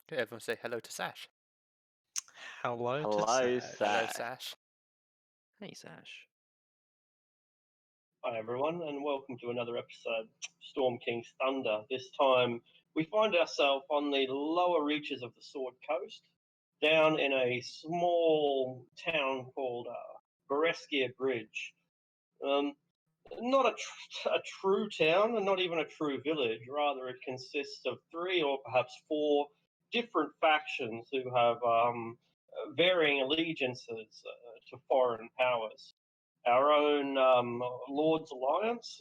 Okay, everyone say hello to Sash. Hello to Hello, Sash. Hello, Sash. Sash. Hey, Sash. Hi everyone, and welcome to another episode of Storm King's Thunder. This time we find ourselves on the lower reaches of the Sword Coast, down in a small town called Bereskia Bridge. Um, not a true town, and not even a true village. Rather, it consists of three or perhaps four different factions who have varying allegiances to foreign powers. Our own Lord's Alliance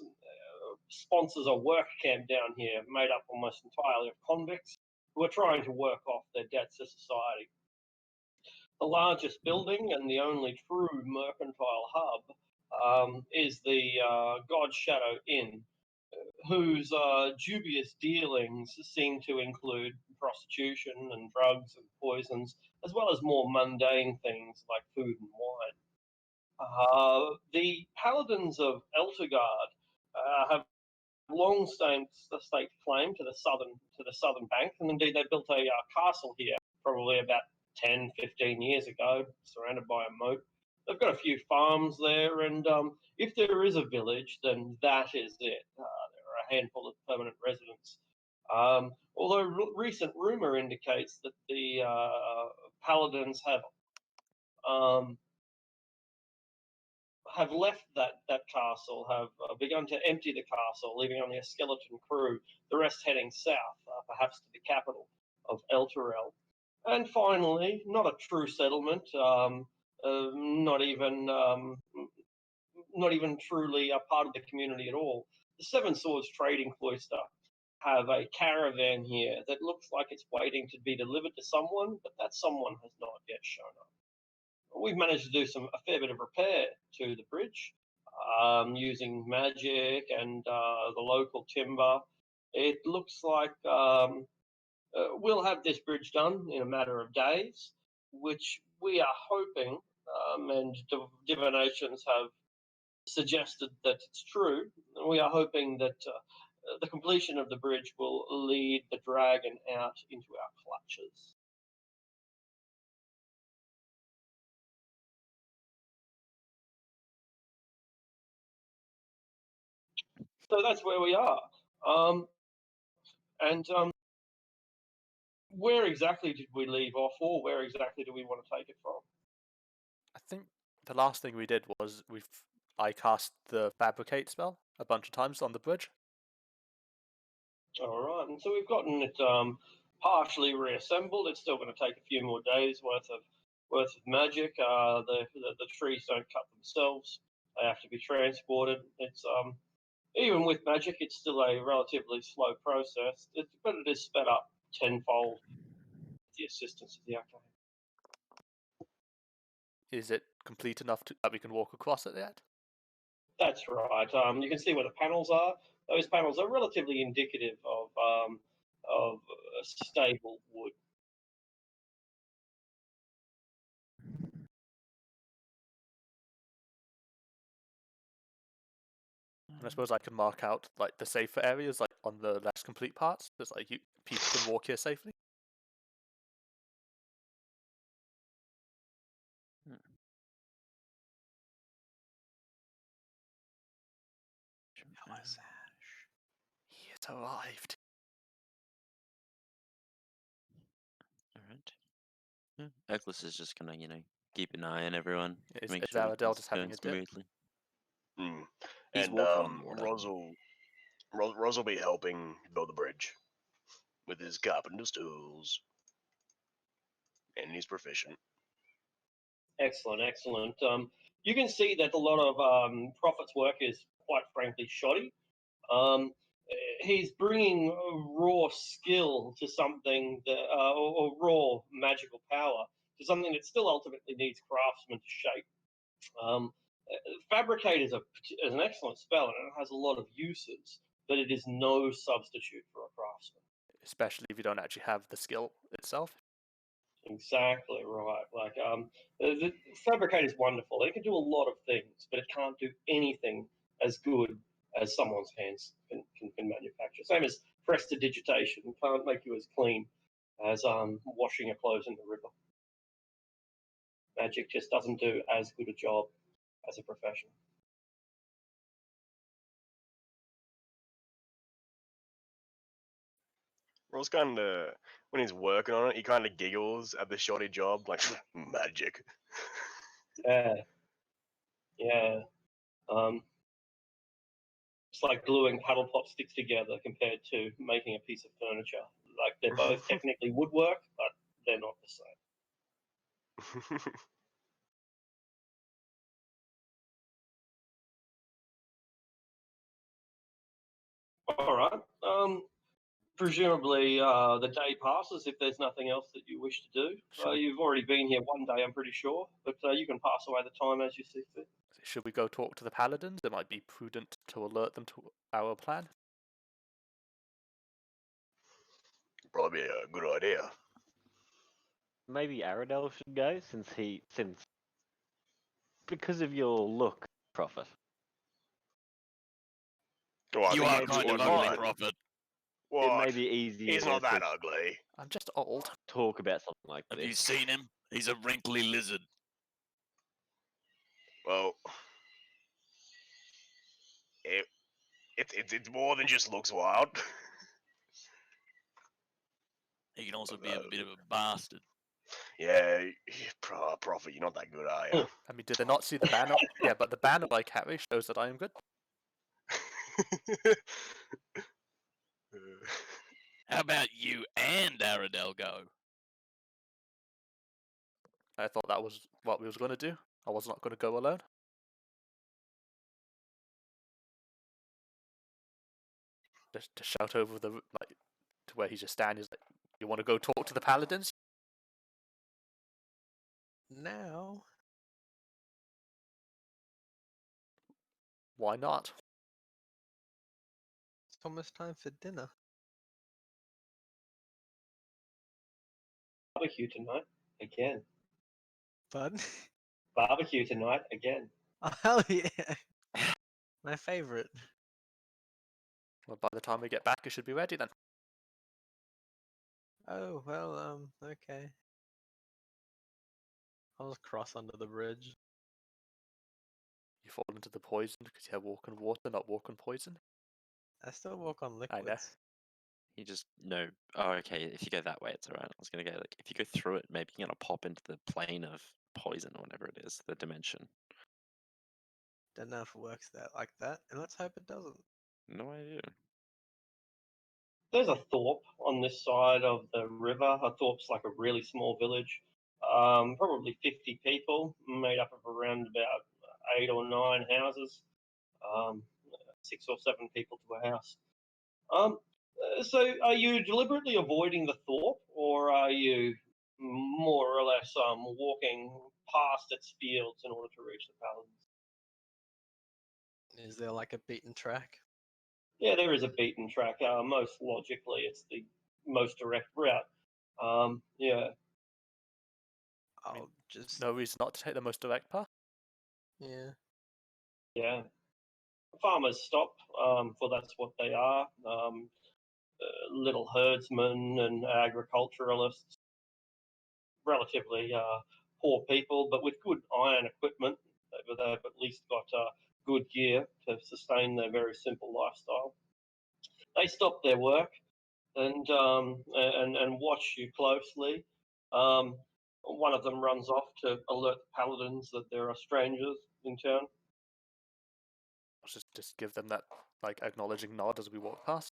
sponsors a work camp down here made up almost entirely of convicts who are trying to work off their debts to society. The largest building and the only true mercantile hub is the God's Shadow Inn, whose dubious dealings seem to include prostitution and drugs and poisons, as well as more mundane things like food and wine. The paladins of Eltergard have long staked claim to the southern bank, and indeed they built a castle here probably about 10, 15 years ago, surrounded by a moat. They've got a few farms there, and if there is a village, then that is it. There are a handful of permanent residents. Although recent rumor indicates that the paladins um, have left that castle, have begun to empty the castle, leaving only a skeleton crew, the rest heading south, perhaps to the capital of Elturel. And finally, not a true settlement, not even truly a part of the community at all. The Seven Swords Trading Cloister have a caravan here that looks like it's waiting to be delivered to someone, but that someone has not yet shown up. We've managed to do a fair bit of repair to the bridge using magic and the local timber. It looks like we'll have this bridge done in a matter of days, which we are hoping, and divinations have suggested that it's true. We are hoping that the completion of the bridge will lead the dragon out into our clutches. So that's where we are. And where exactly did we leave off, or where exactly do we want to take it from? I think the last thing we did was I cast the fabricate spell a bunch of times on the bridge. All right, and so we've gotten it partially reassembled. It's still going to take a few more days worth of magic. The trees don't cut themselves; they have to be transported. It's even with magic, it's still a relatively slow process, but it is sped up tenfold with the assistance of the arcane. Is it complete enough that we can walk across it yet? That's right. You can see where the panels are. Those panels are relatively indicative of stable wood. And I suppose I can mark out like the safer areas, like on the less complete parts. There's like people can walk here safely. Hello, Sash. He has arrived. Alright. Eccles is just gonna, keep an eye on everyone. Is make sure Aradel everything's just having going a dip? smoothly. He's And walking on water. Roz will be helping build the bridge with his carpenter's tools, and he's proficient. Excellent, excellent. You can see that a lot of Prophet's work is quite frankly shoddy. Um, he's bringing raw skill to something or raw magical power to something that still ultimately needs craftsmen to shape. Fabricate is an excellent spell and it has a lot of uses, but it is no substitute for a craftsman. Especially if you don't actually have the skill itself. Exactly right. Like the Fabricate is wonderful. It can do a lot of things, but it can't do anything as good as someone's hands can manufacture. Same as prestidigitation. It can't make you as clean as washing your clothes in the river. Magic just doesn't do as good a job as a profession. Ross kind of, when he's working on it, he kind of giggles at the shoddy job, like magic. Yeah, yeah. It's like gluing paddle pop sticks together compared to making a piece of furniture. Like they're both technically woodwork, but they're not the same. All right. Presumably, the day passes if there's nothing else that you wish to do. Should we- You've already been here one day, I'm pretty sure, but you can pass away the time as you see fit. Should we go talk to the paladins? It might be prudent to alert them to our plan. Probably a good idea. Maybe Aradel should go since because of your look, Prophet. Oh, I You think are he's kind of fine. ugly, Prophet. It What? may be easier He's not to that ugly. I'm just old. talk about something like Have this. you seen him? He's a wrinkly lizard. Well, it's more than just looks wild. He can also be a bit of a bastard. Yeah, Prophet, you're not that good, are you? I mean, did they not see the banner? Yeah, but the banner I carry shows that I am good. How about you and Aradel go? I thought that was what we was going to do. I was not going to go alone. Just to shout over the to where he's just standing. He's like, "You want to go talk to the paladins?" Now, Why not? it's almost time for dinner. Barbecue tonight again. Bud? Barbecue tonight again. Oh, hell yeah! My favorite. Well, by the time we get back, it should be ready then. Oh, well, okay. I'll just cross under the bridge. You fall into the poison because you walk on water, not walk on poison. I still walk on I know. liquids. You just no. Oh, okay. If you go that way, it's alright. I was gonna go like if you go through it, maybe you're gonna pop into the plane of poison or whatever it is, the dimension. Don't know if it works like that, and let's hope it doesn't. No idea. There's a thorp on this side of the river. A thorp's like a really small village, probably 50 people, made up of around about 8 or 9 houses, 6 or 7 people to a house. So, are you deliberately avoiding the thorp, or are you more or less walking past its fields in order to reach the paladins? Is there like a beaten track? Yeah, there is a beaten track. Most logically, it's the most direct route. Yeah. I'll just No reason not to take the most direct path. yeah. Yeah. Farmers stop, for that's what they are. Little herdsmen and agriculturalists. Relatively poor people, but with good iron equipment. They've at least got good gear to sustain their very simple lifestyle. They stop their work and watch you closely. One of them runs off to alert the paladins that there are strangers in town. Just give them that like acknowledging nod as we walk past.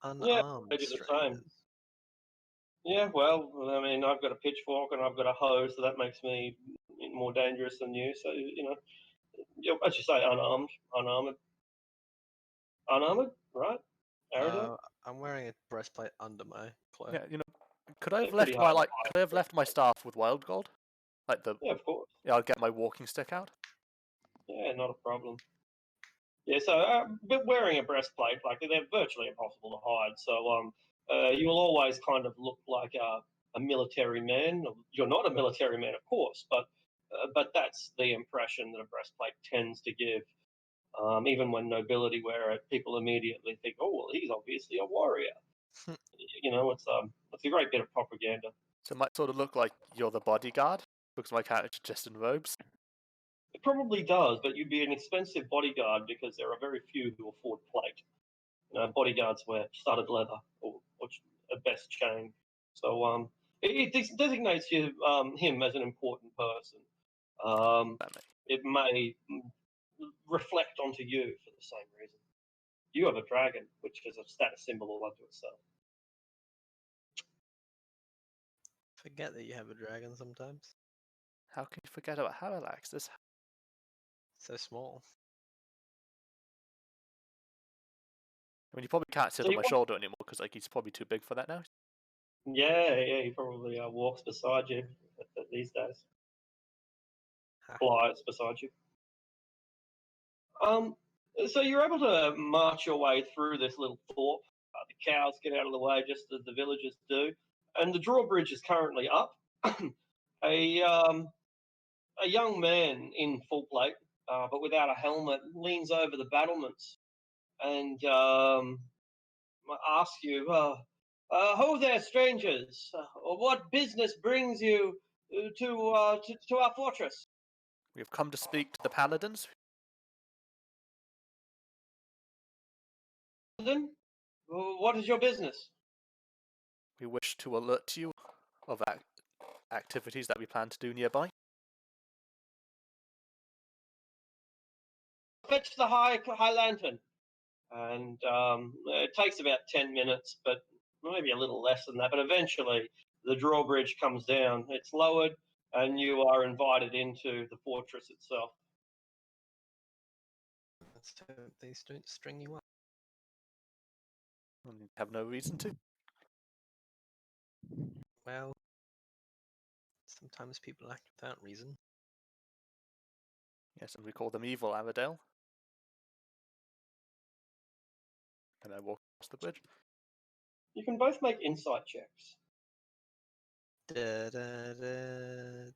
Unarmed they do the same. strangers. Yeah, well, I mean, I've got a pitchfork and I've got a hoe, so that makes me more dangerous than you. So, as you say, unarmored, right? Aradel? I'm wearing a breastplate under my cloak. Yeah, could I have They're pretty left my hard to could I have left my staff with wild gold? Like Yeah, of course. I'll get my walking stick out. Yeah, not a problem. Yeah, so but wearing a breastplate, like they're virtually impossible to hide. So you will always kind of look like a military man. You're not a military man, of course, but that's the impression that a breastplate tends to give. Even when nobility wear it, people immediately think, oh, well, he's obviously a warrior. You know, it's a great bit of propaganda. So it might sort of look like you're the bodyguard because my character's just in robes. It probably does, but you'd be an expensive bodyguard because there are very few who afford plate. You know, bodyguards wear studded leather or at best chain. So it designates him as an important person. That may- It may reflect onto you for the same reason. You have a dragon, which is a status symbol all unto itself. Forget that you have a dragon sometimes. How can you forget about Parallax? This So small. I mean, you probably can't sit So on you my want- shoulder anymore because like he's probably too big for that now. Yeah, he probably walks beside you these days. Ha. Flies beside you. So you're able to march your way through this little thorp. The cows get out of the way just as the villagers do, and the drawbridge is currently up. A young man in full plate, but without a helmet, leans over the battlements and asks you, "Ho there, strangers! What business brings you to our fortress?" We have come to speak to the paladins. Then, what is your business? We wish to alert you of activities that we plan to do nearby. Fetch the high lantern. And it takes about 10 minutes, but maybe a little less than that. But eventually, the drawbridge comes down, it's lowered, and you are invited into the fortress itself. Let's hope they don't string you up. And have no reason to. Well, sometimes people act without reason. Yes, and we call them evil, Aradale. And I walk across the bridge. You can both make insight checks. Da, da, da,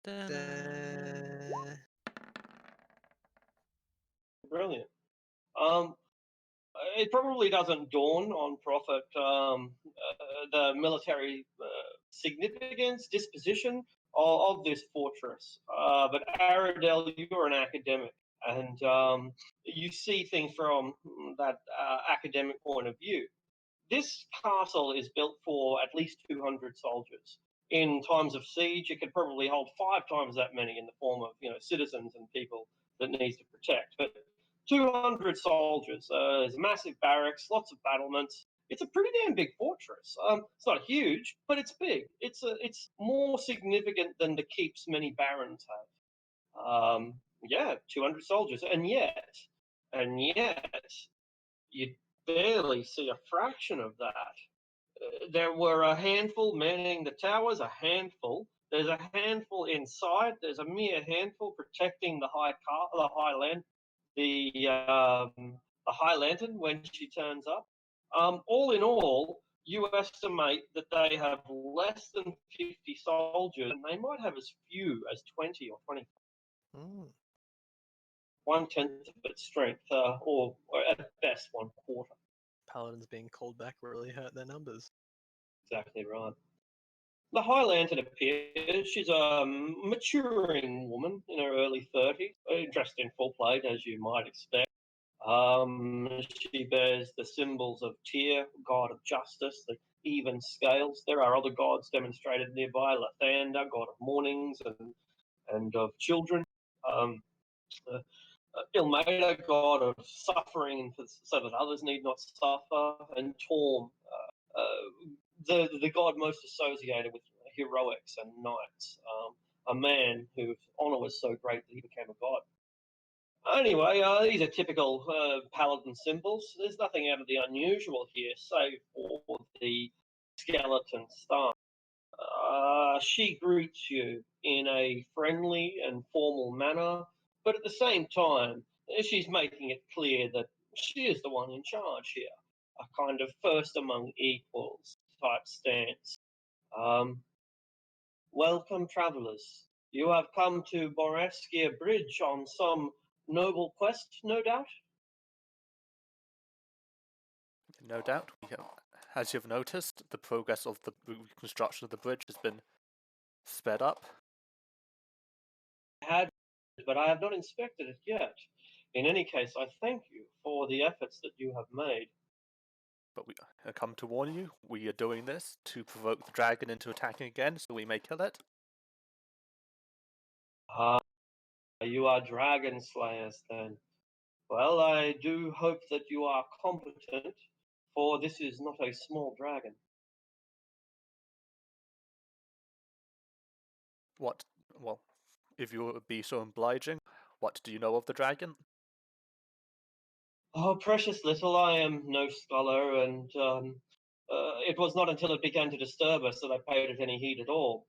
da. Brilliant. It probably doesn't dawn on Prophet the military significance, disposition of this fortress. But Aradel, you're an academic, and you see things from that academic point of view. This castle is built for at least 200 soldiers. In times of siege, it could probably hold 5 times that many in the form of citizens and people that it needs to protect. But 200 soldiers. There's massive barracks, lots of battlements. It's a pretty damn big fortress. It's not huge, but it's big. It's more significant than the keeps many barons have. Yeah, 200 soldiers, and yet, you barely see a fraction of that. There were a handful manning the towers, a handful. There's a handful inside. There's a mere handful protecting the high lantern when she turns up. All in all, you estimate that they have less than 50 soldiers, and they might have as few as 20 or 20. Hmm. 1/10 of its strength, or at best 1/4. Paladins being called back really hurt their numbers. Exactly right. The High Lantern appears. She's a maturing woman in her early 30s, dressed in full plate, as you might expect. She bears the symbols of Tyr, god of justice, the even scales. There are other gods demonstrated nearby: Lathander, god of mornings and of children. Ilmater, god of suffering, so that others need not suffer, and Torm, the god most associated with heroics and knights, a man whose honor was so great that he became a god. Anyway, these are typical paladin symbols. There's nothing out of the unusual here, save for the skeleton star. She greets you in a friendly and formal manner, but at the same time, she's making it clear that she is the one in charge here, a kind of first among equals type stance. Welcome, travelers. You have come to Boreskia Bridge on some noble quest, no doubt? No doubt. As you've noticed, the progress of the reconstruction of the bridge has been sped up. Had, but I have not inspected it yet. In any case, I thank you for the efforts that you have made. But we come to warn you, we are doing this to provoke the dragon into attacking again, so we may kill it. Ah, you are dragon slayers then. Well, I do hope that you are competent, for this is not a small dragon. What? Well, if you would be so obliging, what do you know of the dragon? Oh, precious little, I am no scholar, and it was not until it began to disturb us that I paid it any heed at all.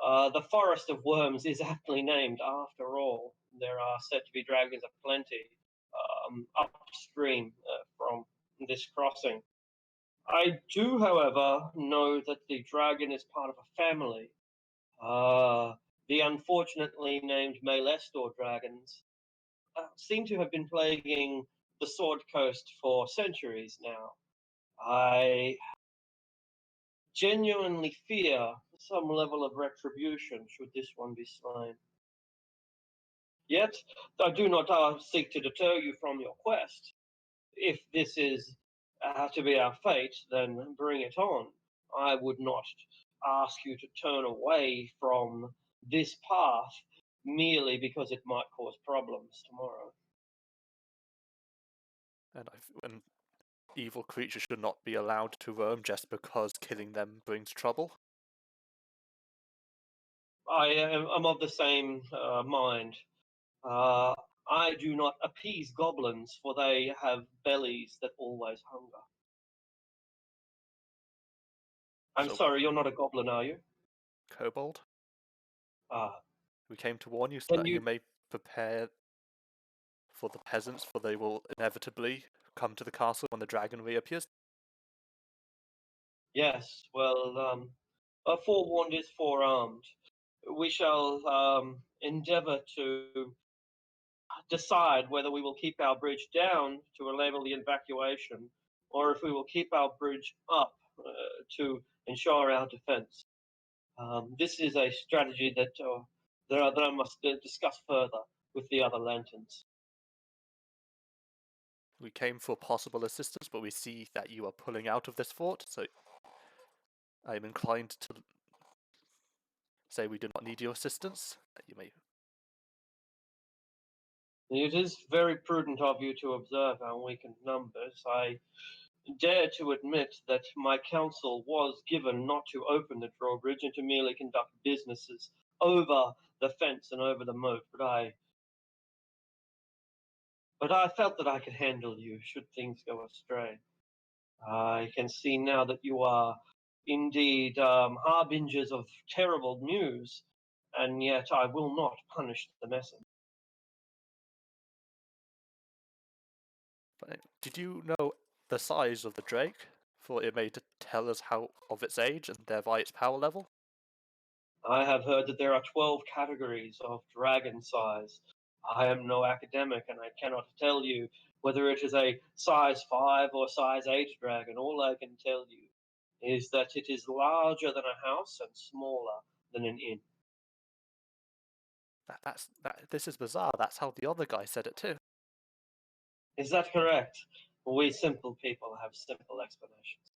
The Forest of Worms is aptly named after all. There are said to be dragons aplenty upstream from this crossing. I do, however, know that the dragon is part of a family. The unfortunately named Malestor dragons seem to have been plaguing the Sword Coast for centuries now. I genuinely fear some level of retribution should this one be slain. Yet, I do not seek to deter you from your quest. If this is to be our fate, then bring it on. I would not ask you to turn away from this path merely because it might cause problems tomorrow. And evil creatures should not be allowed to roam just because killing them brings trouble. I am of the same mind. I do not appease goblins, for they have bellies that always hunger. I'm So- sorry, you're not a goblin, are you? Kobold, Ah, we came to warn you so Then that you you- may prepare for the peasants, for they will inevitably come to the castle when the dragon reappears. yes. Well, forewarned is forearmed. We shall endeavour to decide whether we will keep our bridge down to enable the evacuation, or if we will keep our bridge up to ensure our defence. This is a strategy that I must discuss further with the other lanterns. We came for possible assistance, but we see that you are pulling out of this fort, so I am inclined to say we do not need your assistance. That you may. It is very prudent of you to observe our weakened numbers. I dare to admit that my counsel was given not to open the drawbridge and to merely conduct businesses over the fence and over the moat, but I felt that I could handle you should things go astray. I can see now that you are indeed harbingers of terrible news, and yet I will not punish the messenger. But did you know the size of the drake? For it may tell us how of its age and thereby its power level. I have heard that there are 12 categories of dragon size. I am no academic and I cannot tell you whether it is a size 5 or size 8 dragon. All I can tell you is that it is larger than a house and smaller than an inn. This is bizarre. That's how the other guy said it too. Is that correct? We simple people have simple explanations.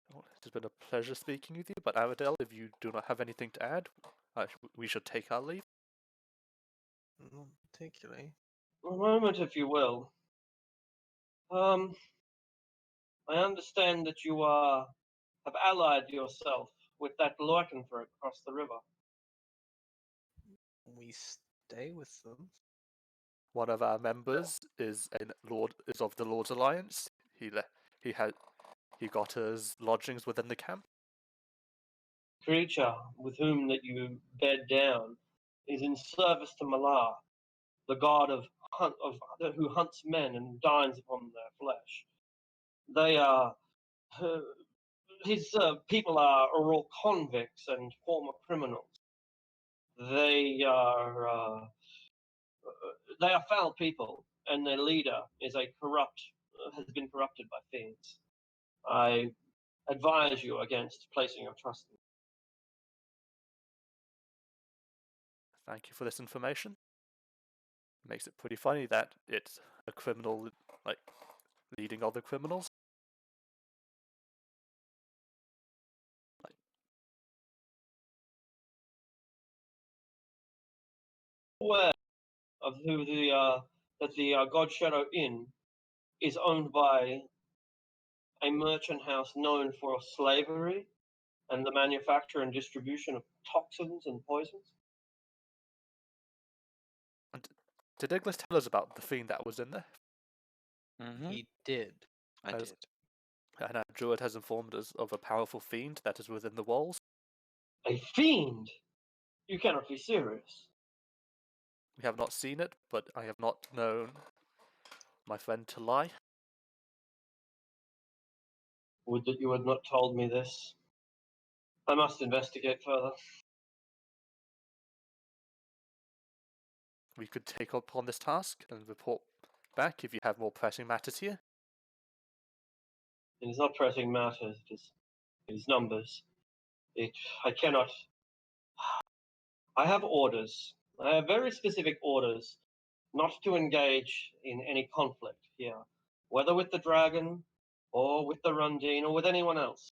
Well, it has been a pleasure speaking with you, but Aradel, if you do not have anything to add, we should take our leave. Not particularly. A moment, if you will. I understand that you have allied yourself with that lycanthrope across the river. We stay with them. One of our members is of the Lord's Alliance. He got his lodgings within the camp. Creature with whom that you bed down is in service to Malar, the god who hunts men and dines upon their flesh. They are his people are all convicts and former criminals. They are foul people, and their leader is a corrupt has been corrupted by fiends. I advise you against placing your trust in me. Thank you for this information. Makes it pretty funny that it's a criminal, like, leading other criminals. Aware of who that the God Shadow Inn is owned by a merchant house known for slavery and the manufacture and distribution of toxins and poisons? Did Douglas tell us about the fiend that was in there? Mm-hmm. He did. I as- did. And Druid has informed us of a powerful fiend that is within the walls. A fiend? You cannot be serious. We have not seen it, but I have not known my friend to lie. Would that you had not told me this. I must investigate further. We could take upon this task and report back if you have more pressing matters here. It is not pressing matters, it is numbers. I cannot. I have orders. I have very specific orders not to engage in any conflict here, whether with the dragon, or with the Rundine, or with anyone else.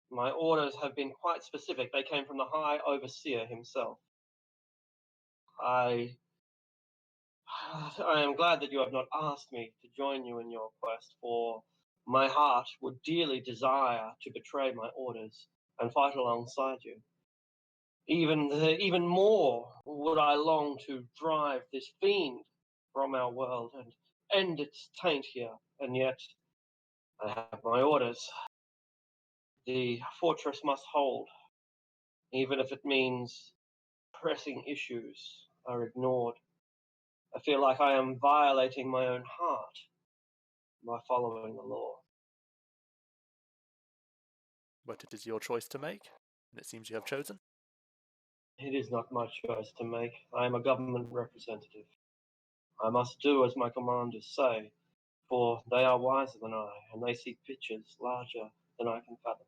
My orders have been quite specific. They came from the High Overseer himself. I am glad that you have not asked me to join you in your quest, for my heart would dearly desire to betray my orders and fight alongside you. Even more would I long to drive this fiend from our world and end its taint here, and yet I have my orders. The fortress must hold, even if it means pressing issues are ignored. I feel like I am violating my own heart by following the law. But it is your choice to make, and it seems you have chosen. It is not my choice to make. I am a government representative. I must do as my commanders say, for they are wiser than I, and they see pictures larger than I can fathom.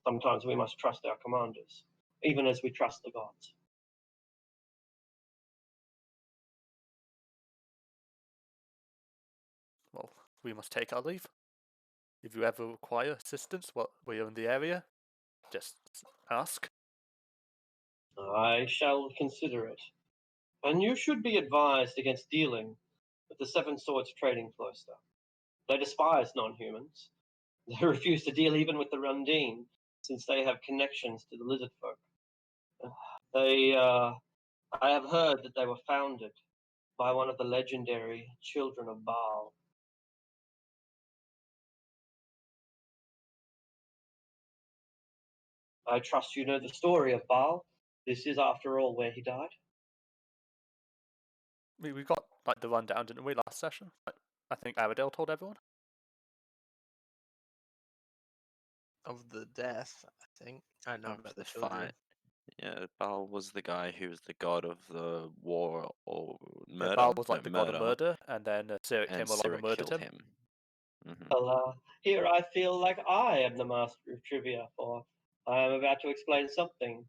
Sometimes we must trust our commanders, even as we trust the gods. Well, we must take our leave. If you ever require assistance while we're in the area, just ask. I shall consider it. And you should be advised against dealing with the Seven Swords trading cloister. They despise non-humans. They refuse to deal even with the Rundine, since they have connections to the lizard folk. I have heard that they were founded by one of the legendary children of Baal. I trust you know the story of Baal. This is, after all, where he died. We got like the rundown, didn't we, last session? I think Aradale told everyone. Of the death, I think. I know Of about the the children. fight. Yeah, Baal was the guy who was the god of the war or Yeah, murder. Baal was like No, the god of murder, and then Cyric and came along Cyric and murdered killed him. Mhm. Well, here I feel like I am the master of trivia, for I am about to explain something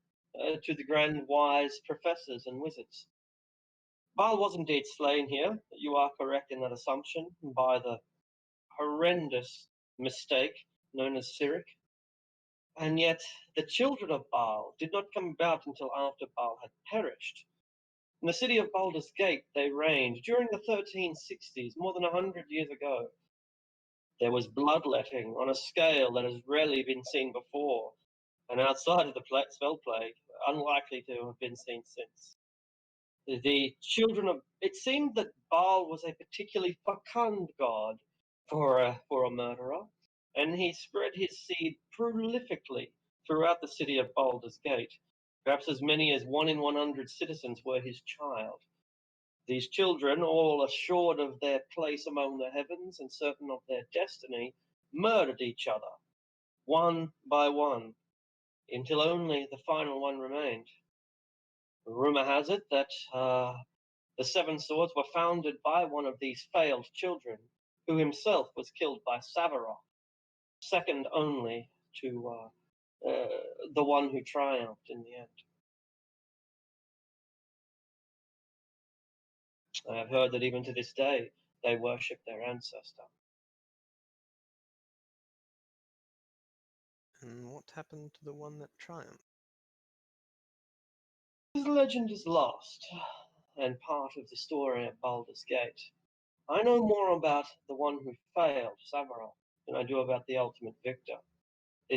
to the grand wise professors and wizards. Baal was indeed slain here. You are correct in that assumption by the horrendous mistake known as Cyric. And yet, the children of Baal did not come about until after Baal had perished. In the city of Baldur's Gate, they reigned during the 1360s, more than 100 years ago. There was bloodletting on a scale that has rarely been seen before, and outside of the spell plague, unlikely to have been seen since. The children of it seemed that Baal was a particularly fecund god for a murderer, and he spread his seed prolifically throughout the city of Baldur's Gate. Perhaps as many as 1 in 100 citizens were his child. These children, all assured of their place among the heavens and certain of their destiny, murdered each other, one by one, until only the final one remained. Rumor has it that the Seven Swords were founded by one of these failed children, who himself was killed by Savarov, second only to the one who triumphed in the end. I have heard that even to this day they worship their ancestor. And what happened to the one that triumphed? His legend is lost, and part of the story at Baldur's Gate. I know more about the one who failed, Savarov, than I do about the ultimate victor.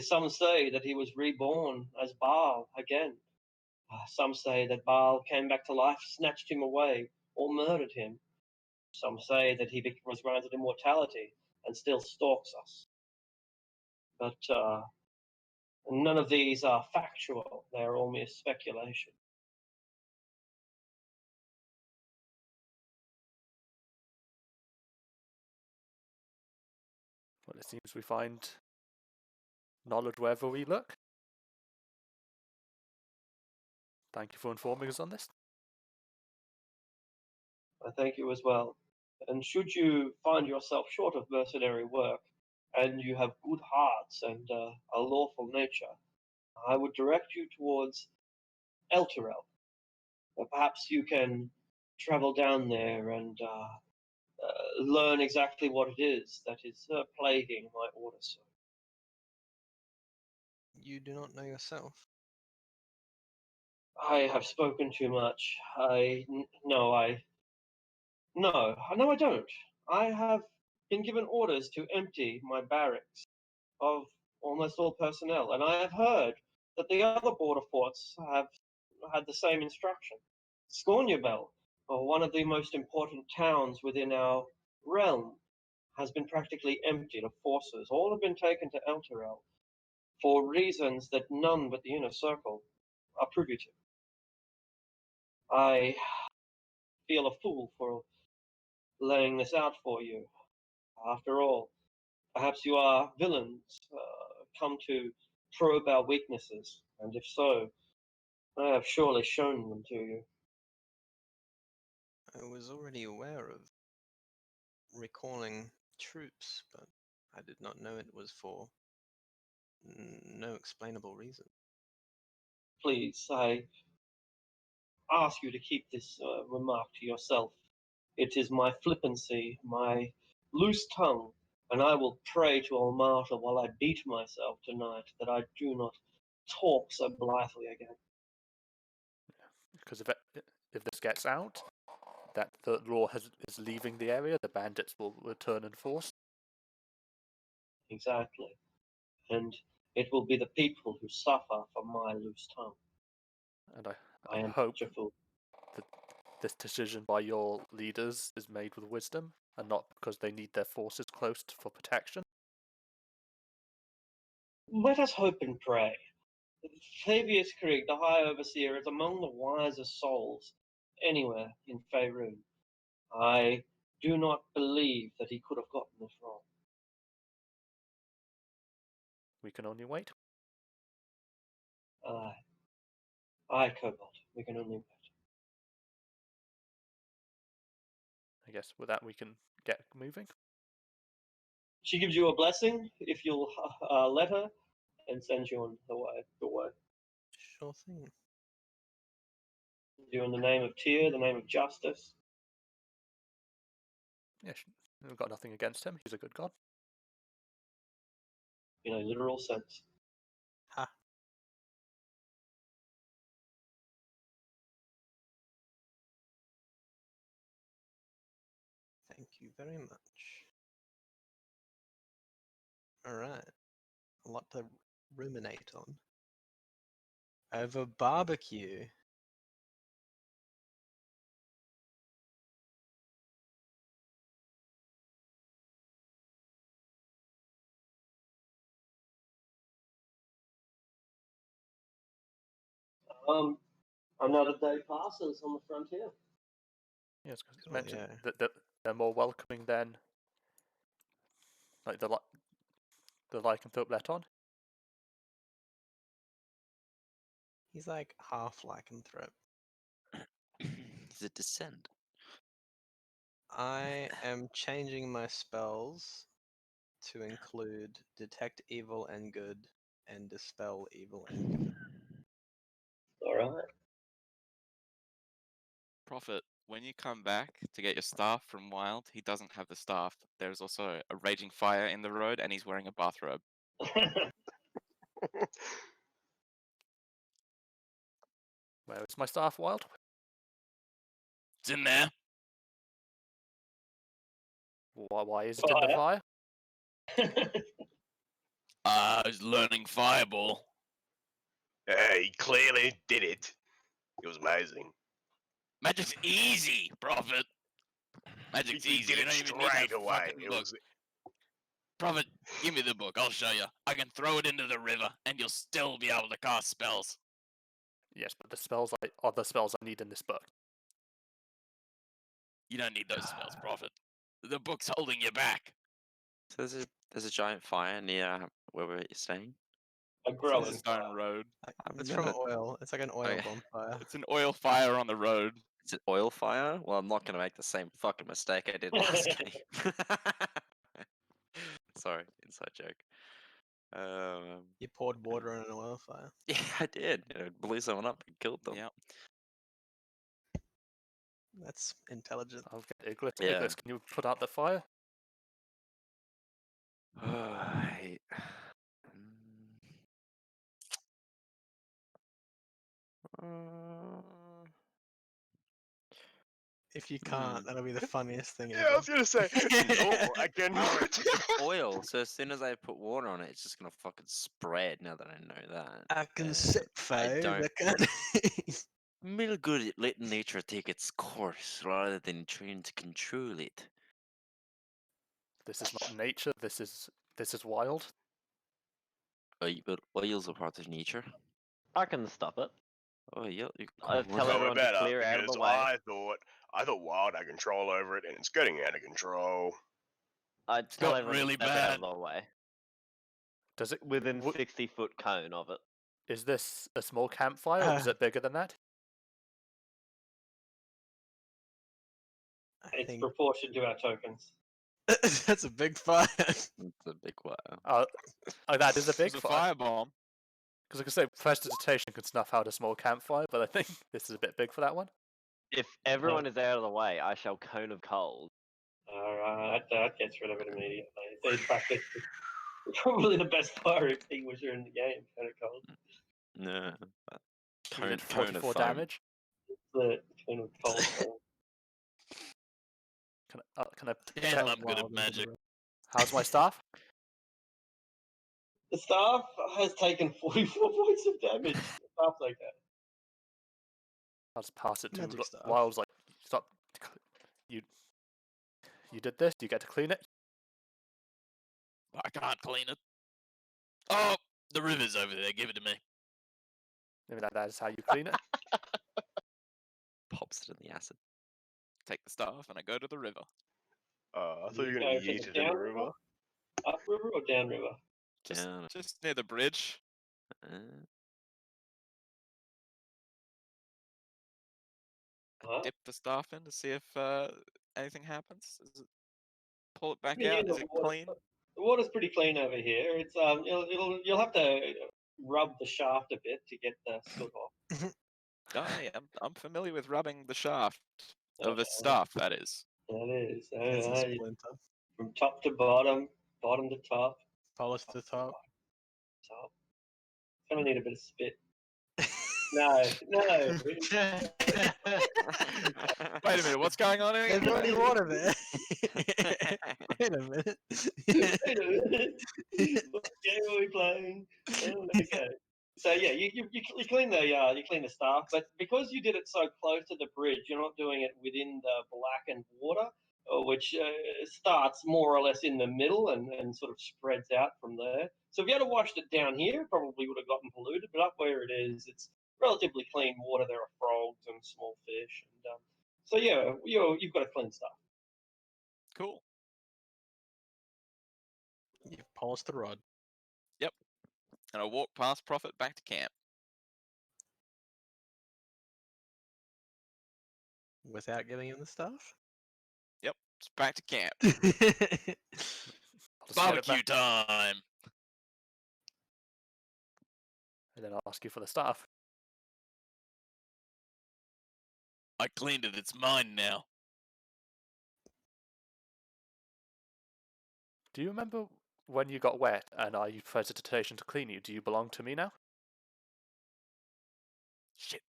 Some say that he was reborn as Baal again. Some say that Baal came back to life, snatched him away, or murdered him. Some say that he was granted immortality and still stalks us. But none of these are factual. They are all mere speculation. Well, it seems we find knowledge wherever we look. Thank you for informing us on this. I thank you as well. And should you find yourself short of mercenary work, and you have good hearts and a lawful nature, I would direct you towards Elturel. Perhaps you can travel down there and learn exactly what it is that is plaguing my order, sir. You do not know yourself. I have spoken too much. No, I don't. I have been given orders to empty my barracks of almost all personnel, and I have heard that the other border forts have had the same instruction. Scorniabel, one of the most important towns within our realm, has been practically emptied of forces. All have been taken to Elturel for reasons that none but the inner circle are privy to. I feel a fool for laying this out for you. After all, perhaps you are villains come to probe our weaknesses, and if so, I have surely shown them to you. I was already aware of recalling troops, but I did not know it was for no explainable reason. Please, I ask you to keep this remark to yourself. It is my flippancy, my loose tongue, and I will pray to Almata while I beat myself tonight that I do not talk so blithely again. Because if this gets out, that the law is leaving the area, the bandits will return in force. Exactly. And it will be the people who suffer for my loose tongue. And I I am hope such a fool. that this decision by your leaders is made with wisdom, and not because they need their forces close for protection. Let us hope and pray. Fabius Krieg, the High Overseer, is among the wisest souls anywhere in Faerun. I do not believe that he could have gotten this wrong. We can only wait. Aye, Cobalt, we can only wait. I guess with that we can get moving. She gives you a blessing if you'll let her, and sends you on the way. Sure thing. You in the name of Tyr, the name of justice. Yeah, we've got nothing against him. He's a good god. In a literal sense. Ha. Thank you very much. Alright. A lot to ruminate on. Over barbecue. Another day passes on the frontier. Yes, because it's Oh, mentioned yeah. that they're more welcoming than like the lycanthrope let on. He's like half lycanthrope. Is it descent? I am changing my spells to include detect evil and good and dispel evil and good. All right. Prophet, when you come back to get your staff from Wild, he doesn't have the staff. There's also a raging fire in the road, and he's wearing a bathrobe. Where is my staff, Wild? It's in there. Why is it in the fire? I was learning Fireball. Hey, he clearly did it. It was amazing. Magic's easy, Prophet. Magic's He easy. did You it don't even need that straight away. fucking It book. was Prophet, give me the book. I'll show you. I can throw it into the river, and you'll still be able to cast spells. Yes, but the spells are the spells I need in this book. You don't need those spells, Prophet. The book's holding you back. So there's a giant fire near where we're staying. A It's growing a stone road. It's I'm from gonna- oil. It's like an oil Okay. bonfire. It's an oil fire on the road. Is it oil fire? Well, I'm not gonna make the same fucking mistake I did last game. Sorry, inside joke. You poured water on an oil fire. Yeah, I did. It blew someone up and killed them. Yep. That's intelligent. I'll get Iglis. Yeah. Iglis, can you put out the fire? If you can't, that'll be the funniest thing Yeah, I was gonna say. No, I cannot. It's oil, so as soon as I put water on it, it's just gonna fucking spread. Now that I know that. I can sit fire. don't- I can... Milgood let nature take its course rather than trying to control it. This is not nature. This is wild. But oils are part of nature. I can stop it. Oh yeah, you I'll can tell Well, everyone we to better, clear out of because the way. I thought Wild had control over it, and it's getting out of control. I'd tell gotten everyone really to step out of bad. the way. Does it Within w- 60-foot cone of it. Is this a small campfire or is it bigger than that? I It's think proportion to our tokens. that's a big fire. It's a big wow. Oh, that is a big It's a fire. firebomb. Because I could say prestidigitation could snuff out a small campfire, but I think this is a bit big for that one. If everyone is out of the way, I shall cone of cold. Alright, that gets rid of it immediately. In fact, it's probably the best fire extinguisher in the game, kind of cold. No. but You did Cone of 44 foam. damage. The kind of cold thing. Can I Damn, check? I'm good at magic. How's my staff? The staff has taken 44 points of damage. The staff's okay. I'll just pass it to Magic staff. Wild's like, stop. You did this. Do you get to clean it? I can't clean it. Oh, the river's over there. Give it to me. Maybe that is how you clean it. Pops it in the acid. Take the staff and I go to the river. I thought you were Go gonna to yeet the it in the down river. Up river or down river? Just, Down. just near the bridge. Huh? Dip the staff in to see if anything happens. Pull it back Yeah, out. the Is it water- clean? The water's pretty clean over here. It's you'll have to rub the shaft a bit to get the soot off. Oh, yeah, I'm familiar with rubbing the shaft of the Okay. staff. That is. That is. It's a Alright, splinter. from top to bottom, bottom to top, Polish to top. top. Gonna need a bit of spit. No. Wait a minute. What's going on There's here? already water there. Wait a minute. Wait a minute. What game are we playing? Oh, okay. So yeah, you clean the staff, but because you did it so close to the bridge, you're not doing it within the blackened water, which starts more or less in the middle and sort of spreads out from there. So if you had washed it down here, it probably would have gotten polluted. But up where it is, it's relatively clean water. There are frogs and small fish, and so yeah, you've got a clean stuff. Cool. You've polished the rod. And I walk past Prophet back to camp. Without giving him the stuff? Yep. It's back to camp. I'll just get it Barbecue back, time. and then I'll ask you for the staff. I cleaned it. It's mine now. Do you remember when you got wet and I used prestidigitation to clean you? Do you belong to me now? Shit.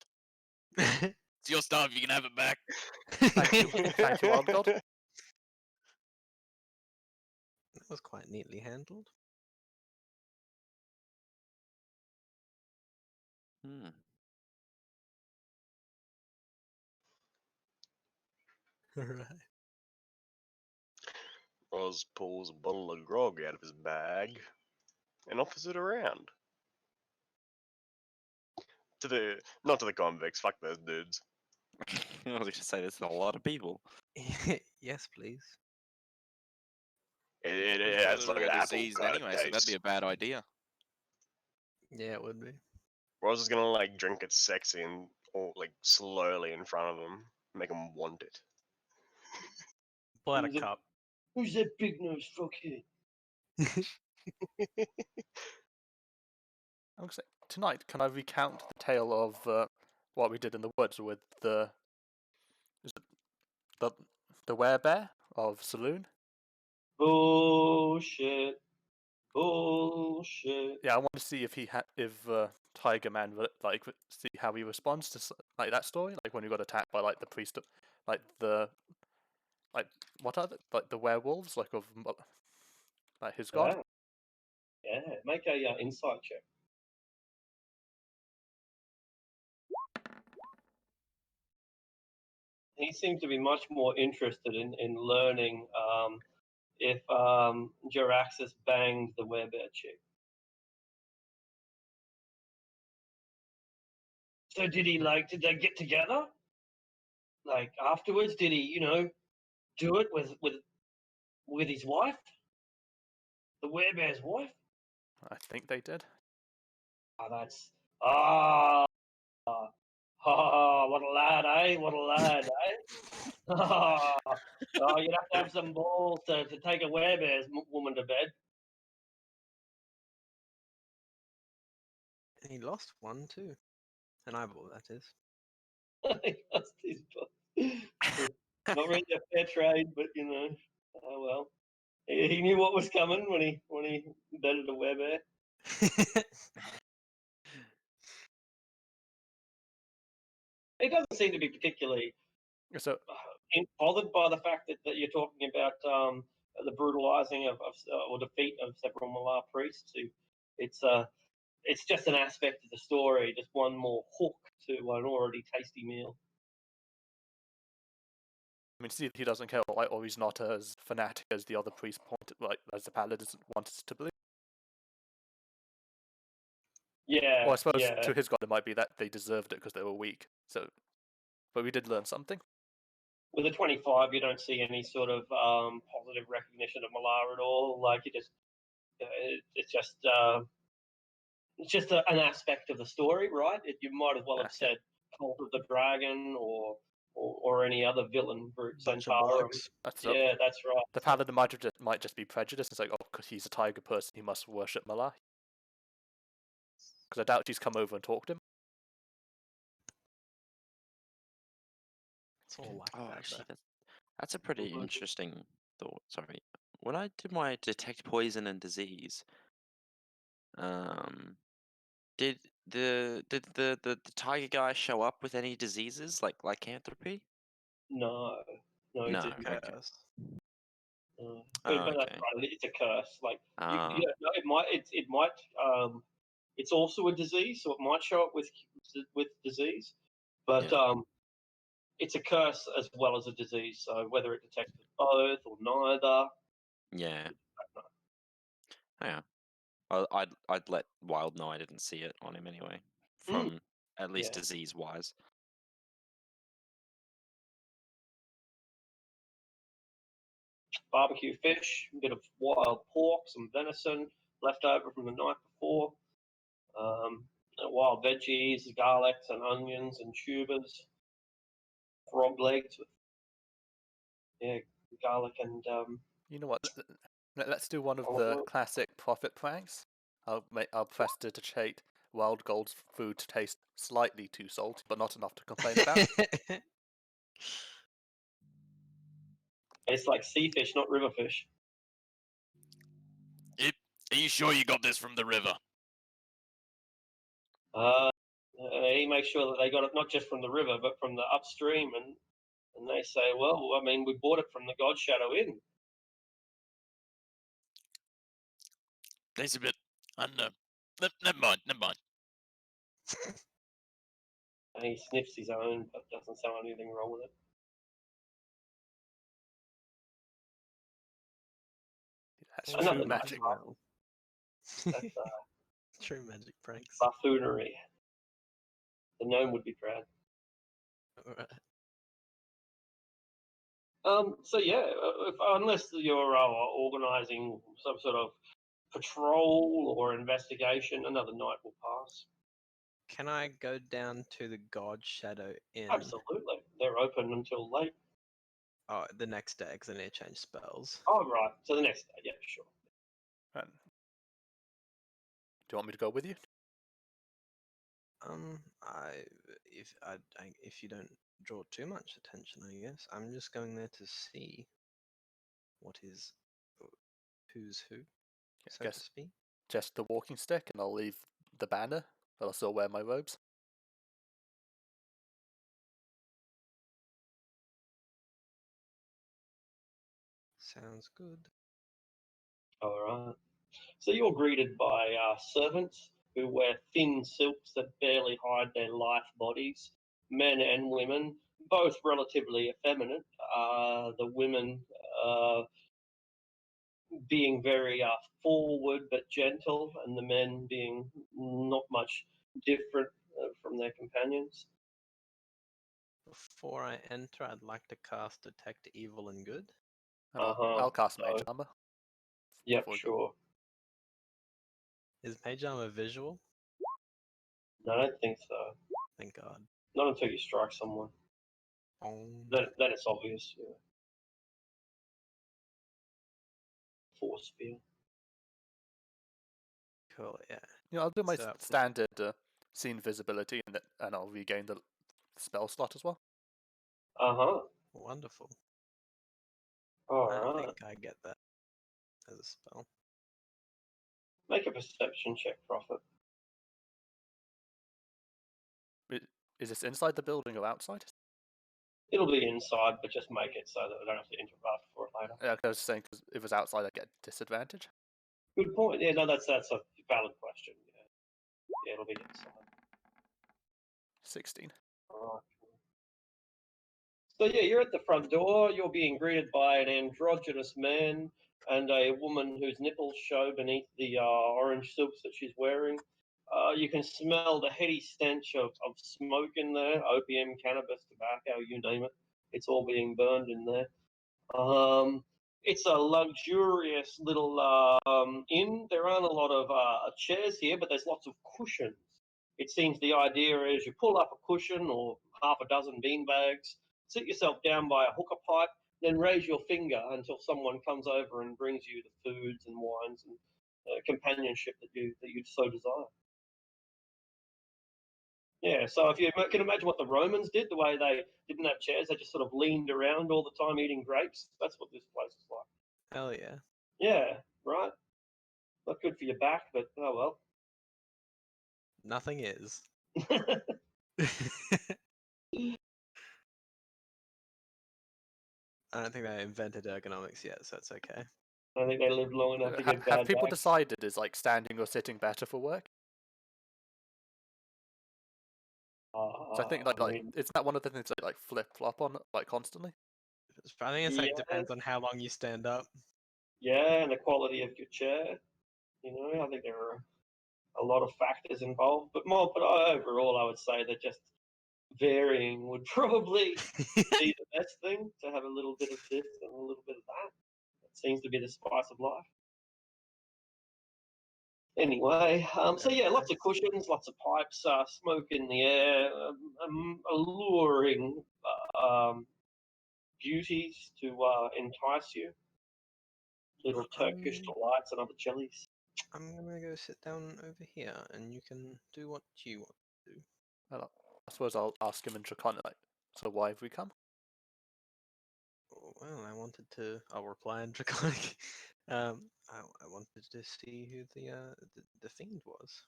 It's your stuff. You can have it back. Thank you, Wild God. That was quite neatly handled. Hmm. Right. Roz pulls a bottle of grog out of his bag and offers it around. Not to the convicts, fuck those dudes. I was going to say, there's a lot of people. Yes, please. It Those has guys like are an all apple diseased kind anyway, of so that'd taste. be a bad idea. Yeah, it would be. Roz is gonna like drink it sexy and or like slowly in front of them, make them want it. Pull out a Who's it? cup. Who's that big nose fuckhead? I'm gonna say, tonight, can I recount the tale of what we did in the woods with the werebear of Saloon? Bullshit. Bullshit. Yeah, I want to see if Tiger Man see how he responds to like that story, like when we got attacked by like the priest, like what are like the werewolves, like like his god. Yeah. Make a insight check. He seems to be much more interested in learning if Jaraxxus banged the werebear chick. So did they get together? Like afterwards, did he, do it with his wife? The werebear's wife? I think they did. Oh, that's what a lad, eh? What a lad, eh? Oh, you'd have to have some balls to take a werebear's woman to bed. And he lost one too. An eyeball, that is. That's his boss. Not really a fair trade, but oh well. He knew what was coming when he betted a werebear. He doesn't seem to be particularly So bothered by the fact that you're talking about the brutalizing of or defeat of several Malar priests. It's just an aspect of the story, just one more hook to an already tasty meal. I mean, see, he doesn't care, like, or he's not as fanatic as the other priest pointed, like as the paladins want us to believe. Yeah. Well, I suppose yeah. to his god it might be that they deserved it because they were weak. So, but we did learn something. With a 25, you don't see any sort of positive recognition of Malar at all. Like it's just an aspect of the story, right? You might as well have Yeah. said Cult of the Dragon or any other villain group. Bunch of Zentarum. blokes. That's Yeah, that's right. the paladin might just be prejudiced. It's like, oh, because he's a tiger person, he must worship Malar. Because I doubt he's come over and talked to him. It's all like Oh, that. actually, though. that's a pretty interesting thought. Sorry. When I did my detect poison and disease, did the tiger guy show up with any diseases like lycanthropy? No, he No. didn't. Okay. Curse. No. Oh, But that's okay. right. It's a curse. Like you Ah, don't know. It might. It's also a disease, so it might show up with disease. But it's a curse as well as a disease. So whether it detects both or neither. yeah. I don't know. Yeah. Well, I'd let Wild know I didn't see it on him anyway, from at least Yeah. disease wise. Barbecue fish, a bit of wild pork, some venison left over from the night before, wild veggies, garlics and onions and tubers, frog legs with garlic and You know what? Let's do one of Oh, the what? classic profit pranks. I'll prestidigitate Wild Gold's food to taste slightly too salty, but not enough to complain about. It's like sea fish, not river fish. Are you sure you got this from the river? He makes sure that they got it not just from the river, but from the upstream, and they say, well, I mean, we bought it from the God Shadow Inn. Tastes a bit. I don't know. Never mind. Never mind. And he sniffs his own, but doesn't sound anything wrong with it. That's Another true nice magic. one. That's True magic pranks. buffoonery. The gnome would be proud. Alright. So yeah, unless you're organising some sort of patrol or investigation, another night will pass. Can I go down to the God Shadow Inn? Absolutely, they're open until late. Oh, the next day, because I need to change spells. Oh right, so the next day, yeah, sure. Do you want me to go with you? If you don't draw too much attention, I guess I'm just going there to see what is who's who, so to guess speak. just the walking stick, and I'll leave the banner, but I'll still wear my robes. Sounds good. All right. So you're greeted by servants who wear thin silks that barely hide their lithe bodies, men and women, both relatively effeminate. The women being very forward but gentle, and the men being not much different from their companions. Before I enter, I'd like to cast Detect Evil and Good. And Uh-huh, I'll cast Mage so- Armor. Yep, before we go. sure. Is Mage Armor visual? No, I don't think so. Thank God. Not until you strike someone. Then it's obvious. Yeah. Force field. Cool, yeah. I'll do my So- standard scene visibility, and I'll regain the spell slot as well. Uh-huh. Wonderful. All I right. think I get that as a spell. Make a perception check, Prophet. Is this inside the building or outside? It'll be inside, but just make it so that I don't have to interrupt for it later. Yeah, I was just saying, because if it's outside, I get disadvantage. Good point. Yeah, no, that's a valid question. Yeah, it'll be inside. 16. All right. So yeah, you're at the front door. You're being greeted by an androgynous man and a woman whose nipples show beneath the orange silks that she's wearing. You can smell the heady stench of smoke in there, opium, cannabis, tobacco, you name it. It's all being burned in there. It's a luxurious little inn. There aren't a lot of chairs here, but there's lots of cushions. It seems the idea is you pull up a cushion or half a dozen beanbags, sit yourself down by a hookah pipe, then raise your finger until someone comes over and brings you the foods and wines and companionship that you so desire. Yeah, so if you can imagine what the Romans did, the way they didn't have chairs, they just sort of leaned around all the time eating grapes. That's what this place is like. Hell yeah. Yeah, right. Not good for your back, but oh well. Nothing is. I don't think they invented ergonomics yet, so it's okay. I think they lived long enough to get Have bad people backs. decided is like standing or sitting better for work? So I think I mean, it's that one of the things that like flip flop on like constantly. I think it's like depends Yeah. on how long you stand up. yeah, and the quality of your chair. I think there are a lot of factors involved, but overall, I would say that just varying would probably be the best thing, to have a little bit of this and a little bit of that. That seems to be the spice of life. Anyway, so yeah, lots of cushions, lots of pipes, smoke in the air, alluring beauties to entice you. Little Turkish delights and other jellies. I'm gonna go sit down over here, and you can do what you want to do. Well, I suppose I'll ask him in Draconic. Like, so why have we come? Well, I'll reply in Draconic. I wanted to see who the fiend was.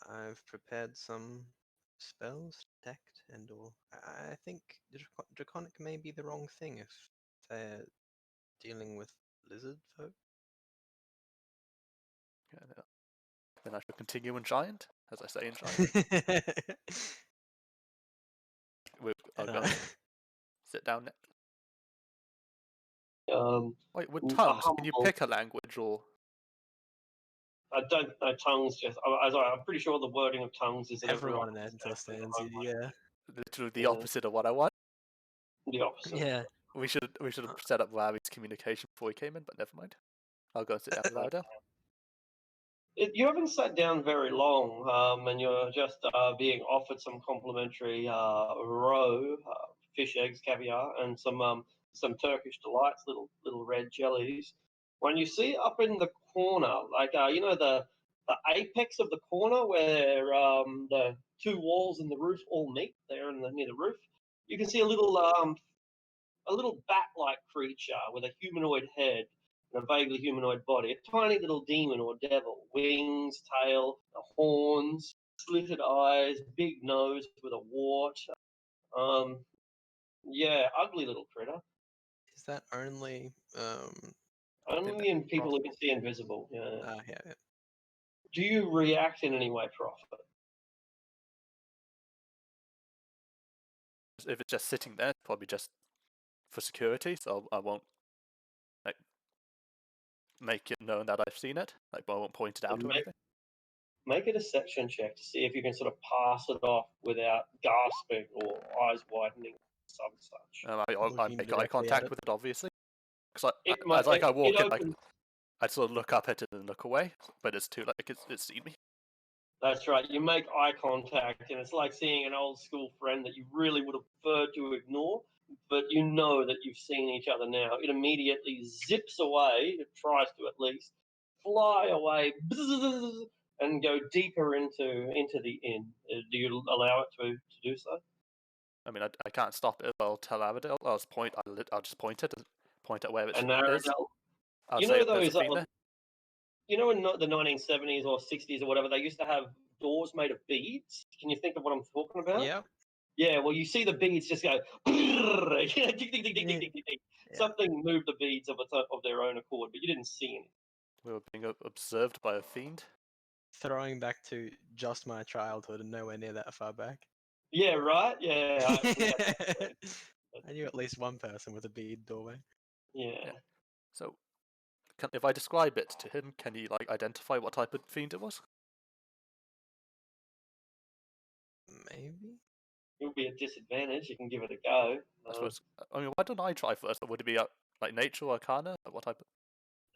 I've prepared some spells, detect, and/or I think Draconic may be the wrong thing if they're dealing with lizard folk. Yeah, then I shall continue in Giant, as I say in Giant. I'll go sit down. Wait, with tongues, can you humble- pick a language or? I don't know tongues. I'm pretty sure the wording of tongues is that Everyone in understands understands their you, own yeah. Literally the Yeah. opposite of what I want. The opposite. Yeah. We should have set up Larry's communication before he came in, but never mind. I'll go and sit down with Lauderdale. You haven't sat down very long, and you're just being offered some complimentary roe, fish eggs, caviar, and some Turkish delights, little red jellies. When you see up in the corner, like the apex of the corner where the two walls in the roof all meet, there near the roof, you can see a little bat-like creature with a humanoid head and a vaguely humanoid body, a tiny little demon or devil, wings, tail, horns, slitted eyes, big nose with a wart. Yeah, ugly little critter. Is that only Only in people who can see invisible. Yeah. yeah. Do you react in any way, Prophet? If it's just sitting there, probably just for security, so I won't like make it known that I've seen it. Like, I won't point it out or anything. Make a deception check to see if you can sort of pass it off without gasping or eyes widening, some such. I Looking make eye directly at contact it. with it, obviously. Because It as I walk it in, like opens- I sort of look up at it and look away, but it's too like it's seen me. That's right. You make eye contact, and it's like seeing an old school friend that you really would have preferred to ignore, but you know that you've seen each other now. It immediately zips away, it tries to at least, fly away, bzzz, and go deeper into the inn. Do you allow it to do so? I mean, I can't stop it. I'll tell Aradale. I'll just point it, point at where it And is. Aradale, I'll you say know there's a those fiend there. you know in the 1970s or 60s or whatever, they used to have doors made of beads. Can you think of what I'm talking about? Yeah. Yeah, well, you see the beads just go, ding, ding, ding, ding, ding, ding, ding. Yeah. Something moved the beads of their own accord, but you didn't see anything. We were being observed by a fiend. Throwing back to just my childhood and nowhere near that far back. Yeah, right? Yeah. I knew at least one person with a bead doorway. Yeah. So, if I describe it to him, can he like identify what type of fiend it was? Maybe. You'll be at disadvantage. You can give it a go. I suppose. I mean, why don't I try first? Would it be like nature or arcana? What type of?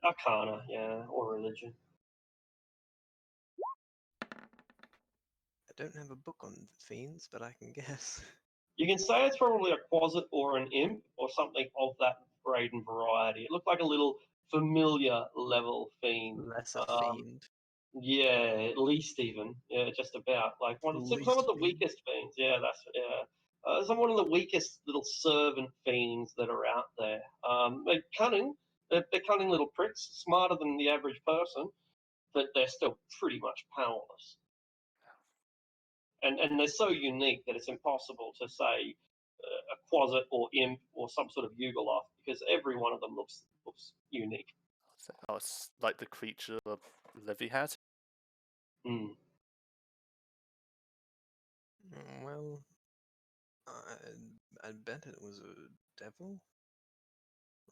Arcana, yeah, or religion. I don't have a book on fiends, but I can guess. You can say it's probably a quasit or an imp or something of that grade and variety. It looked like a little familiar level fiend. Lesser fiend. Yeah, at least even. Yeah, just about. Like some of Least the fiend. weakest fiends. Yeah, some one of the weakest little servant fiends that are out there. They're cunning. They're cunning little pricks, smarter than the average person, but they're still pretty much powerless. And they're so unique that it's impossible to say a quasit or imp or some sort of Yugoloth because every one of them looks unique. Oh, it's like the creature Livy had. Mm. Well, I bet it was a devil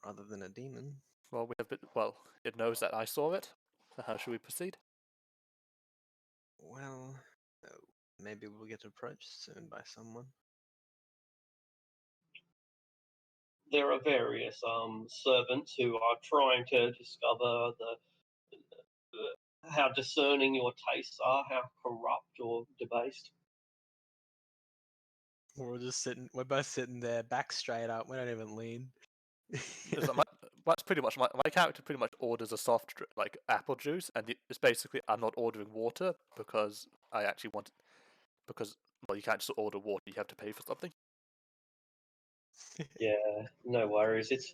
rather than a demon. Well, it knows that I saw it. So how should we proceed? Well, maybe we'll get approached soon by someone. There are various servants who are trying to discover how discerning your tastes are, how corrupt or debased. We're all just sitting. We're both sitting there, back straight up. We don't even lean. Is that that's pretty much my character. Pretty much orders a soft like apple juice, and it's basically I'm not ordering water because I actually want because well you can't just order water. You have to pay for something. Yeah, no worries. It's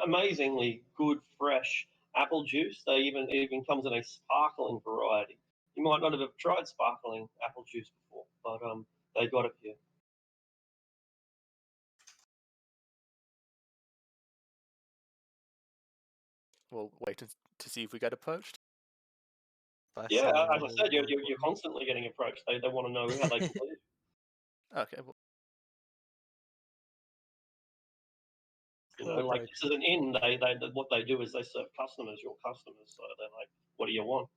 amazingly good, fresh apple juice. It even comes in a sparkling variety. You might not have ever tried sparkling apple juice before, but they got it here. We'll wait to see if we get approached. By Yeah, someone as I who said, you're will- constantly getting approached. They want to know how they can live. Okay. Well, You Who know, like approached this is an inn. What they do is they serve customers, your customers. So they're like, "What do you want?"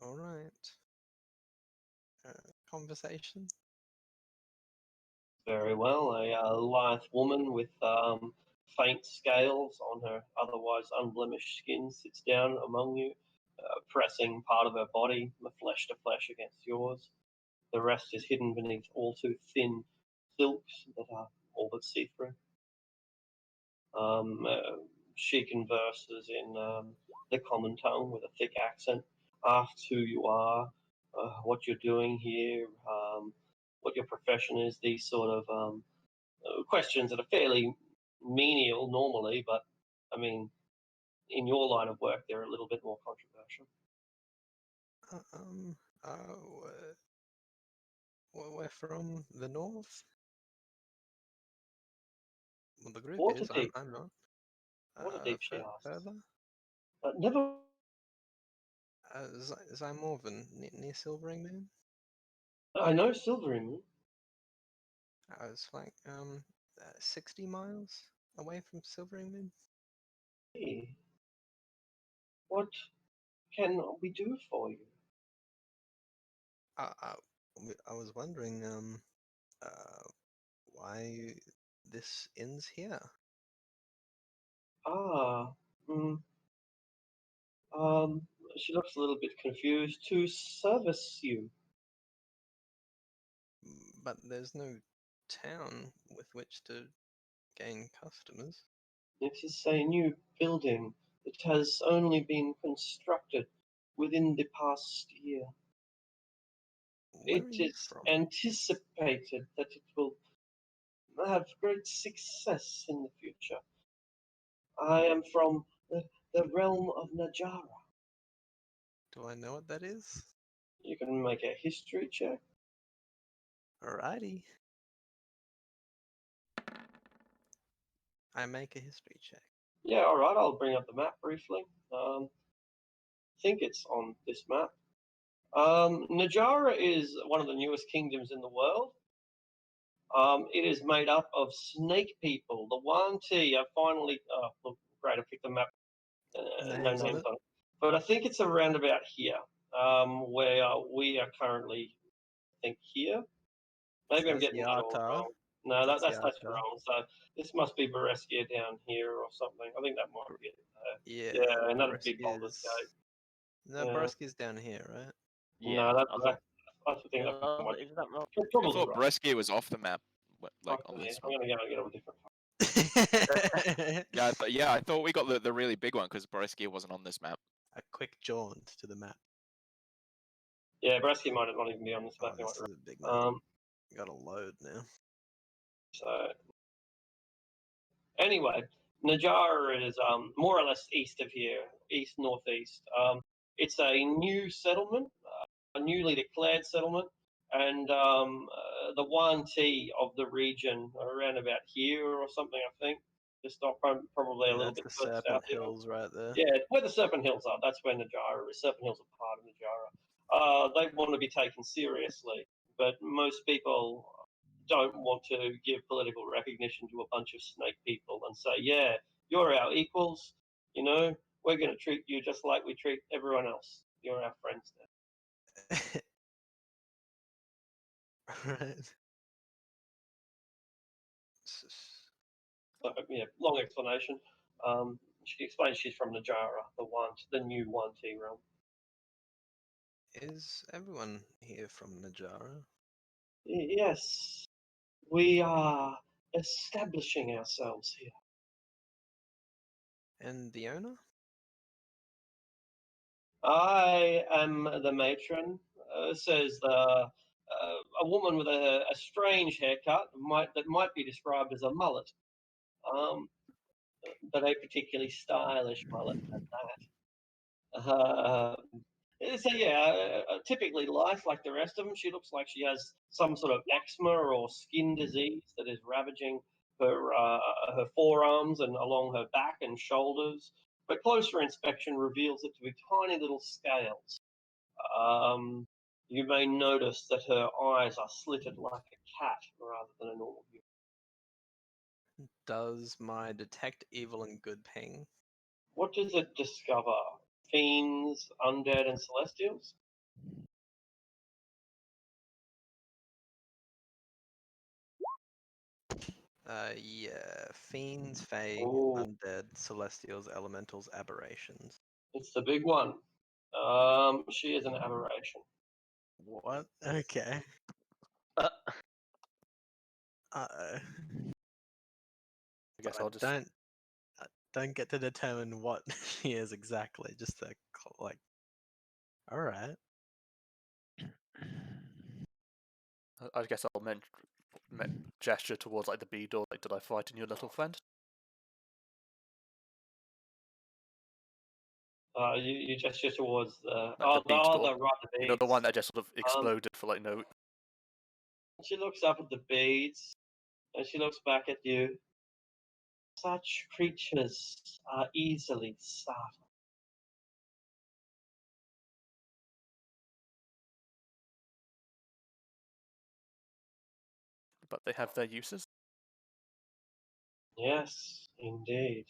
All right. Conversation. Very well. A lithe woman with faint scales on her otherwise unblemished skin sits down among you, pressing part of her body, flesh to flesh, against yours. The rest is hidden beneath all too thin silks that are all but see through. She converses in the common tongue with a thick accent, asks who you are, what you're doing here, what your profession is, these sort of questions that are fairly menial normally, but I mean, in your line of work, they're a little bit more controversial. We're from the north. Well, the group is. Waterdeep. I'm not. Waterdeep, she asks. Further. Never. Zymorvan, near Silvering Moon. I know Silvery Moon. I was like 60 miles away from Silvering Moon. Hey, what can we do for you? I was wondering why this ends here. Ah, mm, she looks a little bit confused. To service you. But there's no town with which to gain customers. It is a new building that has only been constructed within the past year. Where It are you is from? anticipated that it will have great success in the future. I am from the realm of Najara. Do I know what that is? You can make a history check. Alrighty. I make a history check. Yeah, all right. I'll bring up the map briefly. I think it's on this map. Najara is one of the newest kingdoms in the world. It is made up of snake people. The Yuan-ti are finally. Look, great, I picked the map. No Names on names it? on it. But I think it's around about here, where we are currently. I think here. Maybe I'm That's getting that all Yata. wrong. No, That's that's Yata. wrong. So this must be Bereskia down here or something. I think that might be it. Yeah. Yeah, and that'd be Baldur's Bresky's- Gate. No, Yeah. Bresky's down here, right? Yeah. No, that's I right. thought, I think that's what isn't that wrong? I probably thought right. Bresky was off the map, like on Okay, this I'm one. gonna go and get a different. Yeah, I thought we got the really big one because Bresky wasn't on this map. A quick jaunt to the map. Yeah, Bresky might not even be on this Oh, map. this is a big map. Gotta load now. So anyway, Najara is more or less east of here, east northeast. It's a new settlement, a newly declared settlement, and the Yuan-ti of the region are around about here or something, I think. Just not probably a Yeah, little that's bit the further Serpent south. Here. Hills right there. Yeah, where the Serpent Hills are, that's where Najara is. Serpent Hills are part of Najara. They want to be taken seriously, but most people don't want to give political recognition to a bunch of snake people and say, yeah, you're our equals, you know, we're going to treat you just like we treat everyone else. You're our friends now. Right. So, yeah, long explanation. She explains she's from Najara, the new Yuan-ti realm. Is everyone here from Najara? Yes, We are establishing ourselves here. And the owner? I am the matron, says a woman with a strange haircut that might be described as a mullet, um, but a particularly stylish mullet at that. So yeah, typically life like the rest of them. She looks like she has some sort of eczema or skin disease that is ravaging her forearms and along her back and shoulders. But closer inspection reveals it to be tiny little scales. Um, you may notice that her eyes are slitted like a cat rather than a normal human. Does my detect evil and good ping? What does it discover? Fiends, undead, and celestials? Yeah. Fiends, Fae, Oh, undead, celestials, elementals, aberrations. it's the big one. She is an aberration. What? Okay. Uh, Uh-oh. I guess I I'll just. don't get to determine what she is exactly. Just like, all right. I guess I'll gesture towards like the B door. Like, did I frighten your little friend? You gesture towards the Like the bead door. the right, the You know, the one beads. that just sort of exploded for like no. She looks up at the beads and she looks back at you. Such creatures are easily startled. But they have their uses. Yes, indeed.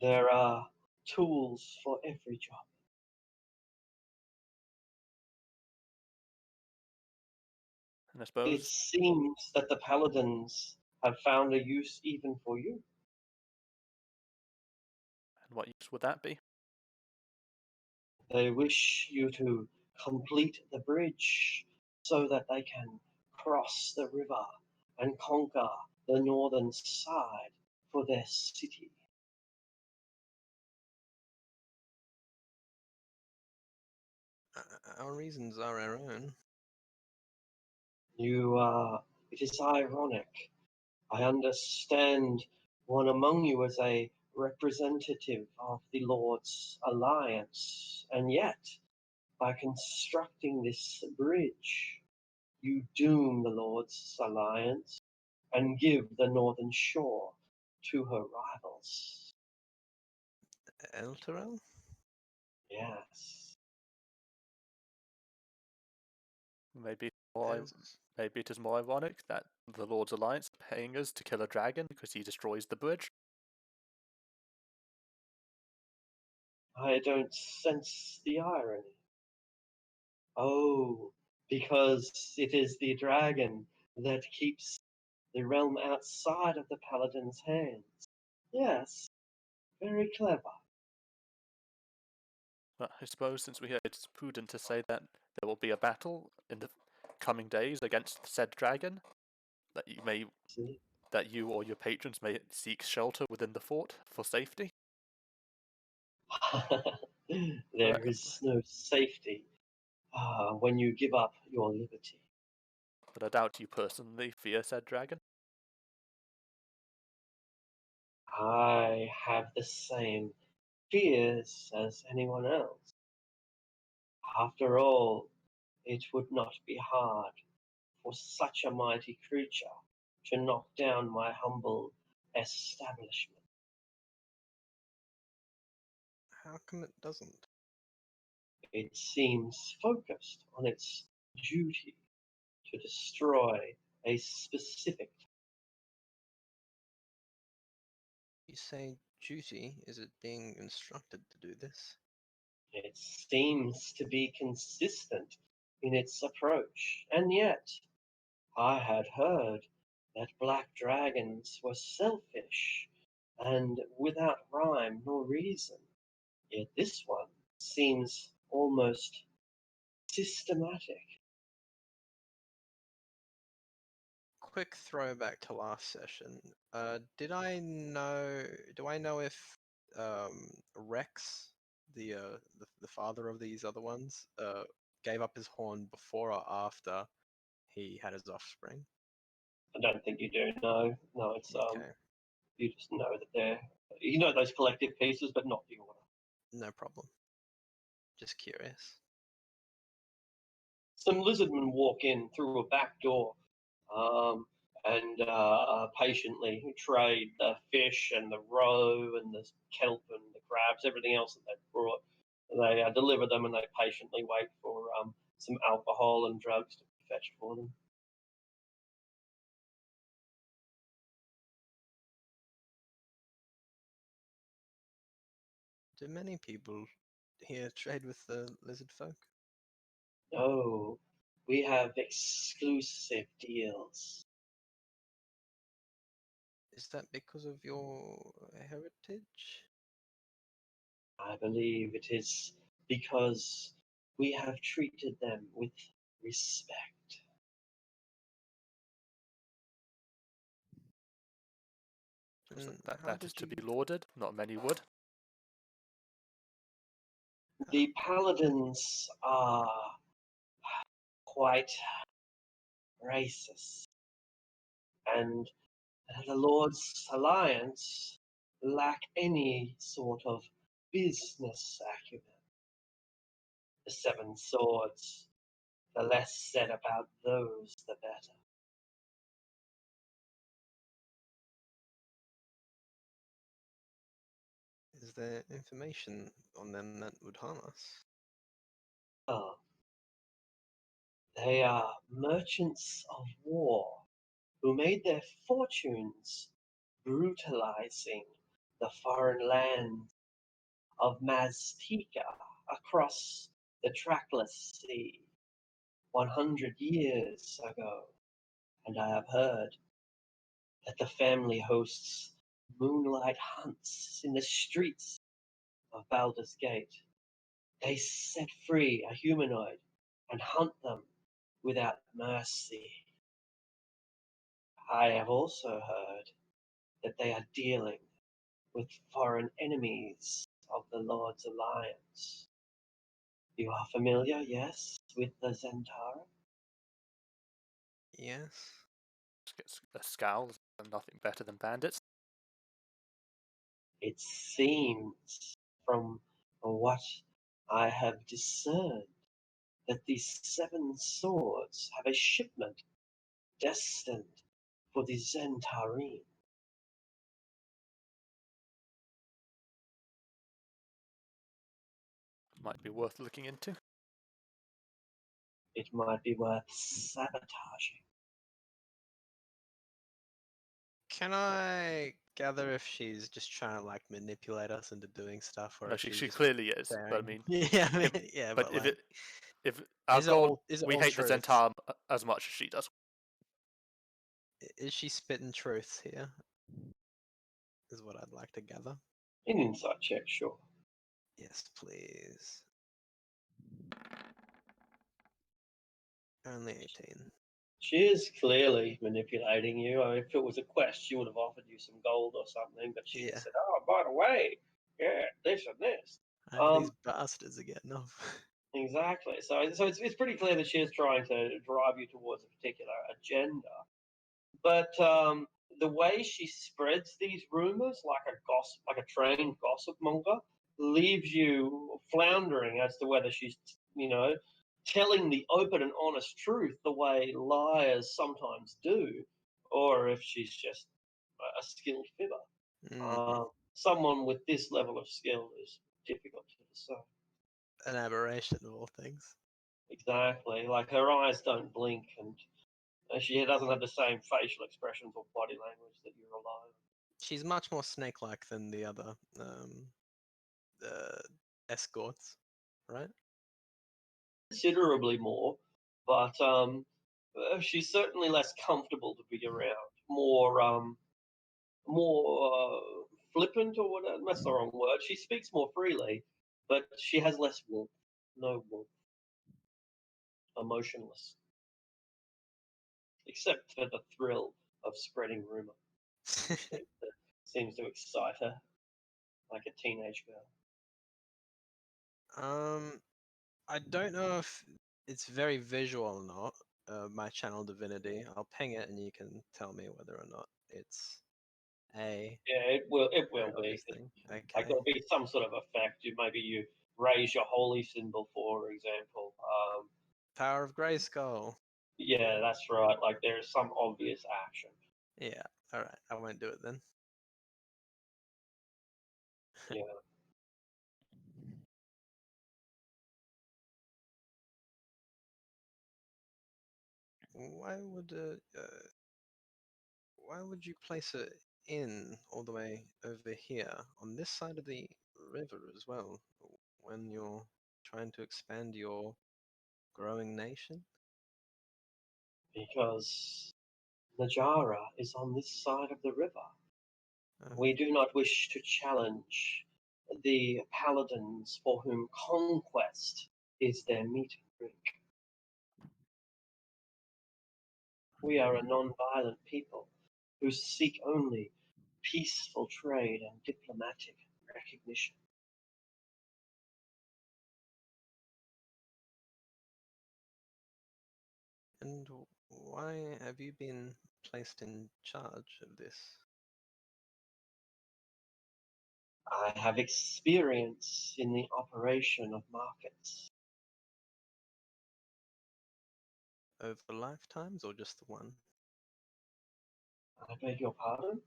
There are tools for every job. And I It suppose. seems that the paladins have found a use even for you. And what use would that be? They wish you to complete the bridge so that they can cross the river and conquer the northern side for their city. Our reasons are our own. It is ironic. I understand one among you as a representative of the Lord's alliance, and yet, by constructing this bridge, you doom the Lord's alliance and give the northern shore to her rivals. Elturel? Yes. Maybe There's- maybe it is more ironic that the Lord's Alliance are paying us to kill a dragon because he destroys the bridge. I don't sense the irony. Oh, because it is the dragon that keeps the realm outside of the paladin's hands. Yes, very clever. But I suppose since we're here, it's prudent to say that there will be a battle in the coming days against said dragon. See? That you or your patrons may seek shelter within the fort for safety. There is no safety when you give up your liberty. But I doubt you personally fear said dragon. I have the same fears as anyone else. After all, it would not be hard for such a mighty creature to knock down my humble establishment. How come it doesn't? It seems focused on its duty to destroy a specific. You say duty? Is it being instructed to do this? It seems to be consistent in its approach, and yet I had heard that black dragons were selfish and without rhyme nor reason. Yet this one seems almost systematic. quick throwback to last session. Do I know if Rex, the father of these other ones, gave up his horn before or after he had his offspring? I don't think you do. No, it's Okay, you just know that they're those collective pieces, but not the order. no problem. Just curious. Some lizardmen walk in through a back door, and patiently trade the fish and the roe and the kelp and the crabs, everything else that they've brought. They deliver them, and they patiently wait for some alcohol and drugs to be fetched for them. Do many people here trade with the lizard folk? Oh, we have exclusive deals. Is that because of your heritage? I believe it is because we have treated them with respect. So How that did is to you? be lauded. Not many would. The paladins are quite racist, and the Lord's Alliance lack any sort of business acumen. The Seven Swords, the less said about those, the better. Is there information on them that would harm us? Oh, they are merchants of war who made their fortunes brutalizing the foreign lands of Maztica across the trackless sea 100 years ago. And I have heard that the family hosts moonlight hunts in the streets of Baldur's Gate. They set free a humanoid and hunt them without mercy. I have also heard that they are dealing with foreign enemies of the Lord's Alliance. You are familiar, yes, with the Zentara? Yes. A scowl and nothing better than bandits. It seems, from what I have discerned, that these seven swords have a shipment destined for the Zentarim. Might be worth looking into. It might be worth sabotaging. Can I gather if she's just trying to like manipulate us into doing stuff, or No, if she she's just clearly is. But I saying- mean, yeah, I mean, yeah, but if like, if our is it goal, all- is it we all hate the truth? Zentarum as much as she does. is she spitting truth here? Is what I'd like to gather. An insight check, sure. Yes, please. Only 18. She is clearly manipulating you. I mean, if it was a quest, she would have offered you some gold or something, but she Yeah. just said, "Oh, by the way, yeah, this and this." These bastards are getting off. Exactly. So it's pretty clear that she is trying to drive you towards a particular agenda. But the way she spreads these rumors, like a trained gossip monger, leaves you floundering as to whether she's, telling the open and honest truth the way liars sometimes do, or if she's just a skilled fibber. Mm, Someone with this level of skill is difficult to discern. an aberration of all things. Exactly. Like her eyes don't blink, and she doesn't have the same facial expressions or body language that you rely on. She's much more snake-like than the other escorts, right? Considerably more, but she's certainly less comfortable to be around. More flippant, or whatever. That's the wrong word. She speaks more freely, but she has less warmth. No warmth. Emotionless. except for the thrill of spreading rumor. Seems to excite her, like a teenage girl. I don't know if it's very visual or not. My channel divinity. I'll ping it, and you can tell me whether or not it's a Yeah, it will. It very will be. obvious thing. Like Okay. there'll be some sort of effect. Maybe you raise your holy symbol, for example. Power of Grayskull. Yeah, that's right. Like there's some obvious action. Yeah. All right. I won't do it then. Yeah. Why would you place it in all the way over here on this side of the river as well when you're trying to expand your growing nation? Because Najara is on this side of the river. Oh, We do not wish to challenge the paladins for whom conquest is their meat and drink. We are a non-violent people who seek only peaceful trade and diplomatic recognition. and why have you been placed in charge of this? I have experience in the operation of markets. Over lifetimes or just the one? I beg your pardon?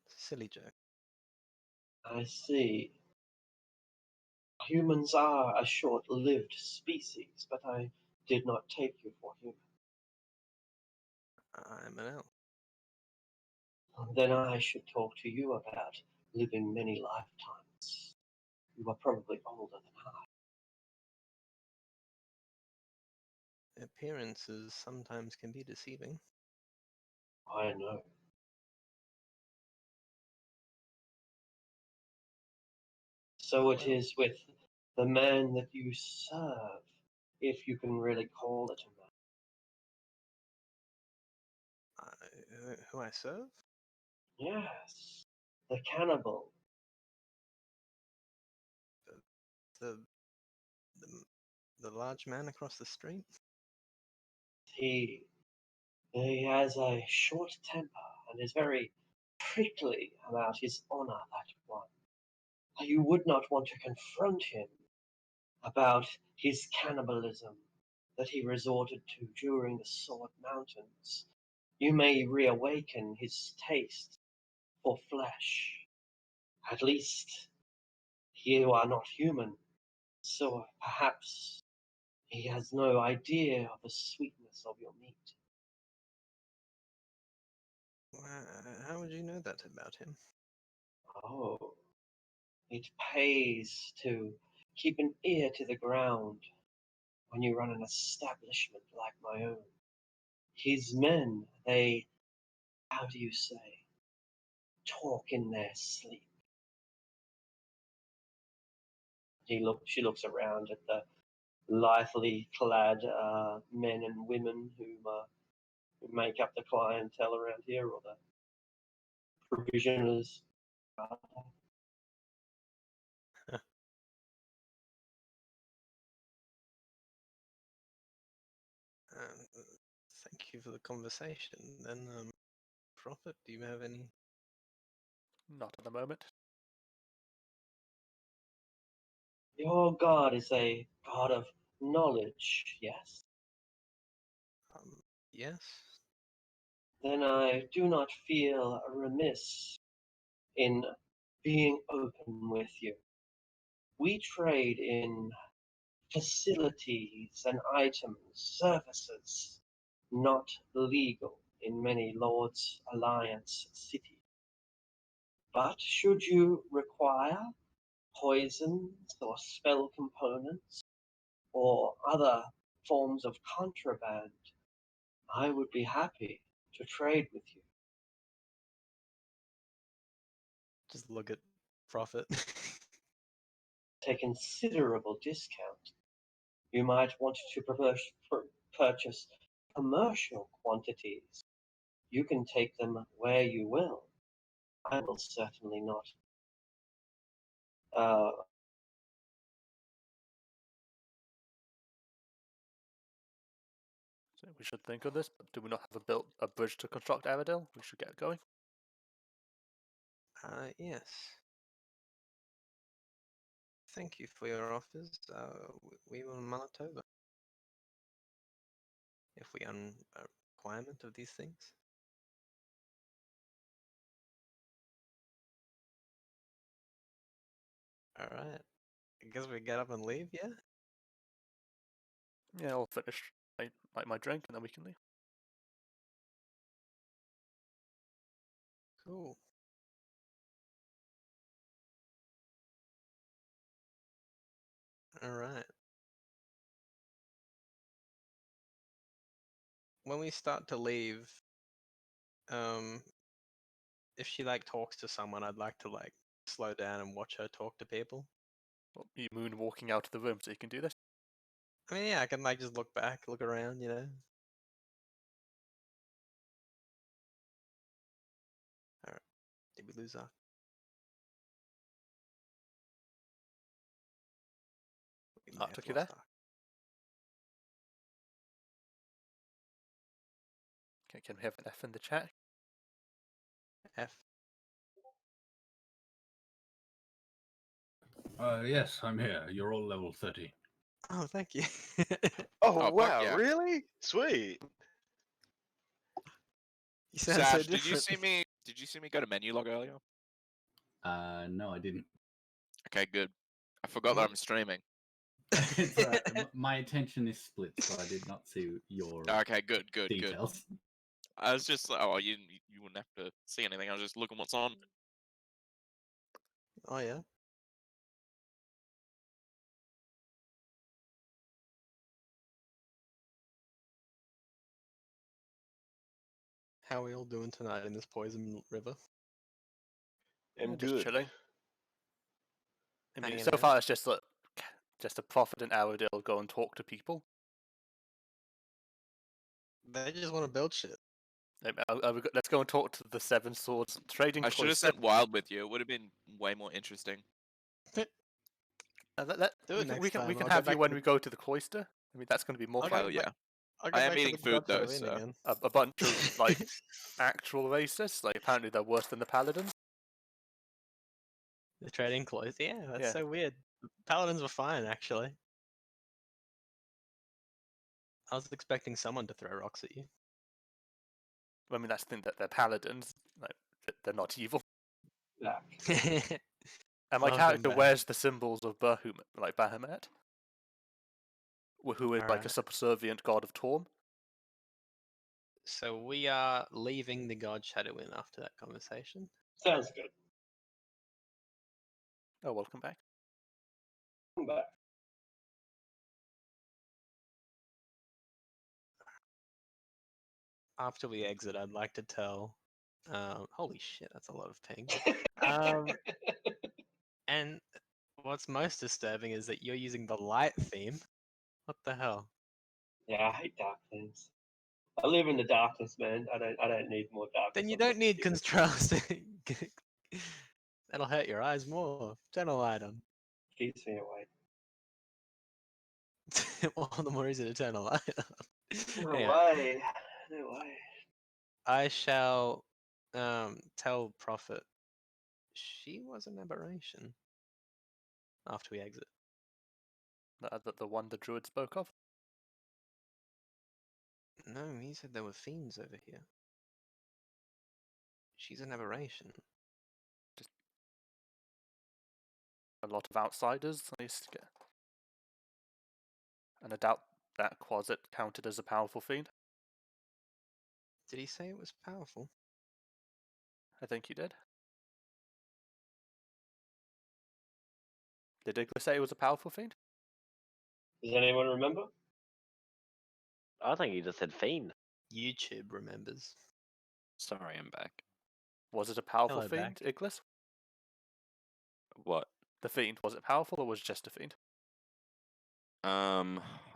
Silly joke. I see. Humans are a short-lived species, but I did not take you for human. I'm an elf. Then I should talk to you about living many lifetimes. You are probably older than I. Appearances sometimes can be deceiving. I know. So it Well. is with the man that you serve, if you can really call it a man. Who I serve? Yes, the cannibal. The the large man across the street? He he has a short temper and is very prickly about his honor, that one. You would not want to confront him about his cannibalism that he resorted to during the Sword Mountains. You may reawaken his taste for flesh. At least you are not human, so perhaps he has no idea of the sweetness of your meat. How would you know that about him? Oh, it pays to keep an ear to the ground when you run an establishment like my own. His men, they, how do you say, talk in their sleep. She looks around at the lithely clad men and women who make up the clientele around here, or the provisioners. Thank you for the conversation. Then, Prophet, do you have any? Not at the moment. Your god is a god of knowledge, yes? Yes. Then I do not feel remiss in being open with you. We trade in facilities and items, services, not legal in many Lord's Alliance cities. But should you require poisons or spell components or other forms of contraband, I would be happy to trade with you. Just look at Prophet. At a considerable discount. You might want to purchase commercial quantities. You can take them where you will. I will certainly not. So we should think of this, but do we not have a bridge to construct Aradil? We should get going. Yes. Thank you for your offers. We will mull it over. If we are a requirement of these things. Alright. I guess we get up and leave, yeah? Yeah, I'll finish my drink and then we can leave. Cool. Alright. When we start to leave, if she like talks to someone, I'd like to like slow down and watch her talk to people. Well, you moonwalking out of the room so you can do this. I mean, yeah, I can like just look back, look around, you know. Alright. Did we lose our? We may have took you lost there? our- Okay, can we have an F in the chat? F. Yes, I'm here. You're all level 30. Oh, thank you. Oh, fuck wow, yeah. really? Sweet. You sound so Sash, did you different. see me? Did you see me go to menu log earlier? No, I didn't. Okay, good. I forgot that I'm streaming. It's, my attention is split, so I did not see your Okay, good. details. I was just like, oh, you wouldn't have to see anything. I was just looking what's on. Oh yeah. How are we all doing tonight in this poison river? I'm Just good. chilling. I mean, Hanging so out. far it's just a prophet in Aradil go and talk to people. They just want to build shit. Let's go and talk to the Seven Swords Trading I should have Cloister. sent Wild with you. It would have been way more interesting. Do it next we can time. I'll go have you back when to we go to the cloister. I mean, that's going to be more I'll fun. Hell yeah. I'll go I am back to eating the food, Grotto though, Inn so- again. A bunch of like actual racists. Like apparently they're worse than the paladins. The trading clothes. Yeah, that's Yeah. so weird. Paladins were fine, actually. I was expecting someone to throw rocks at you. I mean, that's the thing that they're paladins. Like they're not evil. Back. And my Welcome character back. wears the symbols of Bahamut, who is like a Alright. subservient god of Torm. So we are leaving the God Shadow Inn after that conversation. Sounds good. Oh, welcome back. Come back. After we exit, I'd like to tell. Holy shit, that's a lot of ping. And what's most disturbing is that you're using the light theme. What the hell? Yeah, I hate dark things. I live in the darkness, man. I don't need more darkness. Then you on don't my need computer. contrasting. That'll hurt your eyes more. Turn a light on. Keeps me awake. All the more reason to turn a light on. No Anyway, way. No way. I shall tell Prophet she was an aberration after we exit. The one the druid spoke of. No, he said there were fiends over here. She's an aberration. A lot of outsiders. I used to get, and I doubt that Quasit counted as a powerful fiend. Did he say it was powerful? I think he did. Did Igla say it was a powerful fiend? Does anyone remember? I think he just said fiend. YouTube remembers. Sorry, I'm back. Was it a powerful Hello, fiend, Iglis? What? The fiend, was it powerful or was it just a fiend?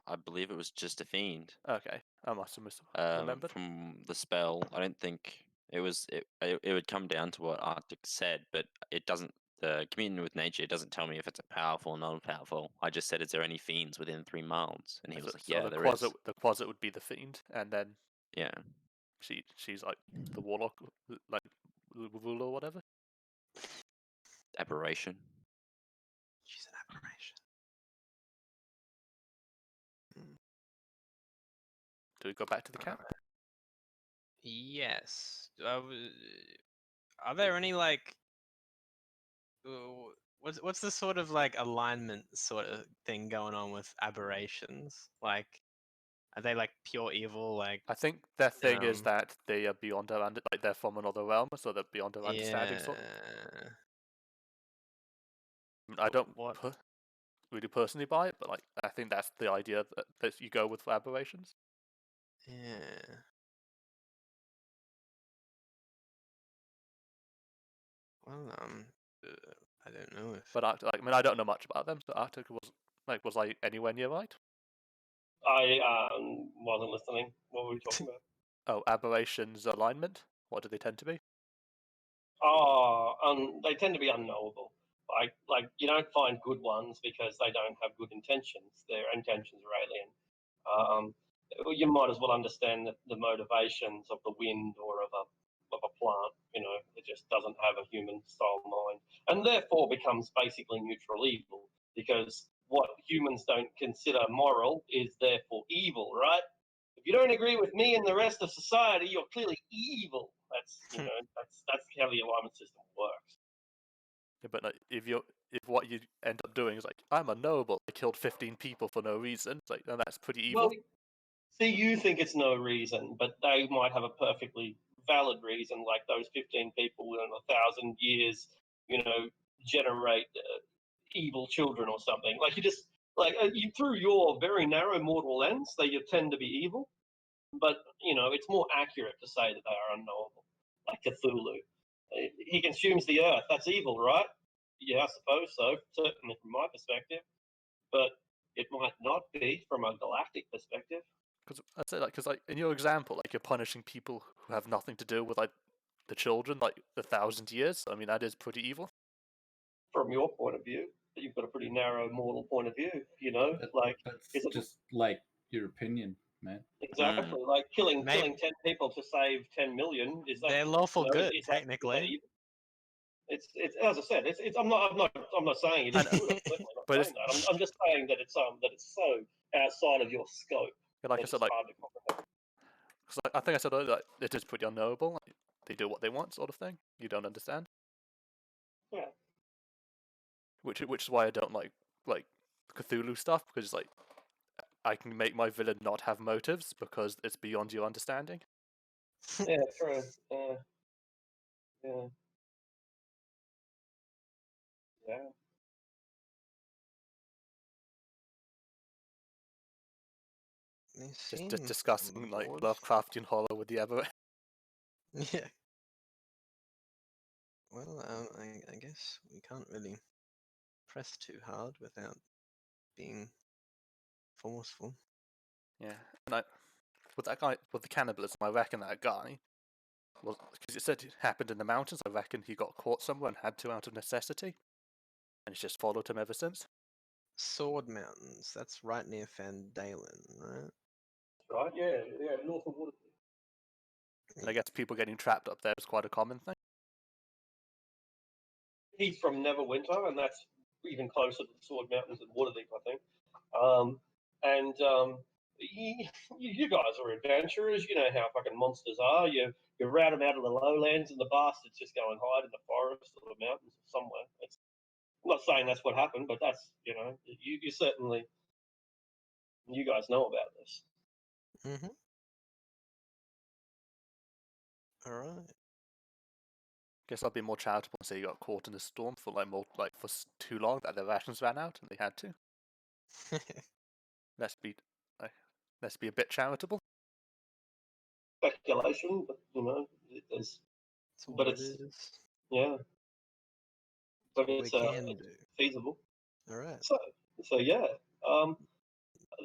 I believe it was just a fiend. Okay, I must have misremembered. From the spell. I don't think it was. It would come down to what Arctic said, but it doesn't. The communion with nature, it doesn't tell me if it's a powerful or non-powerful. I just said, "Is there any fiends within 3 miles?" And he was like, So "Yeah, the there Quasar, is." the Quasar would be the fiend, and then Yeah. she's like the warlock, like the ruler or whatever. Aberration. She's an aberration. Do we go back to the camp? Yes. Are there any like what's the sort of like alignment sort of thing going on with aberrations? Like, are they like pure evil? Like, I think their thing is Um, that they are beyond our like they're from another realm, so they're beyond our understanding. Sort of. yeah. I don't What? really personally buy it, but like I think that's the idea that you go with for aberrations. Yeah. Well, I don't know if. But Arctic, like, I mean, I don't know much about them. So Arctic was I anywhere near right? I wasn't listening. What were we talking about? Oh, aberrations alignment. What do they tend to be? Oh, they tend to be unknowable. Like you don't find good ones because they don't have good intentions. Their intentions are alien. Um, you might as well understand the motivations of the wind or of a plant. You know, it just doesn't have a human style mind, and therefore becomes basically neutral evil because what humans don't consider moral is therefore evil, right? If you don't agree with me and the rest of society, you're clearly evil. That's that's how the alignment system works. Yeah, but like, if what you end up doing is like I'm a noble, I killed 15 people for no reason, it's like then that's pretty evil. Well, see, you think it's no reason, but they might have a perfectly valid reason, like those 15 people in 1,000 years, generate evil children or something. Like you just you through your very narrow mortal lens, they tend to be evil, but it's more accurate to say that they are unknowable, like Cthulhu. He consumes the earth. That's evil, right? Yeah, I suppose so. Certainly from my perspective, but it might not be from a galactic perspective. Because I'd say because like in your example, like you're punishing people who have nothing to do with like the children, like 1,000 years. I mean that is pretty evil. From your point of view, you've got a pretty narrow mortal point of view. Like That's is it just like your opinion, man. exactly like killing Maybe- 10 people to save 10 million? Is that They're lawful good, is that technically. evil? It's as I said, it's I'm not saying it is good. I'm certainly not But saying that. I'm just saying that it's so outside of your scope. And like I that said, it's like hard to comprehend. cause I think I said earlier, like, it is pretty unknowable. Like, they do what they want, sort of thing. You don't understand. Yeah. Which is why I don't like Cthulhu stuff because it's like I can make my villain not have motives because it's beyond your understanding. Yeah, true. Yeah. Yeah. They Just seem discussing like bored. Lovecraftian horror with the ever. Yeah. Well, I guess we can't really press too hard without being forceful. Yeah, and with that guy with the cannibalism, I reckon that guy was because it said it happened in the mountains. I reckon he got caught somewhere and had to out of necessity, and it's just followed him ever since. Sword Mountains, that's right near Fandalen, right? Right. Yeah. North of Waterloo. And I guess people getting trapped up there is quite a common thing. He's from Neverwinter, and that's even closer to the Sword Mountains than Waterdeep, I think. You guys are adventurers. You know how fucking monsters are. You rout them out of the lowlands, and the bastards just go and hide in the forest or the mountains or somewhere. I'm not saying that's what happened, but that's you certainly you guys know about this. Mm-hmm. Alright. Guess I'll be more charitable and say you got caught in a storm for too long that their rations ran out and they had to. Let's be a bit charitable. Speculation, but It's But what it it's- is. yeah, but We it's can do. feasible. Alright. So yeah.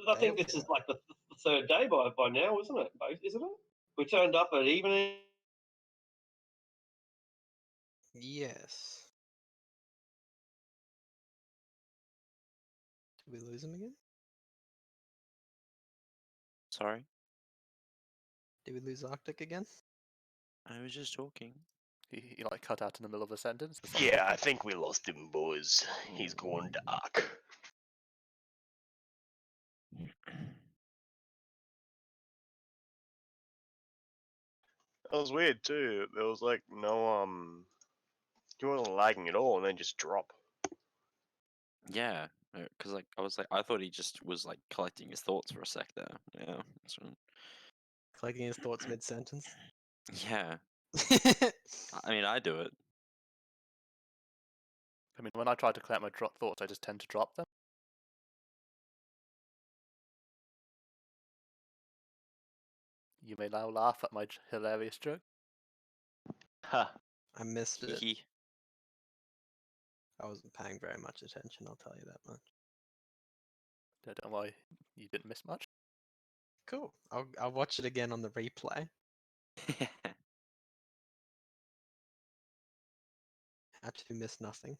I think this is like the third day by now, isn't it? Isn't it? We turned up at evening. Yes. Did we lose him again? Sorry, Did we lose Arctic again? I was just talking. He like cut out in the middle of a sentence. Or something. Yeah, I think we lost him, boys. He's gone dark. That was weird too. There was like no he wasn't lagging at all, and then just drop. Yeah, because like I thought he just was like collecting his thoughts for a sec there. Yeah, that's right. Collecting his thoughts mid-sentence. Yeah. I mean, I do it. I mean, when I try to collect my thoughts, I just tend to drop them. You may now laugh at my hilarious joke. Ha. I missed it. Hee. I wasn't paying very much attention, I'll tell you that much. Don't worry, you didn't miss much. Cool. I'll watch it again on the replay. Actually miss nothing.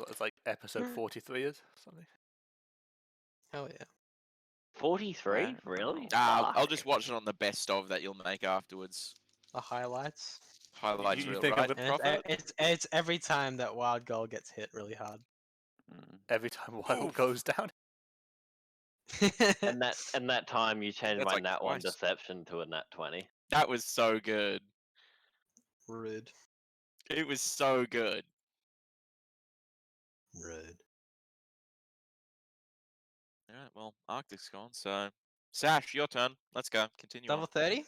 It's like episode 43 is something. Hell yeah. 43? Yeah. Really? I'll Fuck. just watch it on the best of that you'll make afterwards. The highlights. Highlights you reel, think I'm right? gonna- And Prophet? it's every time that wild goal gets hit really hard. Mm. Every time Wild Oof. goes down. And that time you changed That's my like nat 1 twice. deception to a nat 20. That was so good. Rude. It was so good. Rude. Alright, well, Arctic's gone, so Sash, your turn. Let's go. Continue Level on. 30?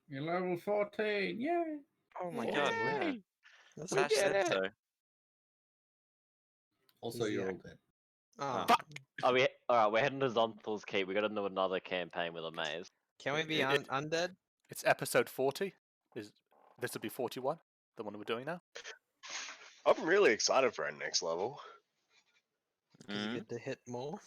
You're level 14. Yay! Oh my god, yeah. That's Sash okay. said so. Also, Easy you're all act. dead. Oh. Fuck. Are we alright, we're heading to Zonthal's Keep. We gotta do another campaign with a maze. Can we be It- undead? It's episode 40. This will be 41, the one we're doing now. I'm really excited for our next level. Because you Mm. get to hit more.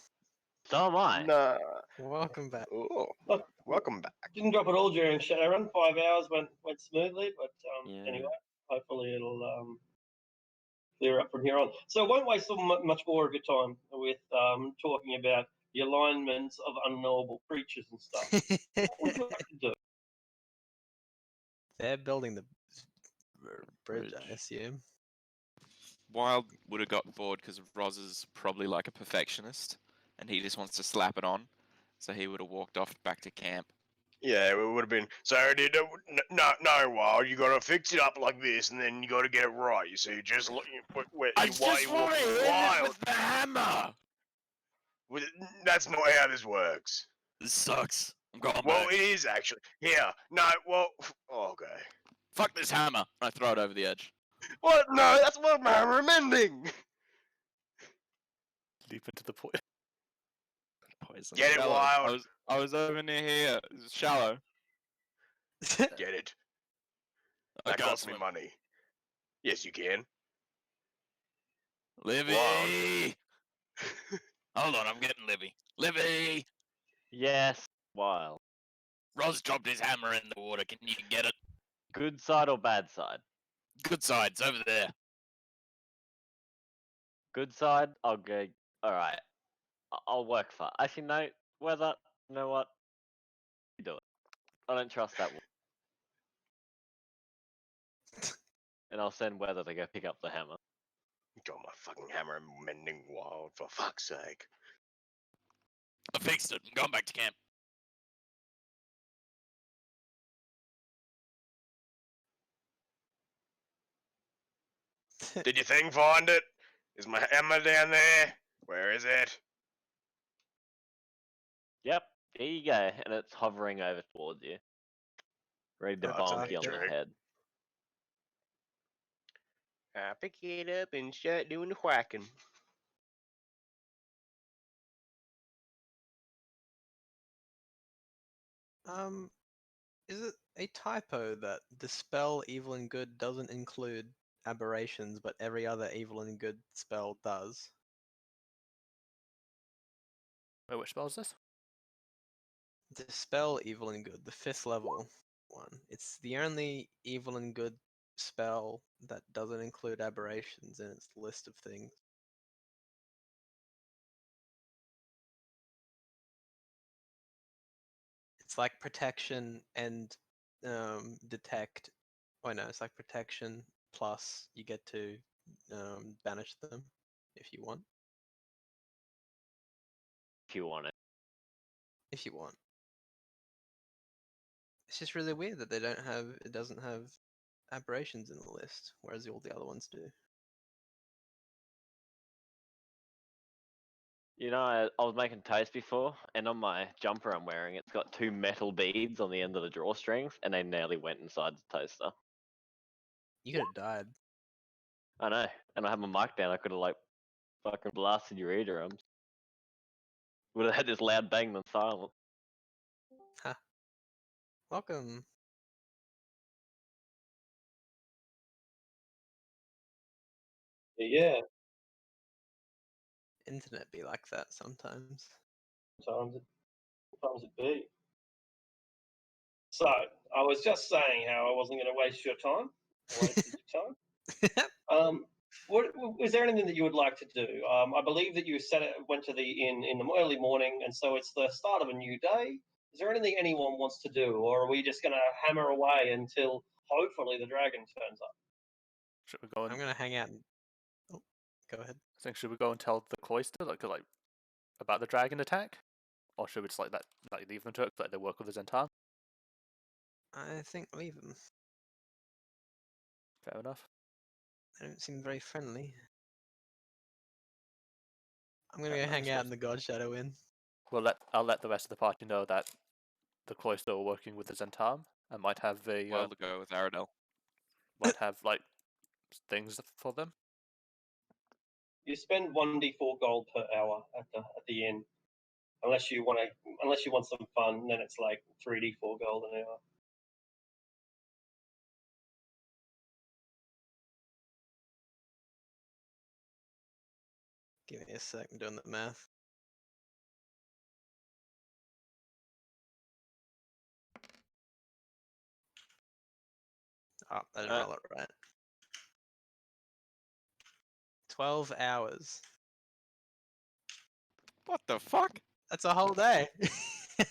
So am I. Nah. Welcome back. Oh, Look, welcome back. didn't drop at all during Shadowrun. 5 hours went smoothly, but Yeah. anyway, hopefully it'll clear up from here on. So I won't waste much more of your time with talking about the alignments of unknowable creatures and stuff. What would you like to do? They're building the bridge, I Bridge. assume. Wild would have got bored because Roz is probably like a perfectionist, and he just wants to slap it on. So he would have walked off back to camp. Yeah, it would have been. So no, Wild. You gotta fix it up like this, and then you gotta get it right. You see, just look. Wild. the hammer. That's not how this works. This sucks. I'm going Well, it is actually. Here, no. Well, okay. Fuck this hammer. I throw it over the edge. What? No, that's what I'm remembering. Leap into the point. Poison. Get it, Shallow. Wild. I was over near here. It's shallow. Get it. I That can't costs me swim. money. Yes, you can. Livy! Hold on, I'm getting Livy. Livy! Yes. Wild. Roz dropped his hammer in the water. Can you get it? Good side or bad side? Good side, it's over there. Good side, I'll go. Alright. I'll work for. Actually, no. Weather, you know what? You do it. I don't trust that one. And I'll send Weather to go pick up the hammer. Got my fucking hammer mending, Wild, for fuck's sake. I fixed it. I'm going back to camp. Did your thing find it? Is my hammer down there? Where is it? Yep, here you go. And it's hovering over towards you. Ready to Oh, it's bonk you on the electric. head. I pick it up and start doing the whacking. Is it a typo that dispel evil and good doesn't include aberrations, but every other evil and good spell does? Wait, which spell is this? Dispel evil and good, the 5th level one. It's the only evil and good spell that doesn't include aberrations in its list of things. It's like protection and detect. Oh no, it's like protection plus you get to banish them if you want. If you want it. If you want. It's just really weird that it doesn't have aberrations in the list, whereas all the other ones do. You know, I was making toast before, and on my jumper I'm wearing, it's got 2 metal beads on the end of the drawstrings, and they nearly went inside the toaster. You could have died. I know, and I have my mic down. I could have like fucking blasted your eardrums. Would have had this loud bang than silent. Welcome. Yeah, Internet be like that sometimes. sometimes it be. So I was just saying how I wasn't going to waste your time. I wasted your time. What is there anything that you would like to do? I believe that you went to the inn in the early morning, and so it's the start of a new day. Is there anything anyone wants to do, or are we just going to hammer away until hopefully the dragon turns up? Should we go and I'm gonna hang out and go ahead. I think should we go and tell the cloister like about the dragon attack, or should we just like leave them to it, let they work with the Zentan? I think leave them. Fair enough. They don't seem very friendly. I'm gonna Yeah, go no, hang that's out good. in the God Shadow Inn. I'll let the rest of the party know that the cloister are working with the Zentan and might have the Well to go with Aradel. might have like things for them. You spend 1d4 gold per hour at the inn, unless you want some fun. Then it's like 3d4 gold an hour. Give me a sec, I'm doing the math. Oh, I didn't roll it right. 12 hours. What the fuck? That's a whole day.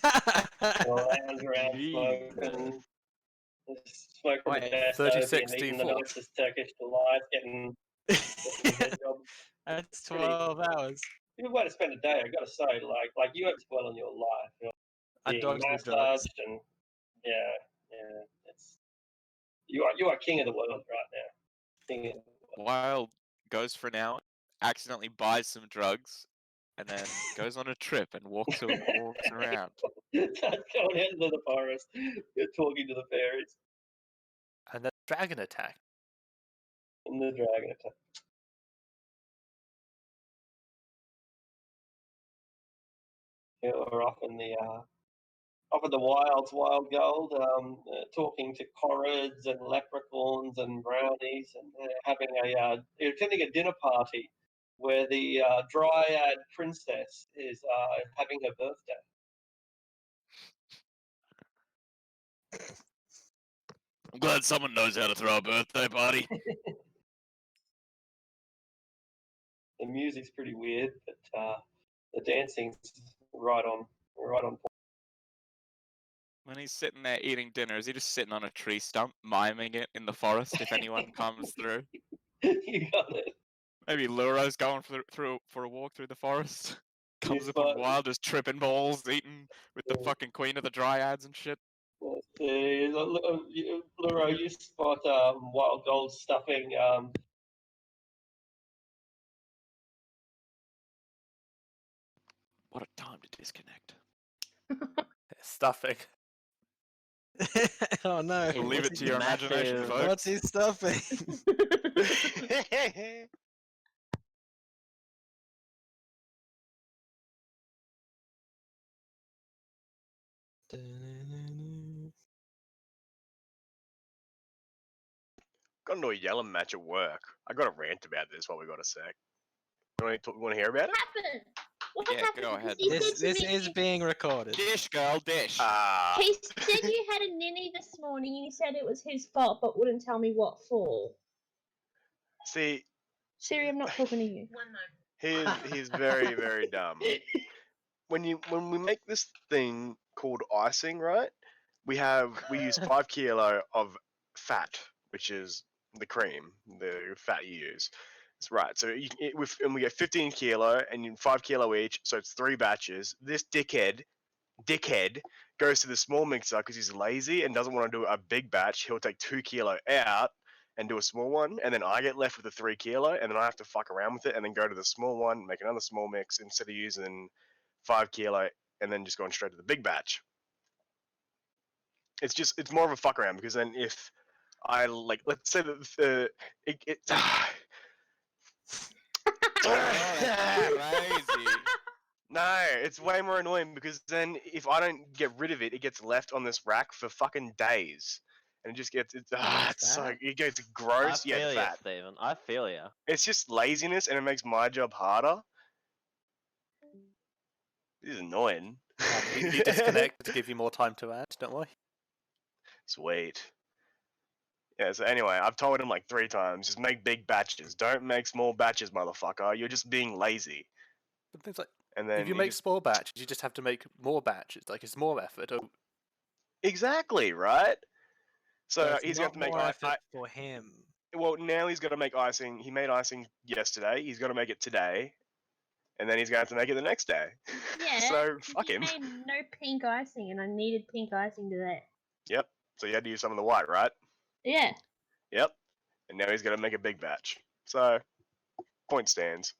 Around smoking, smoking the Wait, best 36 opium, eating the D4. nicest Turkish delight, getting head jobs. That's Pretty- 12 hours. Good way to spend a day. I got to say, like you have well in your life. You know, I being dodged the drugs. massaged and yeah, it's you are king of the world right now. King of the world. Wild goes for an hour, accidentally buys some drugs, and then goes on a trip and walks around. Going into the forest, you're talking to the fairies And then dragon attack. and the dragon attack. Yeah, we're off in the wilds, wild gold, talking to corrids and leprechauns and brownies, and attending a dinner party where the dryad princess is having her birthday. I'm glad someone knows how to throw a birthday party. The music's pretty weird, but the dancing's right on point. When he's sitting there eating dinner, is he just sitting on a tree stump, miming it in the forest if anyone comes through? You got it. Maybe Luro's going for a walk through the forest. Comes Yes, upon but- Wild just tripping balls, eating with the fucking queen of the dryads and shit. Luro, you spot wild gold stuffing What a time to disconnect. Stuffing. Oh no. We'll leave it to your imagination, Massive- folks. What's he stuffing? Got into a yelling match at work. I got a rant about this while we got a sec. You want to hear about it? happened? What Yeah, happened? go Because ahead. he said This to this me, is being recorded. Dish, girl, dish. he said you had a ninny this morning and he said it was his fault but wouldn't tell me what for. see, Siri, I'm not talking to you. he's very, very dumb. When we make this thing called icing, right? We use 5 kilo of fat, which is the cream, the fat you use. That's right. So and we get 15 kilo and 5 kilo each, so it's 3 batches. This dickhead goes to the small mixer because he's lazy and doesn't want to do a big batch. He'll take 2 kilo out and do a small one, and then I get left with a 3 kilo, and then I have to fuck around with it and then go to the small one, make another small mix instead of using 5 kilo and then just going straight to the big batch. It's more of a fuck around because then if I let's say that Crazy. no, it's way more annoying because then if I don't get rid of it, it gets left on this rack for fucking days, and it just gets it's so Fat? it gets I gross. feel Yeah, you, fat. Stephen. I feel you. It's just laziness, and it makes my job harder. This is annoying. He disconnected to give you more time to add. Don't worry. Sweet. Yeah, so anyway, I've told him like 3 times, just make big batches. Don't make small batches, motherfucker. You're just being lazy. But things like And then if you he make just- small batches, you just have to make more batches. Like it's more effort. exactly, right? So it's he's not going to make more effort for him. well, now he's got to make icing. He made icing yesterday. He's got to make it today. And then he's going to have to make it the next day. Yeah. So fuck he him. made no pink icing and I needed pink icing today. Yep. So you had to use some of the white, right? Yeah. Yep. And now he's going to make a big batch. So point stands.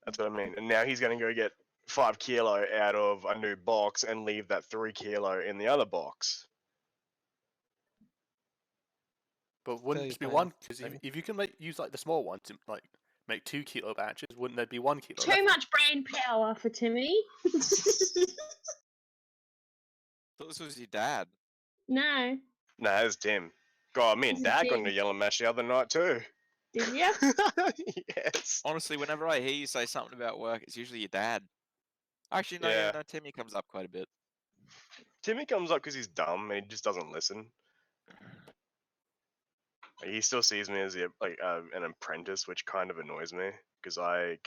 That's what I mean. And now he's going to go get 5 kilo out of a new box and leave that 3 kilo in the other box. But wouldn't you it just be playing, one? Because Stephen. if you can use like the small ones to like make 2 kilo batches, wouldn't there be 1 kilo? Too much brain power for Timmy. Thought this was your dad. No. Nah, it's Tim. God, me and This is Dad got Tim. in a yellow match the other night too. Did ya? Yes. Honestly, whenever I hear you say something about work, it's usually your dad. Actually, no, Yeah. no, Timmy comes up quite a bit. Timmy comes up because he's dumb and he just doesn't listen. Like, he still sees me as an apprentice, which kind of annoys me because I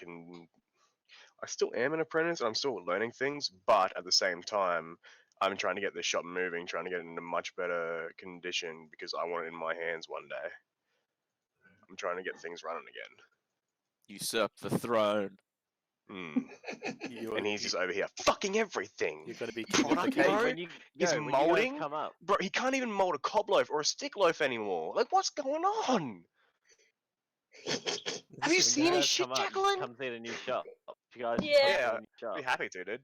still am an apprentice and I'm still learning things, but at the same time, I'm trying to get this shop moving, trying to get it in a much better condition because I want it in my hands one day. I'm trying to get things running again. Usurp the throne. Mm. You're, And he's just over here fucking everything. you're going to be Product, king of the bro. cave. When you, He's when you moulding? guys come up. Bro, he can't even mold a cob loaf or a stick loaf anymore. Like, what's going on? Have you This is seen When you his guys shit, come up, Jacqueline? come see the new shop. If you guys Yeah. come see Yeah, the new shop. Be happy to, dude.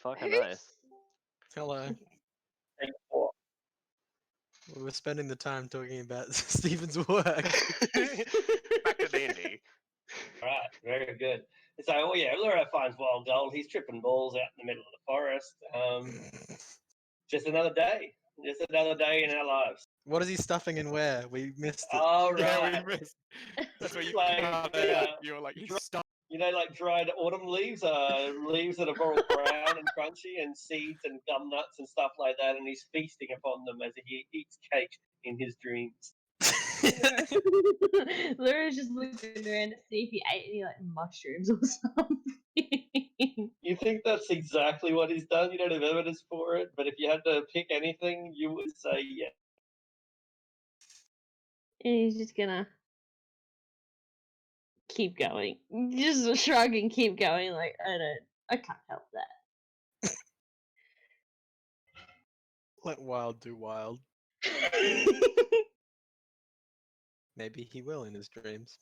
Fucking Who's- nice. Hello. Hey, what? We were spending the time talking about Stephen's work. Back to D&D. Right, very good. So, oh yeah, Luro finds wild gold. He's tripping balls out in the middle of the forest. Just another day. Just another day in our lives. What is he stuffing and where? We missed it. All Yeah, right. we missed. That's where you Like, cut yeah. out. You were like, he's stuck. You know, like dried autumn leaves, leaves that are all brown and crunchy, and seeds and gum nuts and stuff like that. And he's feasting upon them as he eats cake in his dreams. Laura's just looking around to see if he ate any like mushrooms or something. You think that's exactly what he's done? You don't have evidence for it, but if you had to pick anything, you would say yeah. And he's just gonna keep going. Just shrug and keep going, like, I can't help that. Let Wild do Wild. Maybe he will in his dreams.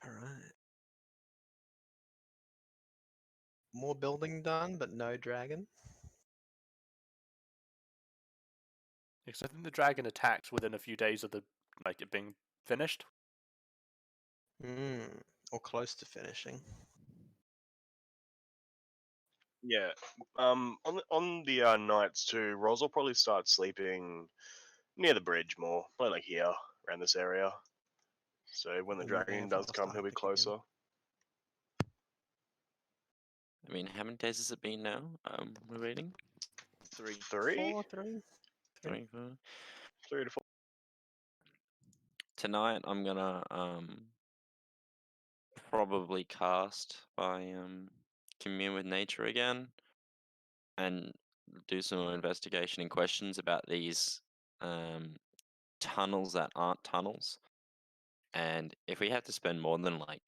Alright. More building done, but no dragon. Because I think the dragon attacks within a few days of it being finished. Or close to finishing. Yeah. On the nights too, Roz will probably start sleeping near the bridge more, probably like here around this area. So when the Then we may dragon have does lost come, our he'll be Hectic again. closer. I mean, how many days has it been now? We're waiting. 3. 3, 4, 3. 3, 4. 3 to 4. Tonight I'm gonna probably cast by Commune with Nature again, and do some more investigation and questions about these tunnels that aren't tunnels. And if we have to spend more than like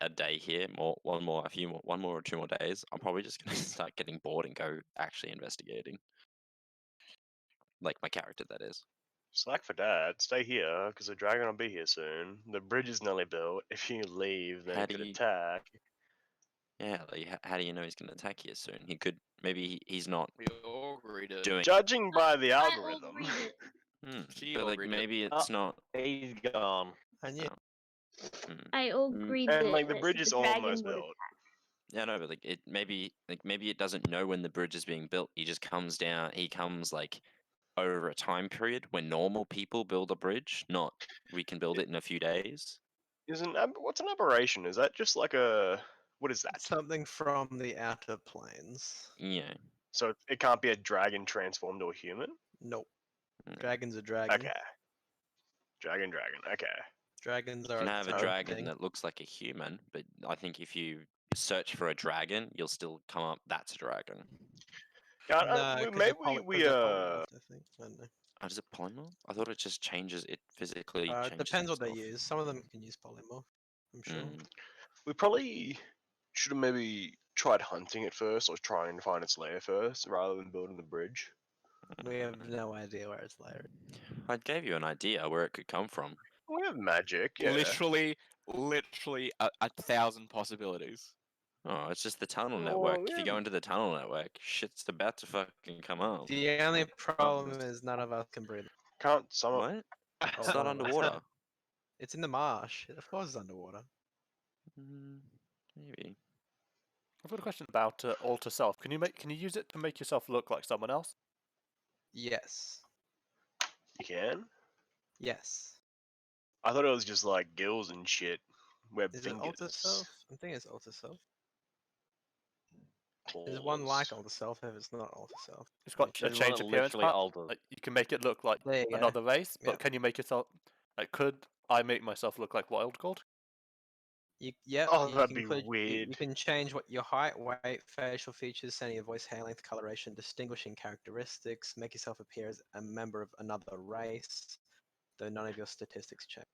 a day here, one more or 2 more days, I'm probably just gonna start getting bored and go actually investigating. Like my character, that is. Slack for dad. Stay here because the dragon will be here soon. The bridge is nearly built. If you leave, then How it do could you- attack. Yeah, like how do you know he's gonna attack here soon? He could he's not We all agreed it. doing. Judging by the I all algorithm. read it. She But all like read it. maybe Oh. it's not. He's gone. And you, I all Mm, agreed And that like the that bridge is dragon almost would built. Yeah, no, but like maybe it doesn't know when the bridge is being built. He just comes down. He comes like over a time period when normal people build a bridge. Not we can build it in a few days. What's an aberration? Is that just like a what is that? something from the outer planes. Yeah. So it can't be a dragon transformed to a human? Nope. Mm. Dragon's a dragon. Okay. Dragon. Okay. Dragons You are can its have a own dragon thing. that looks like a human, but I think if you search for a dragon, you'll still come up. That's a dragon. Yeah, No, 'cause they're maybe poly- 'cause we they're polymorphed, I think. I don't know. Oh, does it polymorph? I thought it just changes. It physically It changes. depends what they itself. use. Some of them can use polymorph. I'm sure. Mm. we probably should have maybe tried hunting it first or trying to find its lair first rather than building the bridge. We have no idea where it's lair. I gave you an idea where it could come from. We have magic, yeah. Literally a 1,000 possibilities. Oh, it's just the tunnel Oh, network. If you yeah. go into the tunnel network, shit's about to fucking come up. The only problem is none of us can breathe. Can't some What? It's not Oh. underwater. It's in the marsh. Of course it's underwater. Maybe. I've got a question about alter self. Can you use it to make yourself look like someone else? Yes. you can? Yes. I thought it was just like gills and shit. Web Is fingers. it alter self? I think it's alter self. There's one claws. like alter self if it's not alter self. It's got a There's one change that appearance literally part. alters. Like you can make it look like There you go. another race, but Yeah. can you make yourself like? Could I make myself look like Wild Gold? Yeah, Oh, you that'd can be include- you weird. can change what your height, weight, facial features, sound of your voice, hair length, coloration, distinguishing characteristics, make yourself appear as a member of another race, though none of your statistics change.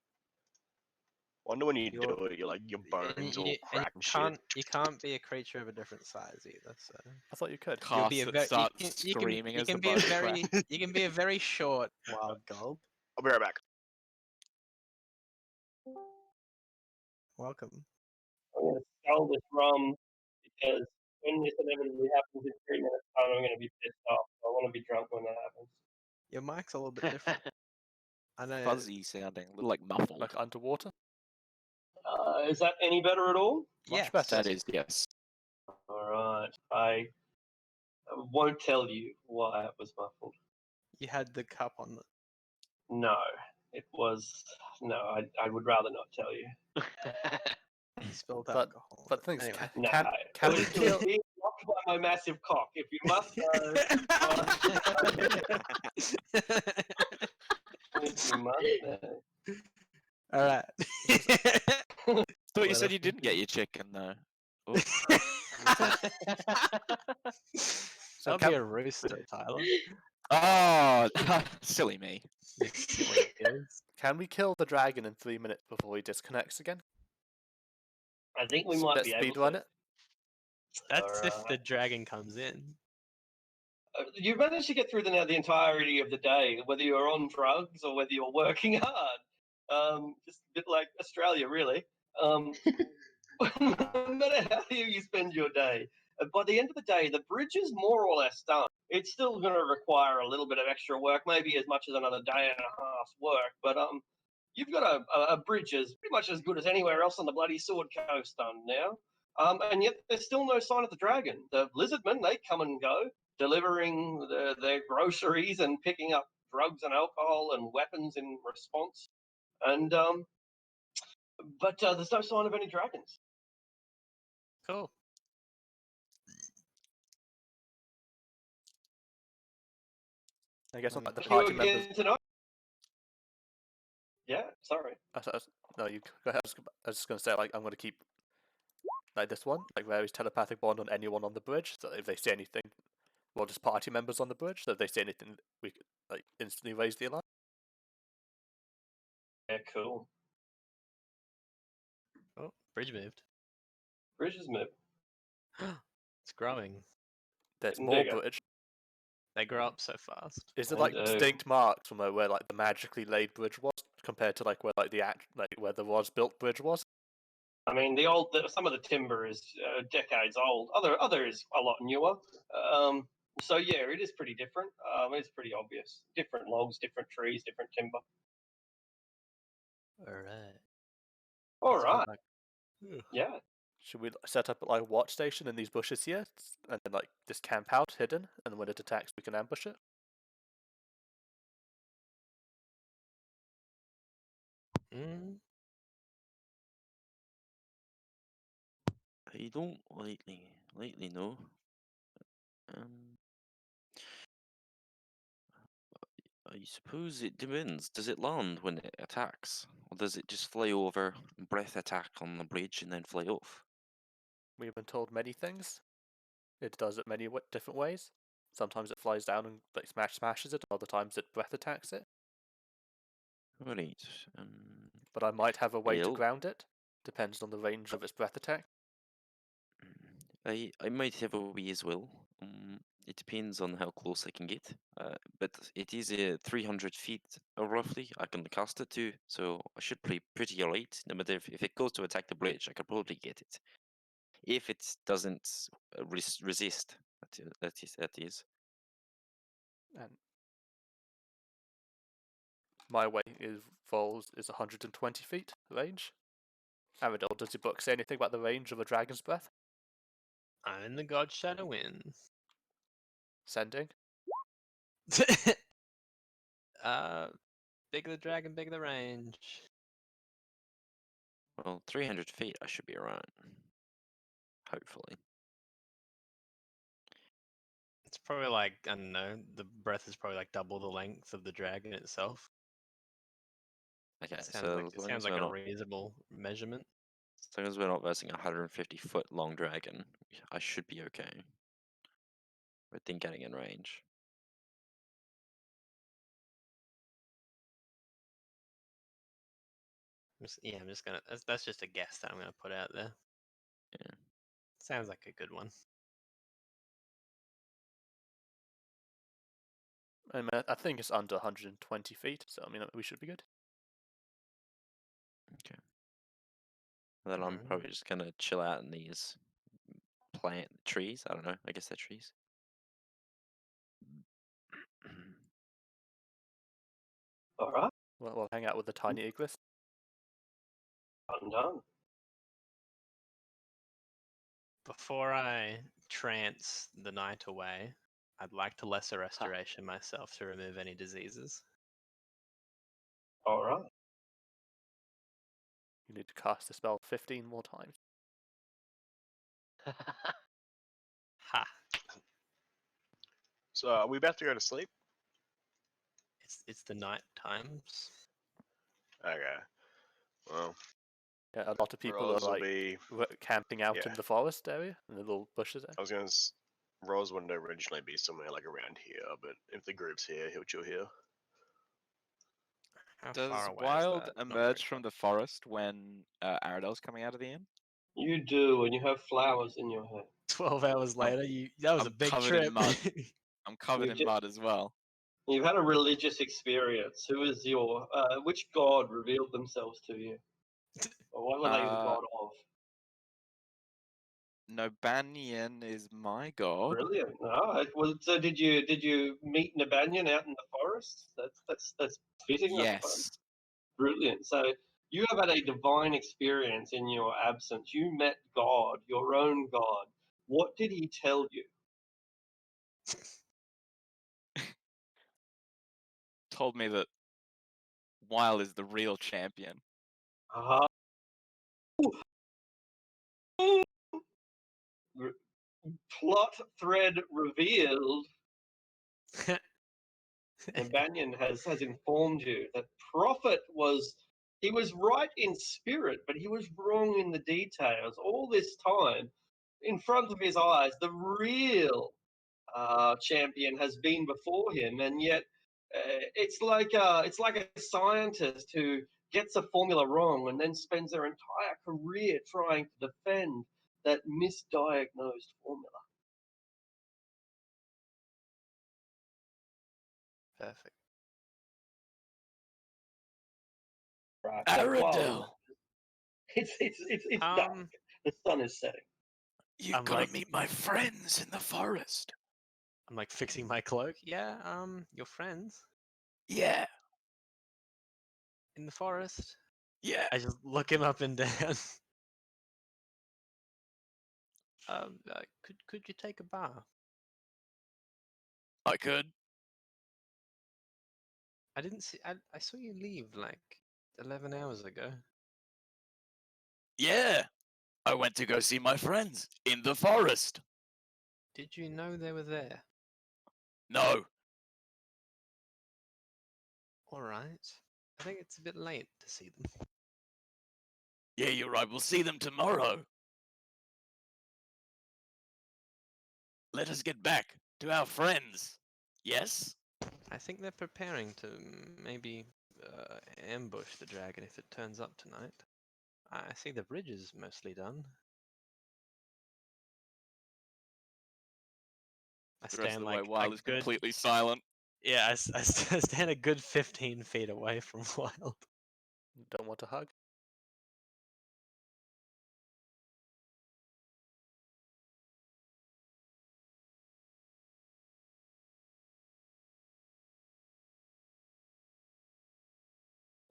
Wonder when you do You're- it, you're like your And bones all you crack and shit. you can't be a creature of a different size either. So I thought you could. you'll be a Cast very that starts screaming you as can the be a bones very crack. you can be a very short wild gold. I'll be right back. Welcome. I'm going to scull this rum because when this inevitably happens in 3 minutes' time, I'm going to be pissed off. I want to be drunk when that happens. Your mic's a little bit different. I know. Fuzzy sounding, a little like muffled. Like underwater. Is that any better at all? Much Yes. better. That is, yes. All right. I won't tell you why it was muffled. You had the cup on the. No, it was. No, I would rather not tell you. You spilled But- alcohol. But things anyway. No, can we it was kill? being blocked by my massive cock. If you must know, if you must know. All right. Thought you said Well, you didn't get your chicken though. So That'll be a rooster, Tyler. Oh, silly me. You silly kids. Can we kill the dragon in 3 minutes before he disconnects again? I think we might Let's be able speedrun to. it. That's if the Alright. dragon comes in. You managed to get through the entirety of the day, whether you're on drugs or whether you're working hard. Just a bit like Australia, really. No matter how you spend your day, by the end of the day, the bridge is more or less done. It's still going to require a little bit of extra work, maybe as much as another day and a half's work. But you've got a bridge as pretty much as good as anywhere else on the bloody Sword Coast done now. And yet there's still no sign of the dragon. The lizardmen, they come and go, delivering their groceries and picking up drugs and alcohol and weapons in response. And but there's no sign of any dragons. Cool. I guess Let like me- the You party members. again tonight? Yeah, sorry. No, you go ahead. I was just gonna say like I'm gonna keep like this one, like Rary's telepathic bond on anyone on the bridge. So if they see anything, well, just party members on the bridge. So if they see anything, we could like instantly raise the alarm. Yeah, cool. Oh, bridge moved. Bridge is moved. It's growing. There's Getting more bigger. bridge. They grow up so fast. Is there They like do. distinct marks from where like the magically laid bridge was compared to like where like the where the was built bridge was? I mean, some of the timber is decades old. Other is a lot newer. So yeah, it is pretty different. It's pretty obvious. Different logs, different trees, different timber. All right. All Let's go right. back. Ugh. Yeah. Should we set up like a watch station in these bushes here, and then like just camp out hidden, and when it attacks, we can ambush it? Mm. I don't lately know. I suppose it depends. Does it land when it attacks, or does it just fly over, breath attack on the bridge, and then fly off? We've been told many things. It does it many different ways. Sometimes it flies down and like smashes it, and other times it breath attacks it. Right. But I might have a way to Well- ground it. Depends on the range of its breath attack. I might have a way as well. It depends on how close I can get. But it is 300 feet roughly I can cast it to, so I should be pretty alright. No matter if it goes to attack the bridge, I could probably get it. If it doesn't resist, that is. And my way is 120 feet range. Aradol, does your book say anything about the range of a dragon's breath? I'm in the God Shadow in. Sending. Bigger the dragon, bigger the range. Well, 300 feet I should be alright. Hopefully. It's probably like, I don't know, the breath is probably like double the length of the dragon itself. Okay, It so sounds like, as it long sounds as like we're a not, reasonable measurement. as long as we're not versing a 150-foot long dragon, I should be okay. I think getting in range. Yeah, I'm just gonna. That's just a guess that I'm gonna put out there. Yeah. Sounds like a good one. I mean, I think it's under 120 feet, so I mean, we should be good. Okay. And then I'm Alright. probably just gonna chill out in these plant trees. I don't know. I guess they're trees. All right. We'll hang out with the tiny Iglis. Done. Before I trance the night away, I'd like to lesser restoration myself to remove any diseases. All right. You need to cast the spell 15 more times. Ha! So are we about to go to sleep? It's the night times. Okay. Well, Yeah, a lot of people Rose are will like be. camping out yeah. in the forest area, in the little bushes there. I was gonna. Rose wouldn't originally be somewhere like around here, but if the group's here, he'll chill here. How Does far away is Wild that? Not emerge very from the forest when Aradel's coming out of the inn? You do, and you have flowers in your hair. 12 hours later, that was a I'm big covered trip. in mud. I'm covered You in ju- mud as well. You've had a religious experience. Who is which god revealed themselves to you? Or what were they the god of? No, Banyan is my god. Brilliant. Well, so did you meet Nabanyan out in the forest? That's fitting. I suppose. Yes. Brilliant. So You have had a divine experience in your absence. You met God, your own God. What did he tell you? Told me that Weil is the real champion. Uh, plot thread revealed. And Banyan has informed you that Prophet was right in spirit, but he was wrong in the details. All this time, in front of his eyes, the real champion has been before him, and yet it's like a scientist who gets a formula wrong and then spends their entire career trying to defend that misdiagnosed formula. Perfect. Right. So while Aradel, it's dark, the sun is setting. you I'm gotta like- meet my friends in the forest. I'm like fixing my cloak. Yeah, your friends Yeah, in the forest. yeah. I just look him up and down. Could you take a bath? I could. I didn't see. I saw you leave like 11 hours ago. Yeah, I went to go see my friends in the forest. Did you know they were there? No, All right. I think it's a bit late to see them. yeah, you're right. We'll see them tomorrow. Let us get back to our friends. Yes? I think they're preparing to maybe ambush the dragon if it turns up tonight. I see the bridge is mostly done. I The rest stand of the way, like Wild a is good. completely silent. Yeah, I stand a good 15 feet away from Wild. Don't want a hug.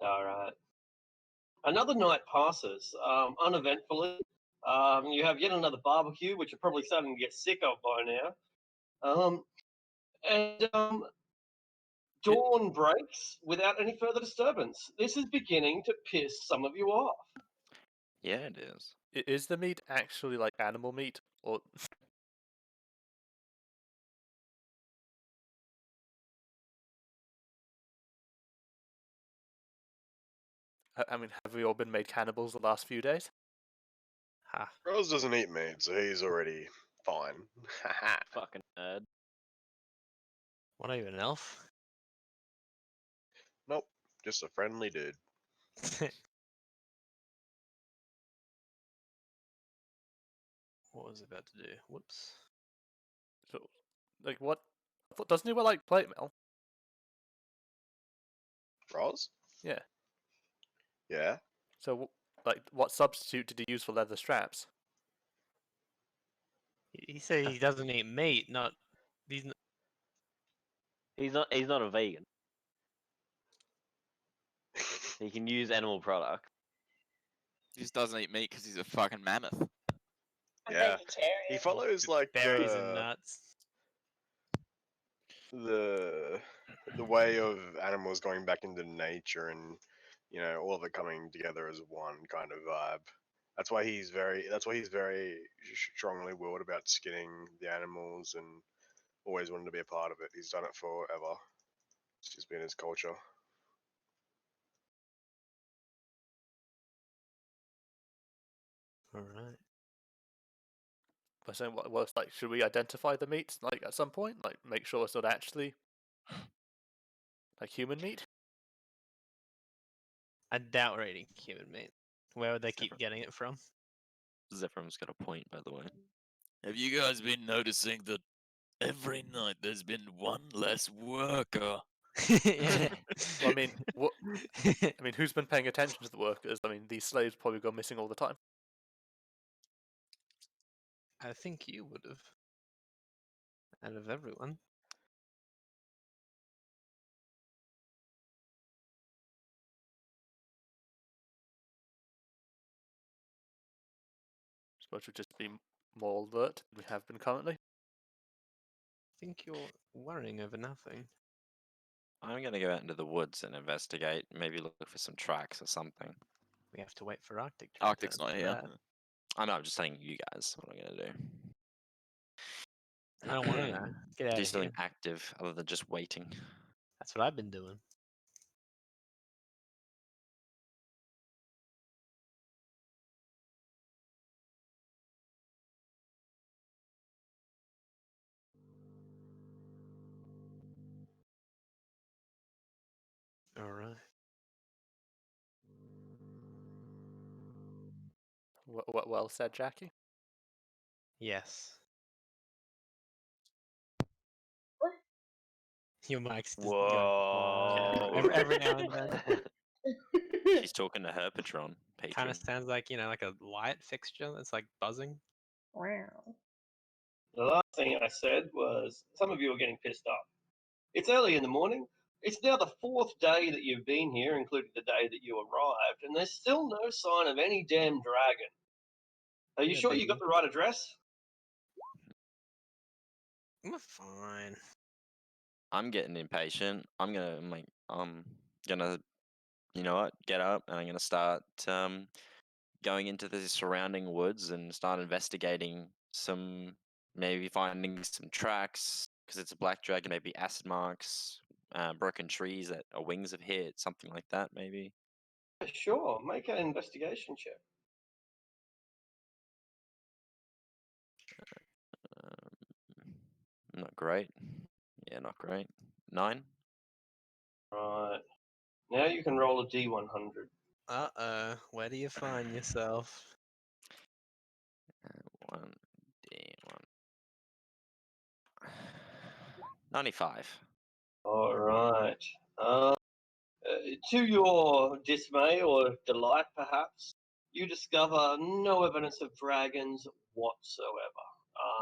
All right. Another night passes uneventfully. You have yet another barbecue, which you're probably starting to get sick of by now. And dawn breaks without any further disturbance. This is beginning to piss some of you off. Yeah, it is. Is the meat actually like animal meat, or I mean, have we all been made cannibals the last few days? Ha. Rose doesn't eat meat, so he's already fine. Fucking nerd. What are you, an elf? Nope, just a friendly dude. What was I about to do? Whoops. So, like, what? Doesn't he wear like plate mail? Roz? Yeah. Yeah. So, like, what substitute did he use for leather straps? He said he doesn't eat meat, not. He's n- He's not a vegan. He can use animal products. He just doesn't eat meat because he's a fucking mammoth. Yeah. He follows like berries and nuts. the way of animals going back into nature and all of it coming together as one kind of vibe. That's why he's very strongly willed about skinning the animals and always wanted to be a part of it. He's done it forever. It's just been his culture. All right. I was saying, what's like? Should we identify the meats like at some point? Like, make sure it's not actually like human meat. I doubt we're eating human meat. Where would they keep getting it from? Zephyrum's got a point, by the way. Have you guys been noticing that every night there's been one less worker? Yeah. Well, I mean, what? I mean, who's been paying attention to the workers? I mean, these slaves probably go missing all the time. I think you would have. Out of everyone. which would just be more alert than we have been currently. I think you're worrying over nothing. I'm gonna go out into the woods and investigate. Maybe look for some tracks or something. We have to wait for Arctic. To Arctic's return not for here. that. I know. I'm just telling you guys what I'm gonna do. I don't want to know. Get out Do of something here. active other than just waiting. That's what I've been doing. All right. Well said, Jackie. Yes. What? Your mic's just Whoa. going every now and then. She's talking to her patron. Kind Patron. of sounds like, like a light fixture that's like buzzing. Wow. The last thing I said was some of you are getting pissed off. It's early in the morning. It's now the 4th day that you've been here, including the day that you arrived, and there's still no sign of any damn dragon. Are you Yeah, sure you got baby. the right address? I'm fine. I'm getting impatient. I'm gonna, you know what? Get up and I'm gonna start going into the surrounding woods and start investigating maybe finding some tracks because it's a black dragon. Maybe acid marks, broken trees that wings have hit, something like that. Maybe. Sure, make an investigation check. Not great. Yeah, not great. 9. Right. Now you can roll a D100. Uh-oh. Where do you find yourself? 1d1. 95. All right. To your dismay or delight, perhaps, you discover no evidence of dragons whatsoever.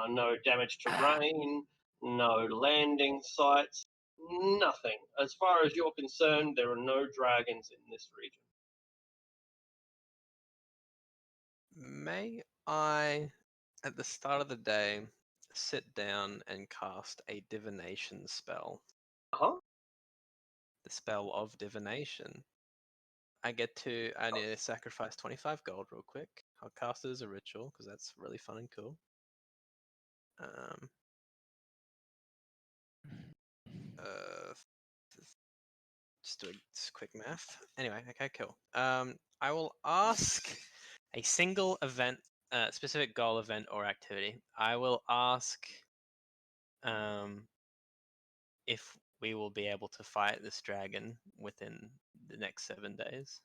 No damaged terrain, no landing sites, nothing. As far as you're concerned, there are no dragons in this region. May I, at the start of the day, sit down and cast a divination spell? Huh? The spell of divination. I need to sacrifice 25 gold real quick. I'll cast it as a ritual because that's really fun and cool. Just doing quick math. Anyway, okay, cool. I will ask a single event, specific goal, event, or activity. I will ask if we will be able to fight this dragon within the next 7 days.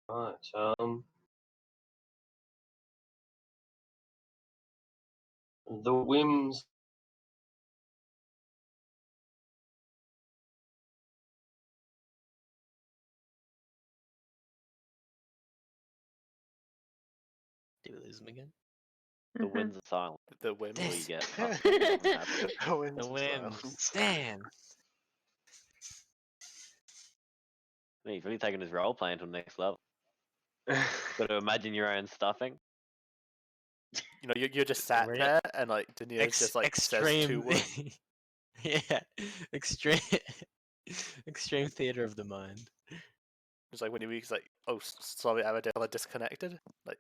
Right. The whims. Did we lose him again? The winds are silent. The whims. All you get. The winds. Damn. He's really taking his role play to the next level. Got to imagine your own stuffing. You know, you're just sat Re- there and like Daenerys just like says 2 extreme. words. Yeah, extreme. Extreme theater of the mind. It's like when he's like, "Oh, sorry, Aradale, I disconnected." Like,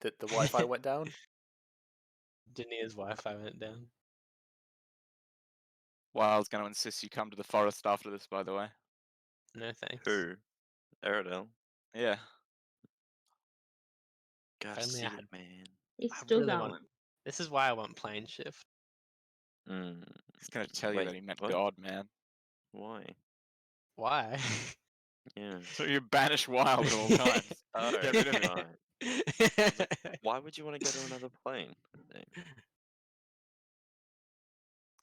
the Wi-Fi went down. Daenerys' Wi-Fi went down. Wild's going to insist you come to the forest after this, by the way. No thanks. Who? Aradel. Yeah. Gotta Only see I it, had- man. He's I still really going. want. This is why I want plane shift. Mm, He's going to tell you Wait, that he meant what? God, man. why? Why? Yeah. So you banish Wild at all times. Oh, Get rid of him. right. Why would you want to go to another plane?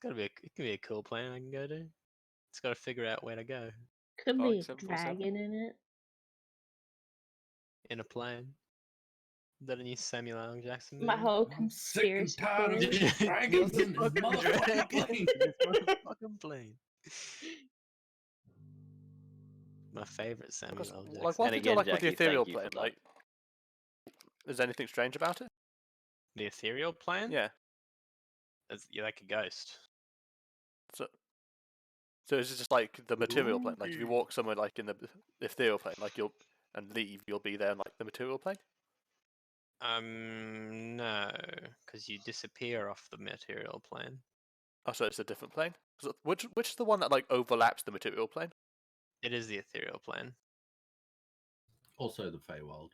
It can be a cool plane I can go to. It's got to figure out where to go Could Boeing be a 747? dragon in it. in a plane. Is that a new Samuel L. Jackson movie? My whole I'm sick and conspiracy tired of theory. these dragons in this motherfucking plane. This motherfucking plane. My favorite Samuel Because, L. like, Jackson. what And we do again, like with the Jackie, thank ethereal you plane, for that. like, is anything strange about it? The ethereal plane? Yeah. You're like a ghost. So is it just like the material plane? Like if you walk somewhere like in the ethereal plane, like you'll and leave, you'll be there in like the material plane. No, because you disappear off the material plane. Oh, so it's a different plane. So which is the one that like overlaps the material plane? It is the ethereal plane. Also the Feywild,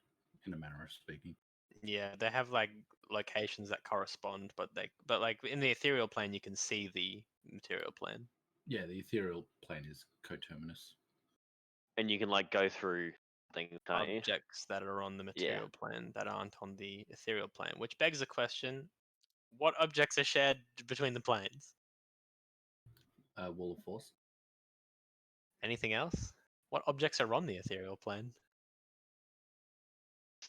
in a manner of speaking. Yeah, they have like locations that correspond, but like in the ethereal plane you can see the material plane. Yeah, the ethereal plane is coterminous. And you can like go through things, can't you? Objects that are on the Yeah. material plane that aren't on the ethereal plane, which begs the question: what objects are shared between the planes? Wall of Force. Anything else? What objects are on the ethereal plane?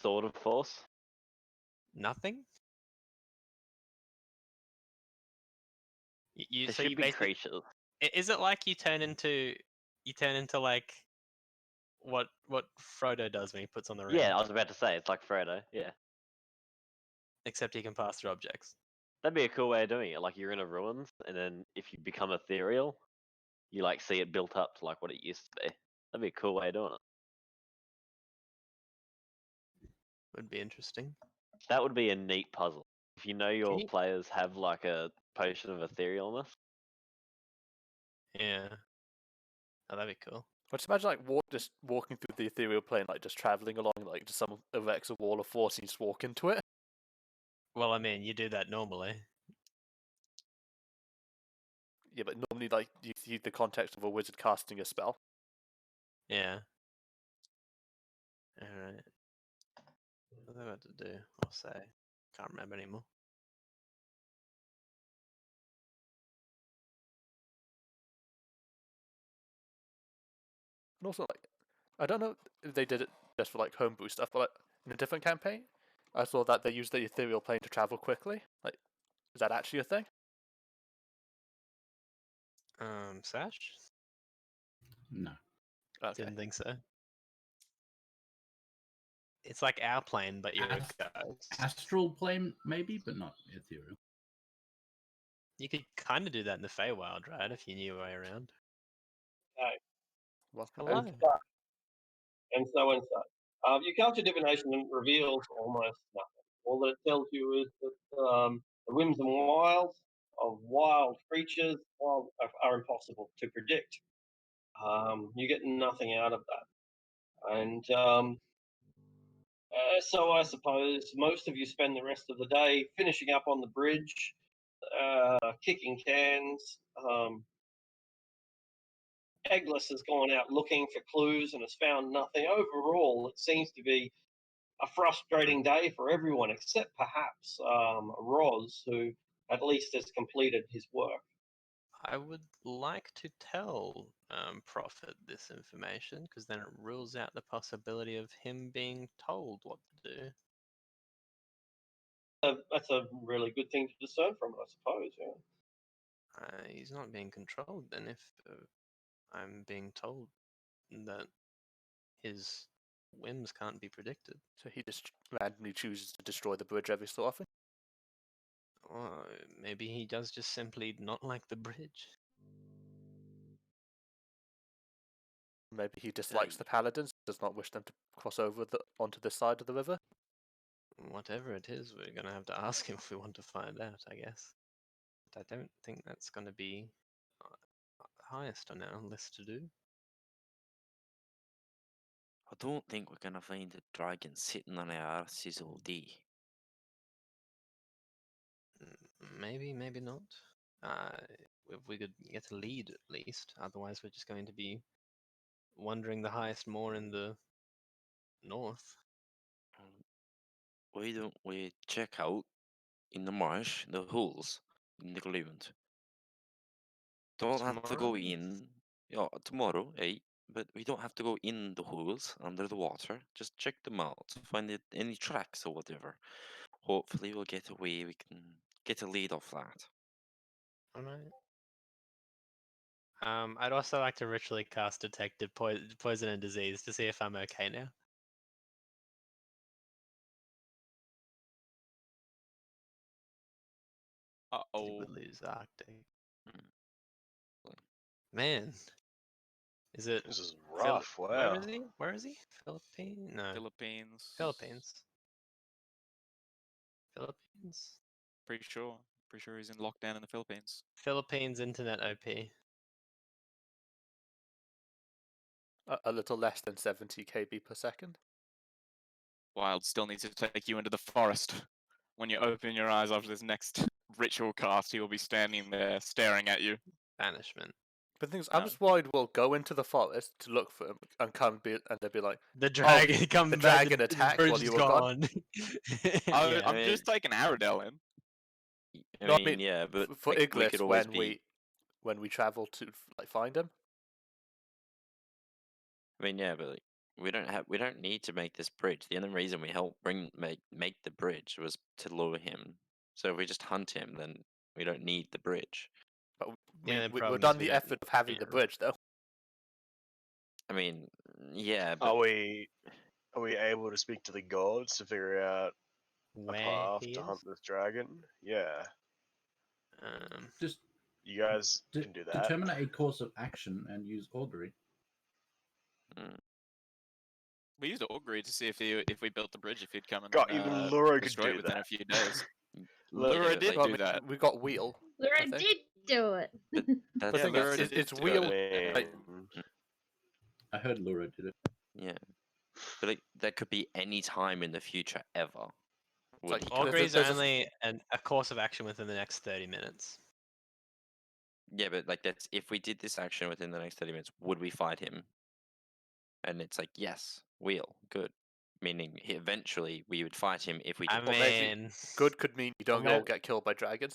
Sword of Force. Nothing. You There so should you be basically creatures. is it like you turn into like what Frodo does when he puts on the ring? Yeah, I was about to say it's like Frodo. Yeah, Except he can pass through objects. that'd be a cool way of doing it. Like you're in a ruins, and then if you become ethereal, you like see it built up to like what it used to be. That'd be a cool way of doing it. Would be interesting. That would be a neat puzzle. If you know your you- players have like a potion of etherealness. Yeah. Oh, that'd be cool. I just imagine like just walking through the ethereal plane, like just traveling along, like just someone erects a wall of force and you just walk into it. Well, I mean, you do that normally. Yeah, but normally like you see the context of a wizard casting a spell. Yeah. Alright. What was I about to do? Or say? Can't remember anymore. And also, like, I don't know if they did it just for like homebrew stuff, but like, in a different campaign, I saw that they used the ethereal plane to travel quickly. Like, is that actually a thing? Sash? No. Okay. Didn't think so. It's like our plane, but you're a ghost. Astral plane, maybe, but not ethereal. You could kind of do that in the Feywild, right? If you knew your way around. Well, Hello. And so. Your culture divination reveals almost nothing. All that it tells you is that the whims and wiles of wild creatures are impossible to predict. You get nothing out of that. And so I suppose most of you spend the rest of the day finishing up on the bridge, kicking cans. Eggless has gone out looking for clues and has found nothing. Overall, it seems to be a frustrating day for everyone except perhaps Roz, who at least has completed his work. I would like to tell Prophet this information because then it rules out the possibility of him being told what to do. That's a really good thing to discern from it, I suppose. Yeah. He's not being controlled then if I'm being told that his whims can't be predicted. So he just randomly chooses to destroy the bridge every so often. Or maybe he does just simply not like the bridge. Maybe he dislikes the paladins, does not wish them to cross over onto this side of the river. Whatever it is, we're going to have to ask him if we want to find out, I guess. But I don't think that's going to be highest on our list to do. I don't think we're gonna find a dragon sitting on our asses all day. Maybe, maybe not. If we could get a lead at least, otherwise we're just going to be wandering the highest moor in the north. Why don't we check out in the marsh the holes in the ground? Don't have to go Tomorrow? in. Yeah, tomorrow, eh? But we don't have to go in the holes under the water. Just check them out. Find any tracks or whatever. Hopefully, we'll get away. We can get a lead off that. Alright. I'd also like to ritually cast Detected Poison and Disease to see if I'm okay now. Uh Did oh. we lose Arctic? Mm. Man, is it? This is Phil- rough. Wow. Where is he? Where is he? Philippines? No, Philippines. Philippines. Philippines. Pretty sure. Pretty sure he's in lockdown in the Philippines. Philippines internet OP. A little less than 70 kb per second. Wild still needs to take you into the forest. When you open your eyes after this next ritual cast, he will be standing there staring at you. Banishment. But the thing is, I'm just worried we'll go into the forest to look for him and and they'll be like, The dragon come the back. dragon attacked bridge while you is were gone. Yeah. I'm mean- just taking Aradel in. I No, I mean, mean, yeah, but for like, we Iglis, could always be. when we travel to like find him. I mean, yeah, but like, we don't need to make this bridge. The only reason we helped make the bridge was to lure him. So if we just hunt him, then we don't need the bridge. But Yeah, the we've problem done is we the don't effort of having the yeah. bridge, though. I mean, yeah, but Are we able to speak to the gods to figure out a Where path he to is? hunt this dragon? Yeah, Just you guys can do that. determine a course of action and use augury. We used augury to see if we built the bridge, if he'd come and God, even Luro could destroy it do within a that. few days. Look, Lura yeah, did like, Well, I do mean, that. we got wheel. Laura think. did do it. that's But the thing Lura is, did it's do wheel. it. Like, I heard Lura did it. yeah. But like, that could be any time in the future ever. Would like he There's a- Augury is there's a- only a course of action within the next 30 minutes. Yeah, but like that's if we did this action within the next 30 minutes, would we fight him? And it's like, yes, we'll, good. Meaning eventually we would fight him if we I did. Or maybe mean, good could mean you don't Well, all get killed by dragons.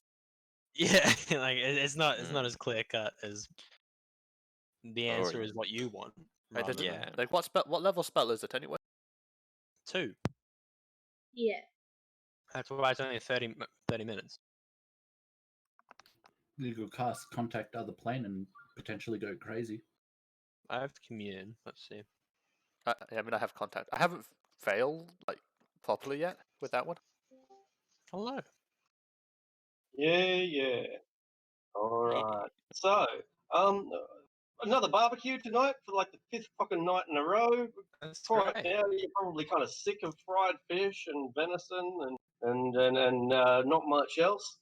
yeah, like it's not Mm. as clear cut as the Or- answer is what you want. Like, rather yeah. than Like what level spell is it anyway? 2. Yeah. That's why it's only 30 minutes. You could cast contact other plane and potentially go crazy. I have commune. Let's see. I mean, I have contact. I haven't failed like properly yet with that one. Hello. Yeah. All right. So, another barbecue tonight for like the 5th fucking night in a row. That's Right great. now, you're probably kind of sick of fried fish and venison and not much else.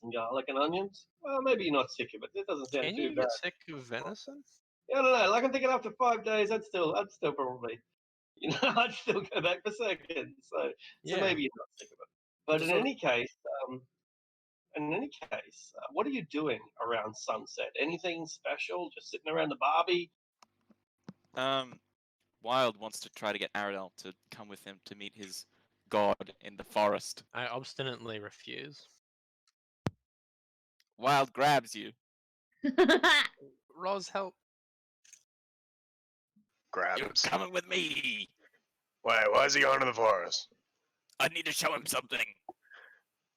And garlic and onions. Well, maybe you're not sick of it. That doesn't sound Can too you bad. get sick of venison? Yeah, I don't know. Like I'm thinking after 5 days, I'd still probably, I'd still go back for seconds. So Yeah. maybe you're not sick of it. But Just in sort of- any case, what are you doing around sunset? Anything special? Just sitting around the barbie? Wild wants to try to get Aradel to come with him to meet his god in the forest. I obstinately refuse. Wild grabs you. Roz, help. Grabs. You're coming with me. Wait, why is he going to the forest? I need to show him something.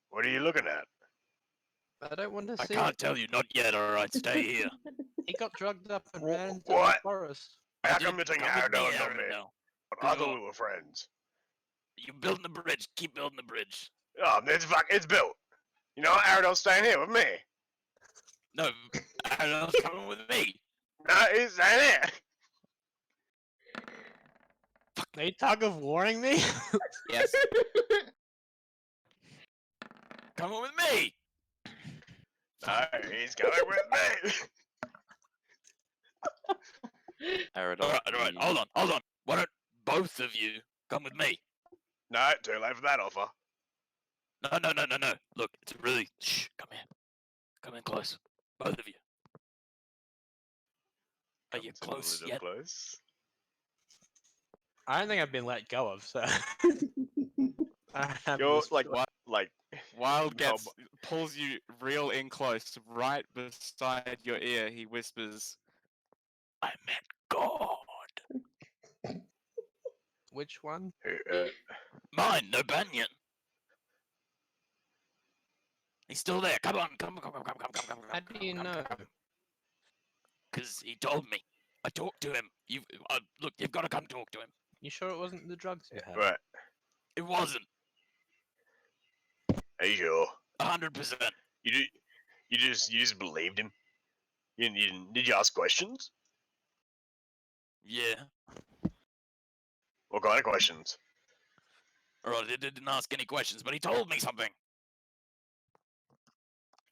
What are you looking at? I don't want to I see. can't tell you, not yet. All right, stay here. He got drugged up and ran into the What? forest. How Dude, come you're taking come with me, Aradel and not me? Aradel. I thought Go. we were friends. You building the bridge? Keep building the bridge. Oh, it's built. You know what? Aradel's staying here with me. No, Aradel's coming with me. No, he's staying here. Are you tug of warring me? Yes, coming with me. No, he's going with me. Aradol, All right. Hold on. Why don't both of you come with me? No, too late for that offer. No. Look, it's really. Shh. Come here. Come in close. Both of you. Are you Comes a close little yet? Close. I don't think I've been let go of, so. I have You're this- like Wild No, pulls you real in close, right beside your ear. He whispers, "I met God." Which one? Mine, no Banyan. He's still there. Come on. How do you know? Because he told me. I talked to him. Look, you've got to come talk to him. You sure it wasn't the drugs you had? Right. It wasn't. Are you sure? 100%. You just believed him? Did you ask questions? Yeah. What kind of questions? Alright, I didn't ask any questions, but he told me something.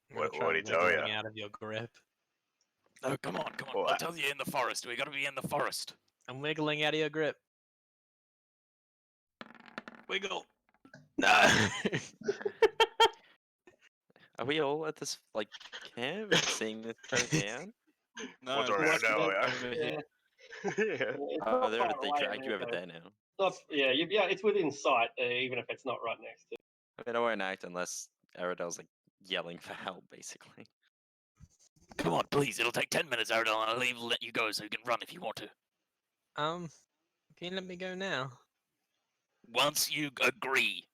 I'm gonna What try did he tell wiggling ya? out of your grip. No, come on. I'll What? tell you in the forest. We gotta be in the forest. I'm wiggling out of your grip. Wiggle. No. Are we all at this like camp and seeing this go down? No, What's it's around not now, over yeah? here. Yeah. It's Oh, not they far away, dragged you over so- there now. Yeah, it's within sight, even if it's not right next to. I mean, I won't act unless Aradel's like yelling for help, basically. Come on, please. It'll take 10 minutes, Aradel, and I'll even let you go so you can run if you want to. Can you let me go now? Once you agree.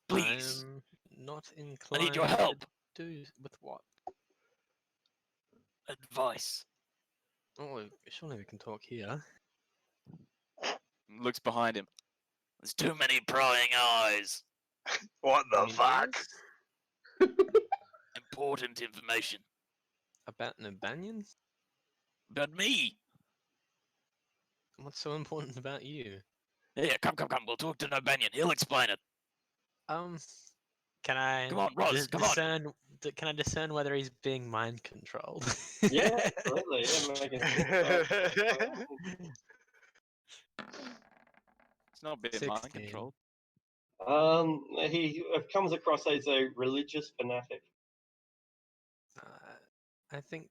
Please. I'm not I inclined. need your help. To do with what? Advice. Oh, surely we can talk here. Looks behind him. There's too many prying eyes. What the Any fuck? news Important information. about Nobanian? About me. What's so important about you? Yeah, come. We'll talk to Nobanian. He'll explain it. Can I Come on, Roz, come on. discern? Can I discern whether he's being mind controlled? Yeah, absolutely. Yeah, making It's not being mind 16. controlled. He comes across as a religious fanatic. I think.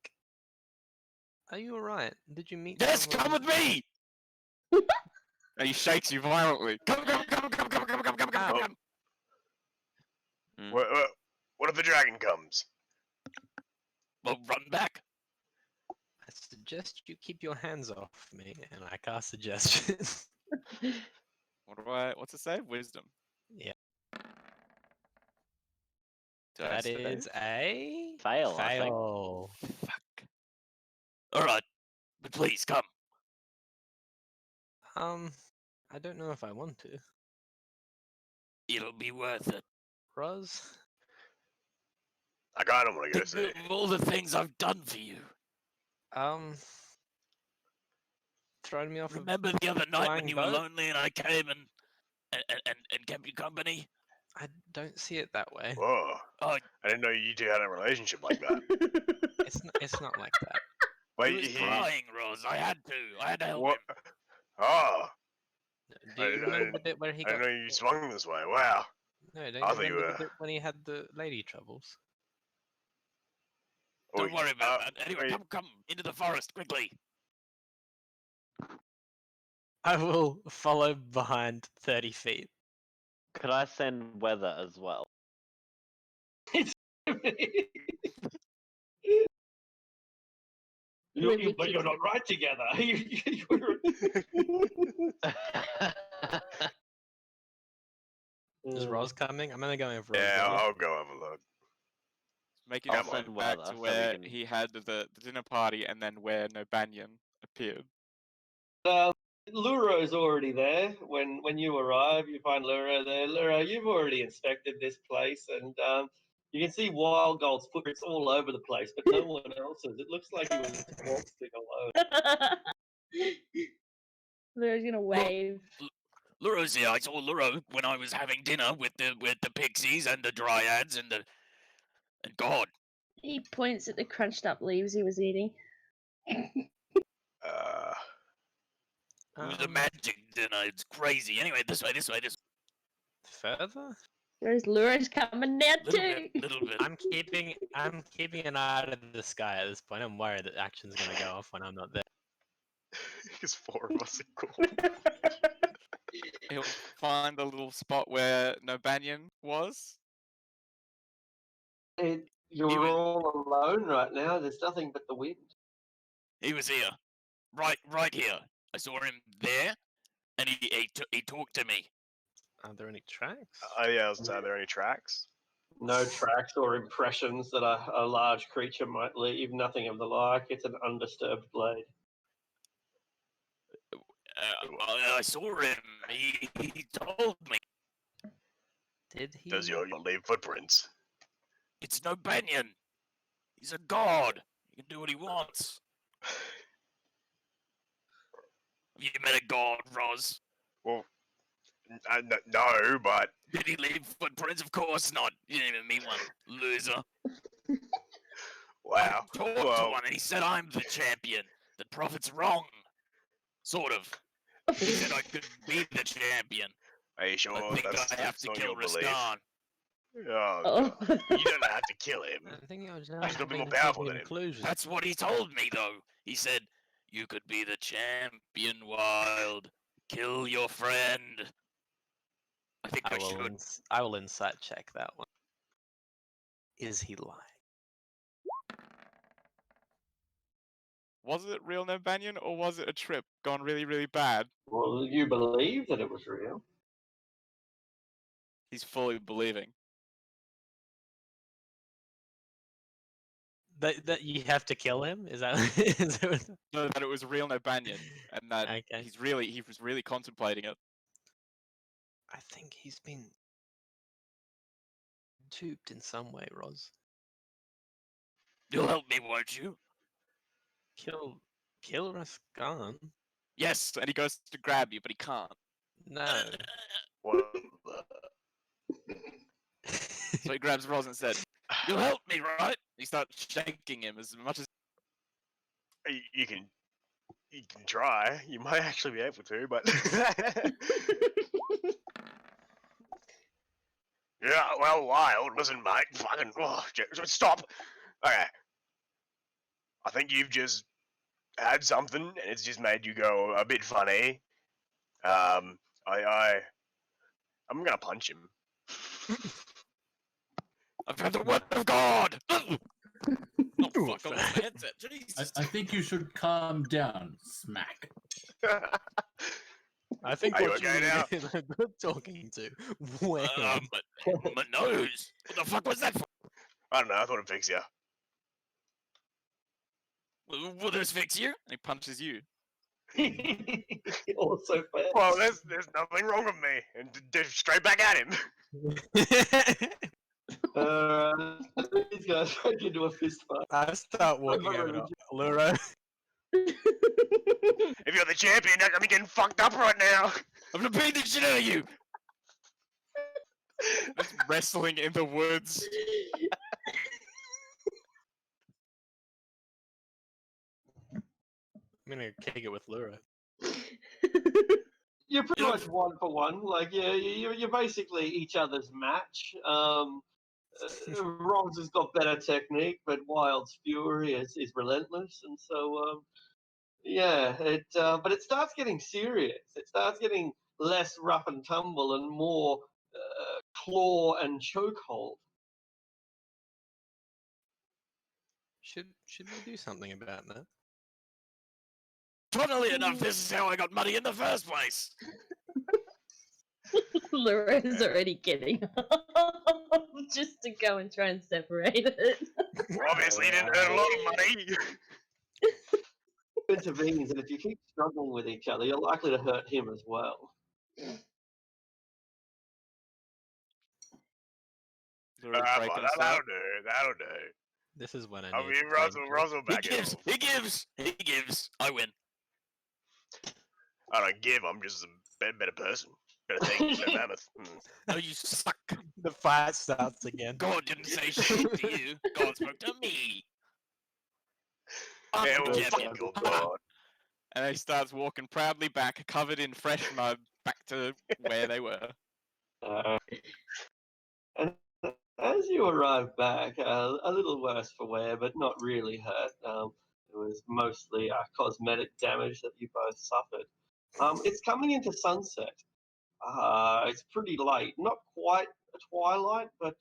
Are you alright? Did you meet? Yes, come someone- with me! And he shakes you violently. Come. Ow. Mm. What if the dragon comes? Well, run back. I suggest you keep your hands off me, and I cast suggestion. What's it say? Wisdom. Yeah. Did I That save? is a Fail, I think. fail. Fuck. Alright. But please, come. I don't know if I want to. It'll be worth it. Roz? I kind of want to go see. Think of all the things I've done for you. Throwing me off a Remember the other night when flying you were boat? lonely and I came and kept you company? I don't see it that way. Whoa. Oh. I didn't know you two had a relationship like that. It's not like that. Wait, He was crying, Roz. I had to help what? him. Oh, Do I you didn't- I remember the didn't- bit where he I got? didn't know you swung this way. Wow. No, don't I you thought you remember the were- bit when he had the lady troubles? Don't worry about that. Anyway, wait. come into the forest quickly. I will follow behind 30 feet. Could I send weather as well? But you're not right together. Is Roz coming? I'm only going with Roz. Yeah, though. I'll go have a look. Making I'll our way send back weather to so we where can- he had the dinner party and then where Nobanian appeared. Luro's already there. When you arrive, you find Luro there. Luro, you've already inspected this place, and you can see Wild Gold's footprints all over the place, but no one else's. It looks like he was waltzing alone. Luro's gonna wave. Luro's here. I saw Luro when I was having dinner with the pixies and the dryads and God. He points at the crunched up leaves he was eating. It was a magic dinner. It's crazy. Anyway, this way. Further? Where's Luro's coming now too? Little bit. I'm keeping an eye out of the sky at this point. I'm worried that action's gonna go off when I'm not there. Because 4 of us are cool. He'll find the little spot where Nobanian was. You're all alone right now. There's nothing but the wind. He was here, right here. I saw him there, and he talked to me. Are there any tracks? Yeah, are there any tracks? No tracks or impressions that a large creature might leave. Nothing of the like. It's an undisturbed blade. I saw him. He told me. Did he? Does your leave footprints? It's no Banyan. He's a god. He can do what he wants. Have you met a god, Roz? Well, no, but Did he leave footprints? Of course not. You didn't even meet one, loser. wow. I talked to one and he said I'm the champion. The prophet's wrong. Sort of. He said I could be the champion. Are you sure I think that's, I have to not kill your belief? Raskan. Oh, Oh. God. You don't have to kill him. I think I was He's gonna be more powerful than him. conclusion. That's what he told me, though. He said, you could be the champion, Wild. Kill your friend. I think I should. I will insight check that one. Is he lying? Was it real Ned Banyan or was it a trip gone really, really bad? Well, you believe that it was real. He's fully believing. That you have to kill him? Is that? Is that what- No, that it was real Ned Banyan, and that Okay. he was really contemplating it. I think he's been duped in some way, Roz. You'll help me, won't you? Kill Raskan? Yes, and he goes to grab you, but he can't. No. Well, So he grabs Roz and said, "You'll help me, right?" He starts shaking him as much as you can try. You might actually be able to, but yeah. Well, Wild, listen, mate. Fucking stop. Okay. I think you've just had something, and it's just made you go a bit funny. I'm gonna punch him. I've had the word of God. Oh, fuck! I lost my headset. Jesus. I think you should calm down. Smack. I think Are you what okay you now? is a good talking to. When? My nose. What the fuck was that for? I don't know. I thought it'd fix you. Will this fix you? and he punches you. Also fair. Well, there's nothing wrong with me, and straight back at him. These guys break into a fist fight. I start walking not over really to Luro. If you're the champion, you're gonna be getting fucked up right now. I'm gonna beat the shit out of you. Just wrestling in the woods. I'm gonna kick it with Luro. You're pretty much one for one. Like, yeah, you're basically each other's match. Roz has got better technique, but Wild's fury is relentless, and so yeah. But it starts getting serious. It starts getting less rough and tumble and more claw and chokehold. Should we do something about that? Funnily enough, this is how I got money in the first place. Laura's already getting up just to go and try and separate it. Obviously, you didn't earn a lot of money. Intervenes, and if you keep struggling with each other, you're likely to hurt him as well. Luro's breaking us That'll up. do. That'll do. This is when I I need mean, to play the Russell He back it gives. off. He gives. He gives. I win. I don't give. I'm just a better person. Better thing. Better mammoth. No, you suck. The fight starts again. God didn't say shit to you. God spoke to me. I'm Yeah, the well, champion. fuck your god. And he starts walking proudly back, covered in fresh mud, back to where they were. And as you arrive back, a little worse for wear, but not really hurt. It was mostly cosmetic damage that you both suffered. It's coming into sunset. It's pretty late, not quite a twilight, but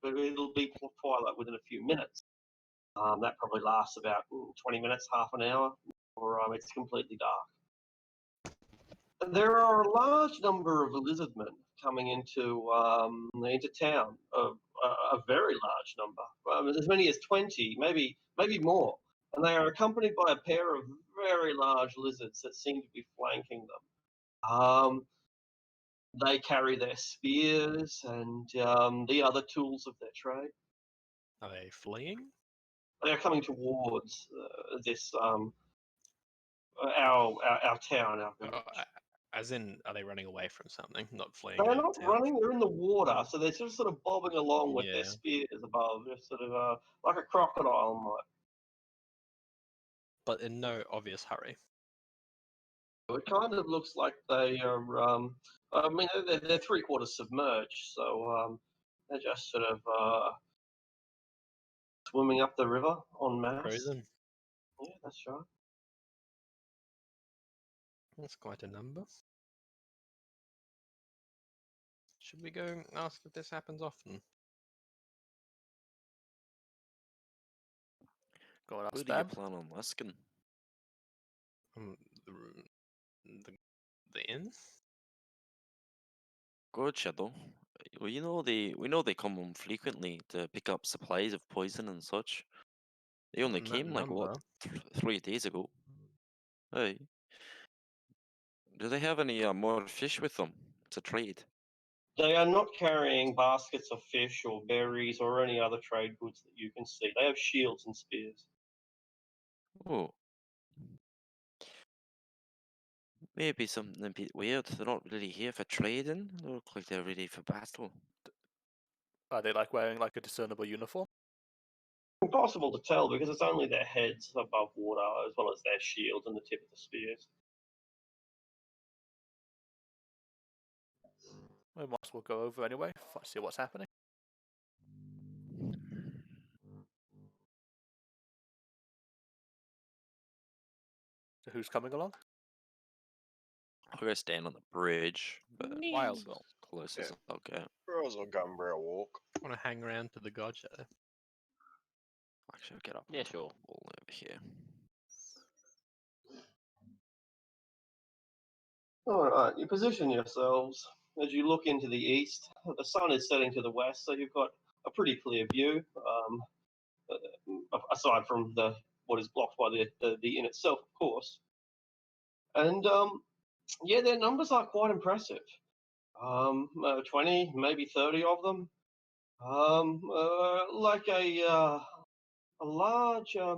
it'll be twilight within a few minutes. That probably lasts about 20 minutes, half an hour, or it's completely dark. There are a large number of lizardmen coming into town. A very large number, as many as 20, maybe more, and they are accompanied by a pair of very large lizards that seem to be flanking them. They carry their spears and the other tools of their trade. Are they fleeing? They are coming towards this our town, our village. As in, are they running away from something, not fleeing? They're out of not town? running; they're in the water, so they're just sort of bobbing along with their Yeah. spears above, just sort of like a crocodile might. But in no obvious hurry. It kind of looks like they are. I mean, they're 3/4 submerged, so they're just sort of swimming up the river en masse. Frozen. Yeah, that's right. That's quite a number. Should we go and ask if this happens often? Go and Who ask do you them. plan on asking? The, the inn? Good, Shadow. Well, we know they come home frequently to pick up supplies of poison and such. They only Not came like what, number. 3 days ago. Hey, do they have any more fish with them to trade? They are not carrying baskets of fish or berries or any other trade goods that you can see. They have shields and spears. Oh, maybe something a bit weird. They're not really here for trading. They look like they're ready for battle. Are they like wearing like a discernible uniform? Impossible to tell because it's only their heads above water as well as their shields and the tip of the spears. We might as well go over anyway. See what's happening. So who's coming along? I'll go stand on the bridge, but Wild as close as I'll get. Girls will come for a walk. Want to hang around to the god shadow? Actually, I'll get up. Yeah, onto the sure. wall over here. All right, you position yourselves as you look into the east. The sun is setting to the west, so you've got a pretty clear view. Aside from what is blocked by the inn itself, of course. And yeah, their numbers are quite impressive. 20, maybe 30 of them. Like a large, a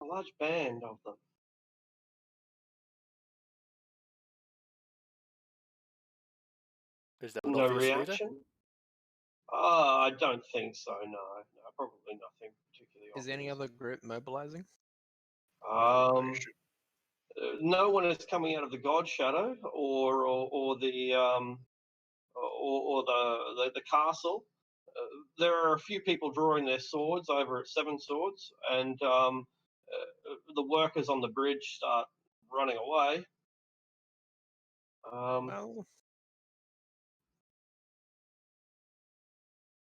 large band of them. Is there an No obvious leader? reaction? I don't think so. No, probably nothing particularly. Is any other group mobilizing? No one is coming out of the God Shadow or the castle. There are a few people drawing their swords over at Seven Swords, and the workers on the bridge start running away. Well,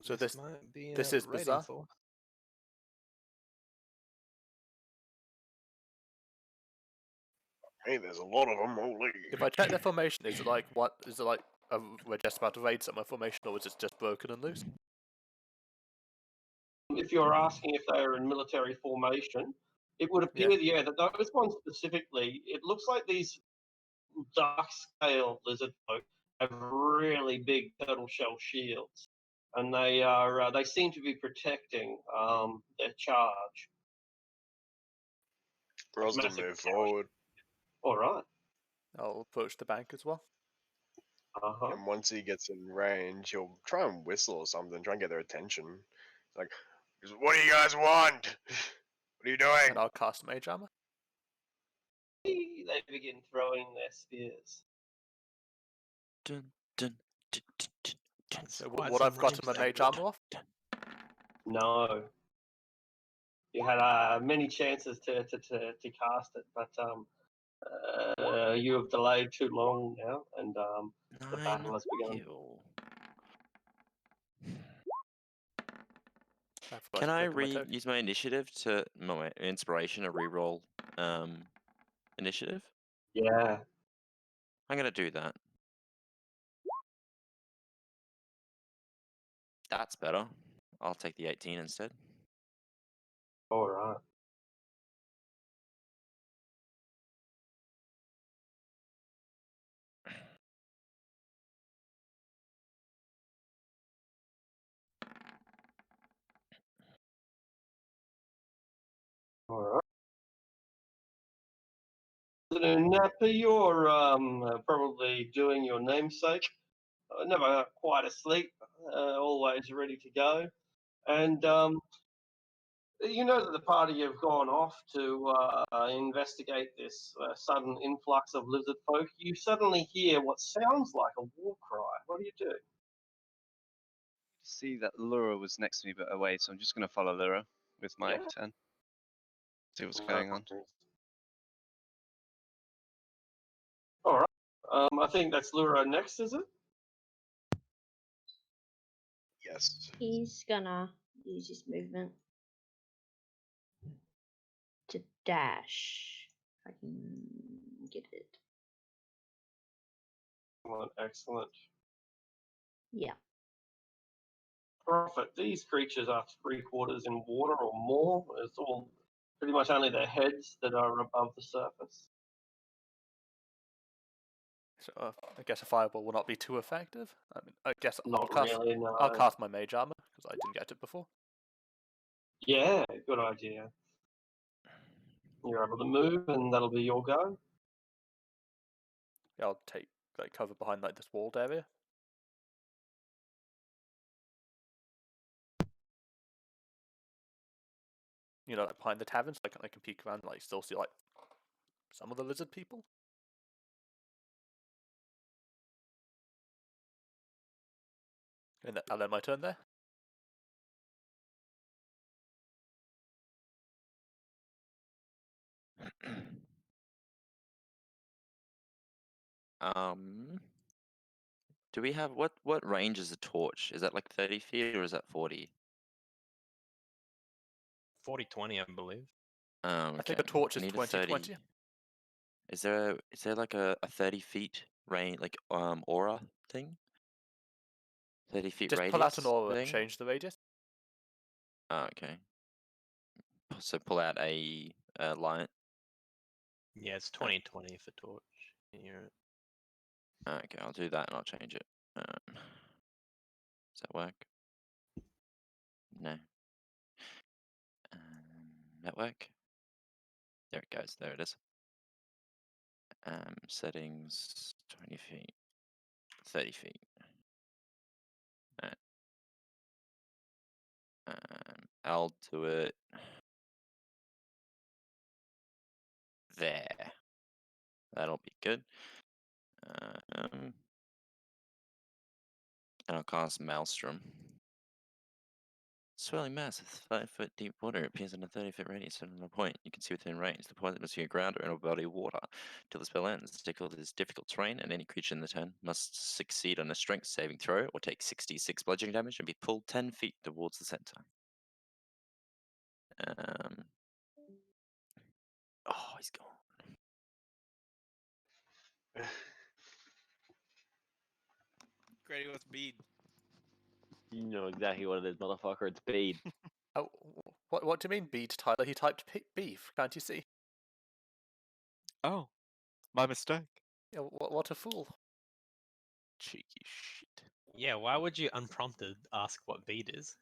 So this might be this is raiding bizarre. force. Hey, there's a lot of them. Holy. If I check their formation, is it like what? Is it like we're just about to raid some formation, or is it just broken and loose? If you're asking if they are in military formation, it would appear, that those ones specifically, it looks like these dark scale lizard folk have really big turtle shell shields, and they seem to be protecting their charge. Girls to Massive move charge. forward. All right. I'll approach the bank as well. And once he gets in range, he'll try and whistle or something, try and get their attention. Like, what do you guys want? What are you doing? And I'll cast Mage Armor. They begin throwing their spears. Dun, dun, dun, dun, dun, dun. So what I've got in my Mage Armor off? No. You had many chances to cast it, but you have delayed too long now, and the battle has begun. Can I use my initiative to my inspiration to reroll initiative? Yeah. I'm gonna do that. That's better. I'll take the 18 instead. All right. All right. Afternoon, Napper. You're probably doing your namesake. Never quite asleep, always ready to go. And you know that the party have gone off to investigate this sudden influx of lizard folk. You suddenly hear what sounds like a war cry. What do you do? See that Lura was next to me but away, so I'm just going to follow Lura with my Yeah. 10. See what's going on. All right. I think that's Luro next, is it? Yes. He's gonna use his movement to dash. If I can get it. Excellent, excellent. Yeah. Profit. These creatures are 3/4 in water or more. It's all pretty much only their heads that are above the surface. So I guess a fireball will not be too effective. I mean, I guess Not really, no. I'll cast my mage armor because I didn't get it before. Yeah, good idea. You're able to move, and that'll be your go. Yeah, I'll take like cover behind like this walled area. You know, like behind the tavern, so I can peek around and like still see like some of the lizard people. And I'll end my turn there. Do we have what range is a torch? Is that like 30 feet or is that 40? 40-20, I believe. Okay. I think a torch I is need a 20-20. Is there like a 30 feet range like aura thing? 30 feet Just radius pull out an aura thing? and change the radius. Oh, okay. So pull out a light. Yeah, it's 20-20 for torch. You're... Okay, I'll do that and I'll change it. Does that work? No. That work? There it goes. There it is. Settings 20 feet, 30 feet. Alright. I'll do it there. That'll be good. And I'll cast Maelstrom. Swirling mass of 5-foot deep water appears in a 30-foot radius from a point you can see within range. The point must be a ground or in a body of water. Till the spell ends, difficult is difficult terrain, and any creature in the turn must succeed on a strength saving throw or take 66 bludgeoning damage and be pulled 10 feet towards the center. Oh, he's gone. Grady, what's bead? You know exactly what it is, motherfucker. It's bead. Oh, what do you mean, bead, Tyler? He typed beef. Can't you see? Oh, my mistake. Yeah, what a fool. Cheeky shit. Yeah, why would you unprompted ask what bead is?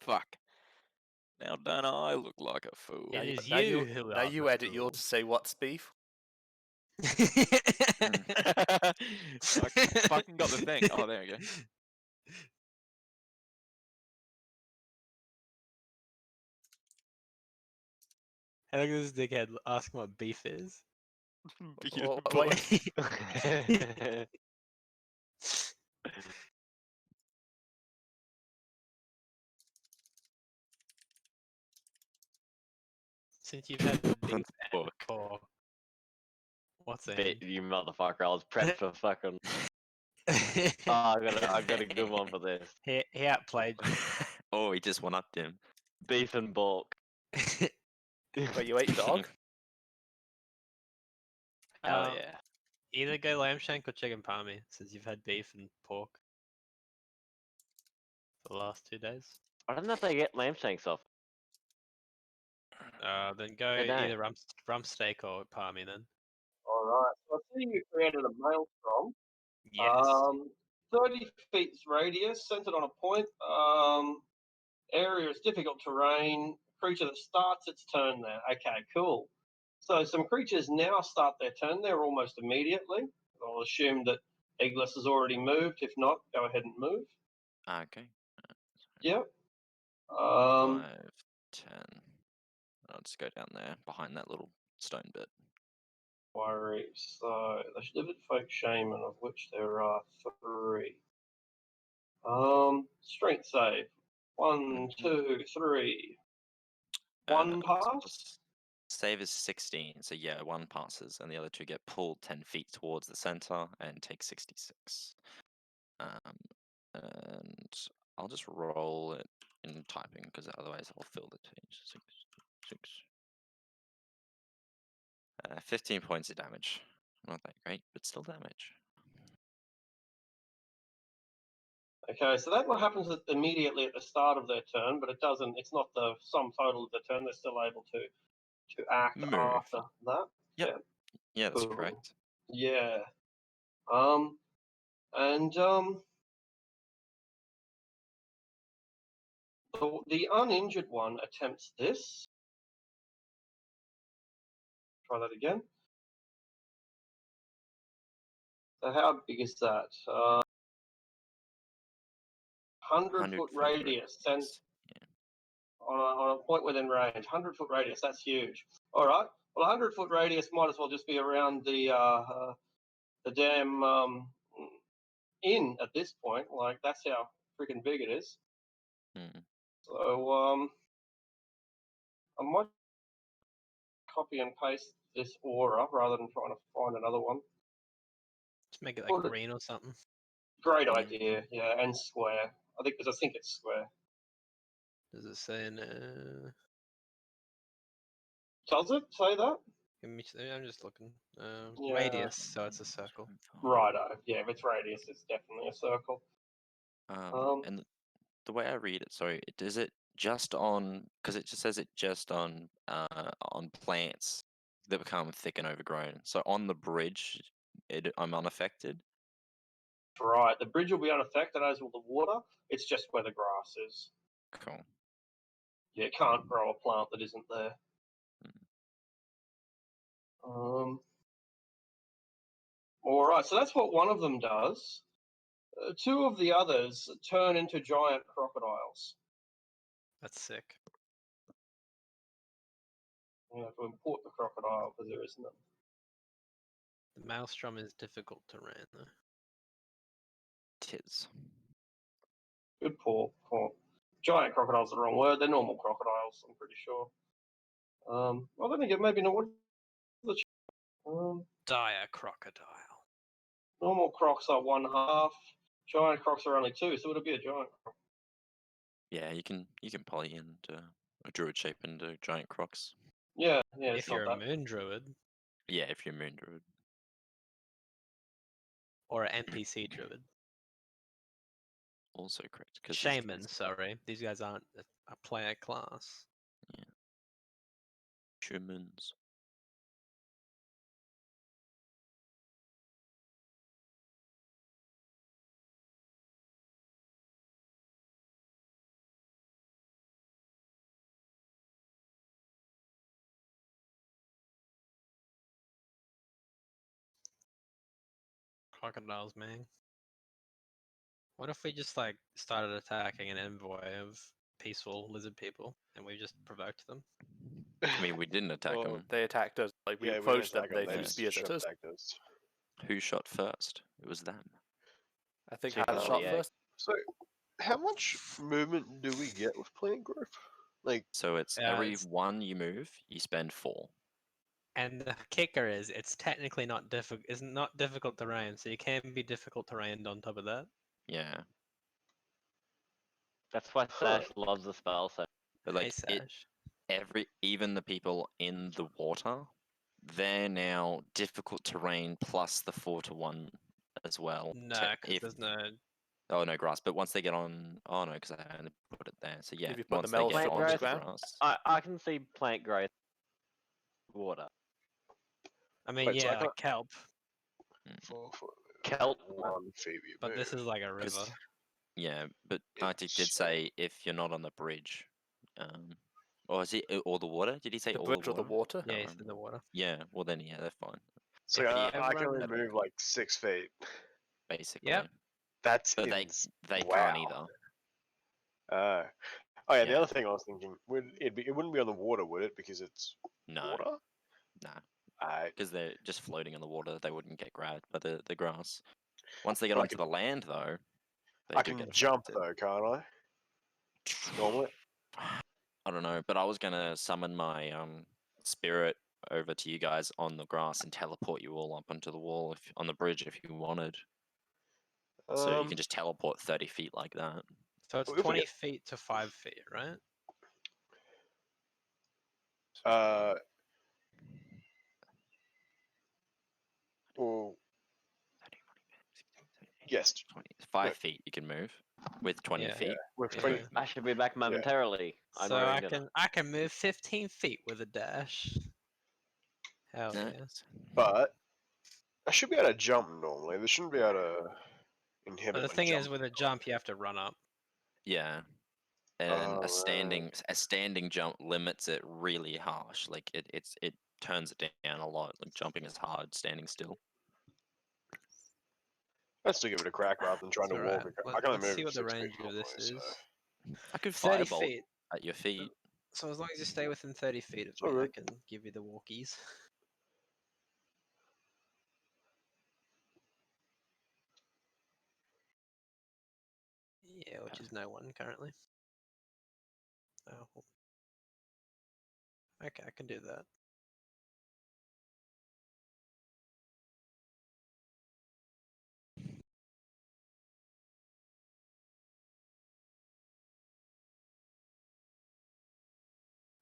Fuck. Now don't I look like a fool? It is now you who now are you the edit yours to say what's beef. I fucking got the thing. Oh, there we go. How look at this dickhead asking what beef is. Since you've had beef and pork, what's it? You motherfucker! I was prepped for fucking. Oh, I got a good one for this. He outplayed you. Oh, he just one upped him. Beef and bulk. Wait, you ate dog? Hell yeah. Either go lamb shank or chicken palmy, since you've had beef and pork. the last 2 days. I don't know if they get lamb shanks off. Then go They don't. either rump steak or palmy then. All right. So I see you created a maelstrom. Yes. 30 feet radius, centered on a point. Area is difficult terrain. Creature that starts its turn there. Okay, cool. So some creatures now start their turn there almost immediately. I'll assume that Eggless has already moved. If not, go ahead and move. Okay. Yep. 5, 10. I'll just go down there behind that little stone bit. Worry. So the Livid Folk Shaman, of which there are 3. Strength save. 1, 2, 3. One pass. Save is 16, so yeah, 1 passes, and the other 2 get pulled 10 feet towards the center and take 66. And I'll just roll it in typing because otherwise I'll fill the page. 15 points of damage. Not that great, but still damage. Okay, so that what happens immediately at the start of their turn, but it doesn't. It's not the sum total of the turn. They're still able to act Move. after that. Yep. Yeah, that's Cool. correct. Yeah. The uninjured one attempts this. Try that again. So how big is that? 100-foot radius. On a point within range. 100-foot radius. That's huge. All right. Well, 100-foot radius might as well just be around the damn inn at this point. Like that's how freaking big it is. So I might copy and paste this aura rather than trying to find another one. Just make it like green or something. Great idea, yeah, and square. I think it's square. Does it say in? Does it say that? I'm just looking. Yeah. Radius, so it's a circle. Righto. Yeah, if it's radius, it's definitely a circle. And the way I read it, sorry, does it just on, because it just says it just on plants that become thick and overgrown. So on the bridge, I'm unaffected. Right, the bridge will be unaffected, as will the water. It's just where the grass is. Cool. Yeah, it can't grow a plant that isn't there. All right, so that's what one of them does. 2 of the others turn into giant crocodiles. That's sick. You have to import the crocodile because there isn't them. The maelstrom is difficult terrain though. Tis. Good poor. Giant crocodiles are the wrong word. They're normal crocodiles, I'm pretty sure. I don't think it maybe not. Dire crocodile. Normal crocs are 1/2. Giant crocs are only 2, so it'll be a giant croc. Yeah, you can poly and a druid shape into giant crocs. Yeah, If you're a moon druid. Yeah, if you're a moon druid. Or an NPC druid. Also correct. Shaman, sorry. These guys aren't a player class. Yeah. Shamans. Crocodiles, man. What if we just like started attacking an envoy of peaceful lizard people and we just provoked them? I mean, we didn't attack them. They attacked us. Like we approached them, they threw spears at us. Who shot first? It was them. I think Hannah shot first. So, how much movement do we get with plant growth? Like, so it's every 1 you move, you spend 4. And the kicker is, it's technically not difficult. It's not difficult terrain, so you can be difficult terrain on top of that. Yeah. That's why Sash loves the spell. So, but like even the people in the water, they're now difficult terrain plus the 4-to-1 as well. No, because there's no Oh no, grass. But once they get on, oh no, because I only put it there. So yeah, If you put the once they maelstrom get Plant on the onto the growth. ground. grass, I can see plant growth. Water. I mean, Wait, so I yeah, like can't- kelp, 4 foot, Kelp. 1 feet you but this move. is like a 'Cause- river. yeah. But Arctic did It's, say if you're not on the bridge, or is it all the water? Did he say The all bridge the or the water? water? Yeah, Can't he's in the remember. water. Yeah. Well then, yeah, they're fine. So If I, you- I can only everyone- move like 6 feet. Basically. Yep. That's But they can't either. Oh yeah, the Yeah. other thing I was thinking, it wouldn't be on the water, would it? Because it's No. water. Nah. I Because they're just floating in the water. They wouldn't get grabbed by the grass. Once they get But I onto the land, though, they I do can get jump affected. though, can't I? Normally. I don't know, but I was gonna summon my spirit over to you guys on the grass and teleport you all up onto the wall if on the bridge if you wanted. So you can just teleport 30 feet like that. So it's If we 20 get- feet to 5 feet, right? Well, yes. 5 feet you can move with 20 Yeah. feet. With Yeah. 20, I should be back momentarily. I'm So already gonna- I can move 15 feet with a dash. Hell Yeah. yeah. but I should be able to jump normally. They shouldn't be able to But inhibit. the my thing is, jump. with a jump, you have to run up. Yeah. And Oh, a standing jump limits it really harsh. Like it turns it down a lot. Like jumping is hard, standing still. Let's still give it a crack rather than trying It's to alright. walk. I can only Let's move see what the 6 feet range of this normally, is. so. I could 30 firebolt feet. at your feet. So as long as you stay within 30 feet of It's all me, I good. can give you the walkies. Yeah, which is no one currently. Oh. Okay, I can do that.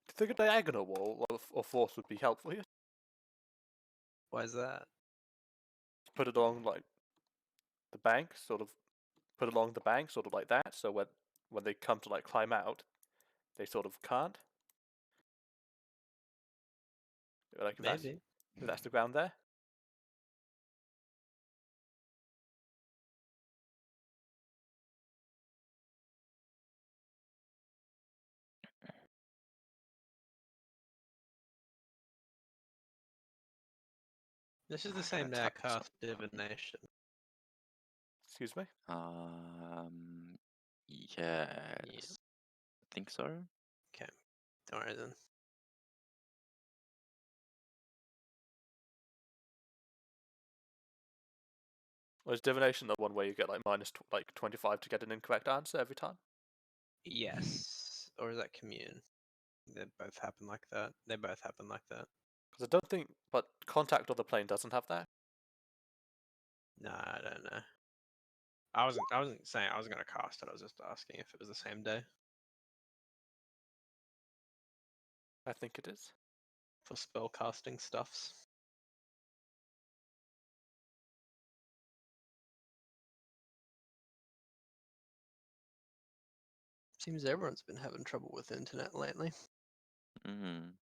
Do you think a diagonal wall or force would be helpful here? Why is that? Put it along like the bank, sort of put it along the bank, sort of like that, so when they come to like climb out, they sort of can't. Like Maybe. if that's the ground there. This is the I'm same gonna day I type this up. cast Divination. Excuse me. Yes. I think so. Okay, don't worry then. Or is divination the one where you get like minus 25 to get an incorrect answer every time? Yes. Or is that commune? They both happen like that. They both happen like that. Because I don't think, but contact of the plane doesn't have that. Nah, I don't know. I wasn't saying I was gonna cast it. I was just asking if it was the same day I think it is. for spell casting stuffs. Seems everyone's been having trouble with internet lately. Mm.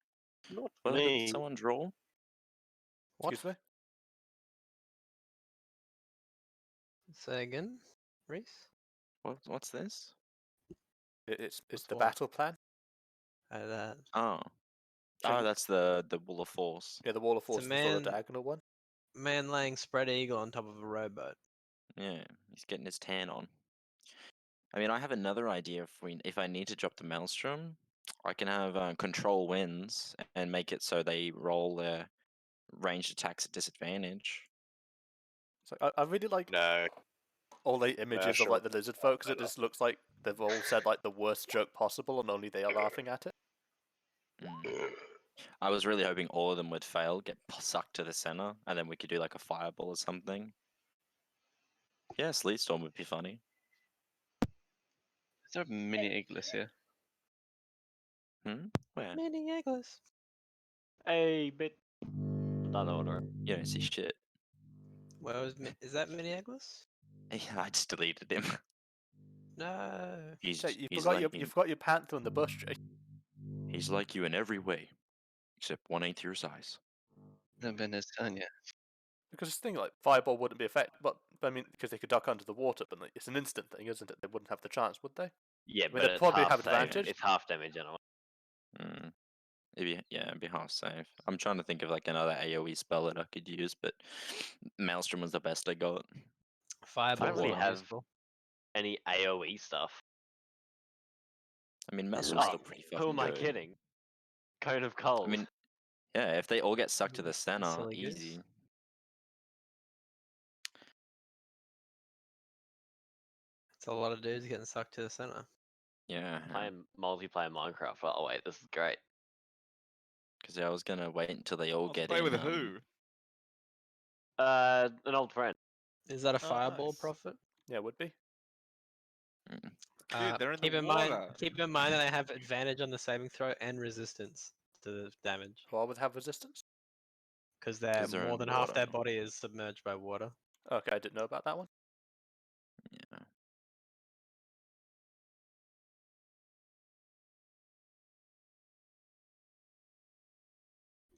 Not Well, me. did someone draw? What? Excuse me. Say again, Reese? What's this? It's What's the what? battle plan. That. Oh. Can Oh, you- that's the Wall of Force. Yeah, the wall of It's a force is the sort of man- diagonal one. Man laying spread eagle on top of a rowboat. Yeah, he's getting his tan on. I mean, I have another idea. If I need to drop the Maelstrom, I can have control winds and make it so they roll their ranged attacks at disadvantage. So I really like No. all the images of sure. like the lizard folk, because it just looks like they've all said like the worst joke possible, and only they are laughing at it. Mm. I was really hoping all of them would fail, get sucked to the center, and then we could do like a fireball or something. Yeah, Sleet Storm would be funny. Is there a mini Iglis here? Where? Mini Eagles. Hey, bit. That order. You don't see shit. Where is that Mini Eagles? Yeah, I just deleted him. No. He's You he's forgot like you forgot your panther in the bush, Jake. he's like you in every way, except 1/8 your size. I've been his son, yeah. Because this thing like fireball wouldn't be effective, but I mean because they could duck under the water, but like, it's an instant thing, isn't it? They wouldn't have the chance, would they? Yeah, I mean, but they'd it's probably half have save. advantage. It's half damage anyway. Mm. It'd be half safe. I'm trying to think of like another AoE spell that I could use, but Maelstrom was the best I got. I Fireball. don't really Water. have useful. any AoE stuff. I mean, Maelstrom's Oh, still pretty fucking who am I good. kidding? Cone of Cold. I mean, yeah, if they all get sucked to the center, silly goose. easy. It's a lot of dudes getting sucked to the center. Yeah, playing multiplayer Minecraft. Oh wait, this is great. because I was gonna wait until they all get Play in. with who? An old friend. Is that a Oh, fireball nice. profit? Yeah, it would be. Dude, they're in keep the in mind, water. keep in mind that they have advantage on the saving throw and resistance to the damage Why would have resistance? because they're 'Cause they're more in than half their water. body is submerged by water. Okay, I didn't know about that one. Yeah.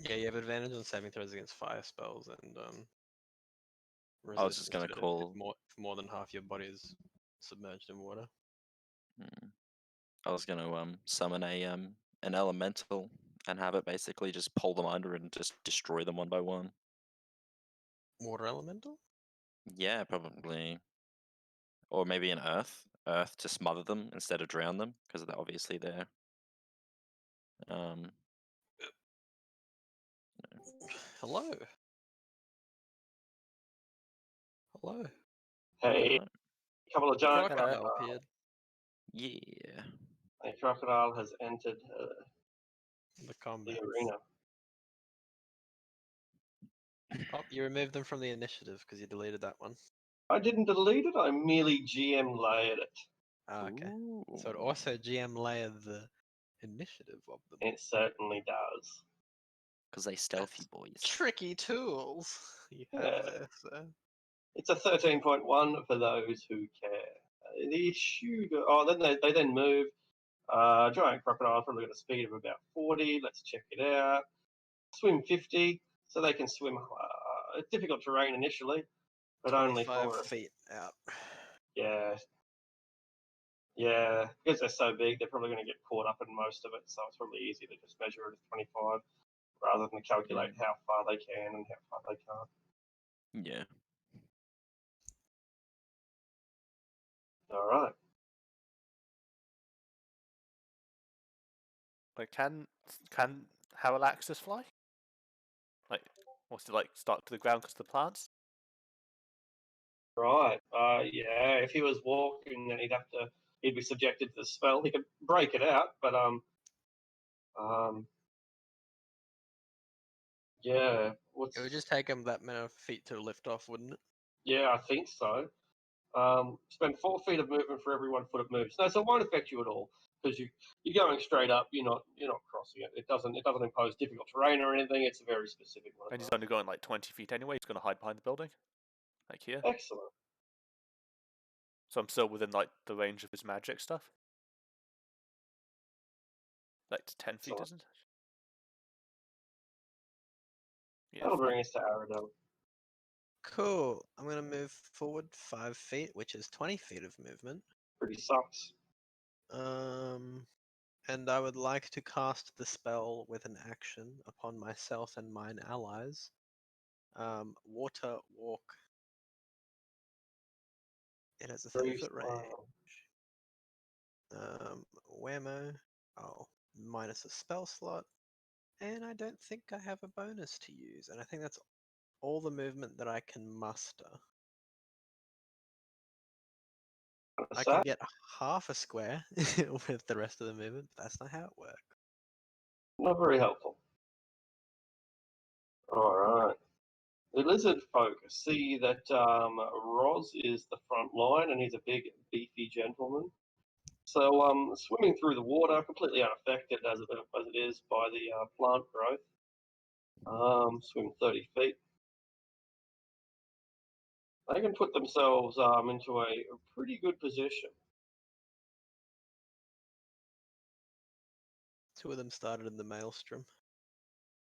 Yeah, you have advantage on saving throws against fire spells and I was just gonna resistance call. if more than half your body is submerged in water. I was gonna summon a an elemental and have it basically just pull them under and just destroy them one by one. Water elemental? Yeah, probably. Or maybe an earth to smother them instead of drown them, because they're obviously they're um Hello. Hello. Hey, couple of giant Crocodile appeared. yeah. A crocodile has entered The combat. the arena. Oh, you removed them from the initiative because you deleted that one. I didn't delete it. I merely GM layered it. Ah, okay. So it also GM layered the initiative of them. It certainly does. Because they stealthy boys. Tricky tools you have Yeah. there, sir. It's a 13.1 for those who care. The issue. Oh, then they then move. Giant crocodile probably got a speed of about 40. Let's check it out. Swim 50, so they can swim. Difficult terrain initially, but only 25 for feet out. yeah. Yeah, because they're so big, they're probably going to get caught up in most of it. So it's probably easy to just measure it as 25 rather than calculate how far they can and how far they can't. Yeah. All right. Like, can Harallaxis fly? Like, what's it like? Start to the ground because of the plants? Right. Yeah. If he was walking, then he'd be subjected to the spell. He could break it out, but yeah. It would just take him that many feet to lift off, wouldn't it? Yeah, I think so. Spend 4 feet of movement for every 1 foot of movement. No, so it won't affect you at all because you're going straight up. You're not crossing it. It doesn't impose difficult terrain or anything. It's a very specific one. And he's only going like 20 feet anyway. He's going to hide behind the building, like here. Excellent. So I'm still within like the range of his magic stuff. Like to 10 feet, isn't it? Yeah. That'll bring us to Aradel. Cool. I'm going to move forward 5 feet, which is 20 feet of movement. Pretty sucks. And I would like to cast the spell with an action upon myself and mine allies. Water Walk. It has a 30-foot range. Whammo. Oh, minus a spell slot. And I don't think I have a bonus to use. And I think that's all the movement that I can muster. I can get half a square with the rest of the movement, but that's not how it works. Not very helpful. All right. The lizard folk see that Roz is the front line, and he's a big, beefy gentleman. So, swimming through the water, completely unaffected as it is by the plant growth. Swim 30 feet. They can put themselves into a pretty good position. 2 of them started in the maelstrom.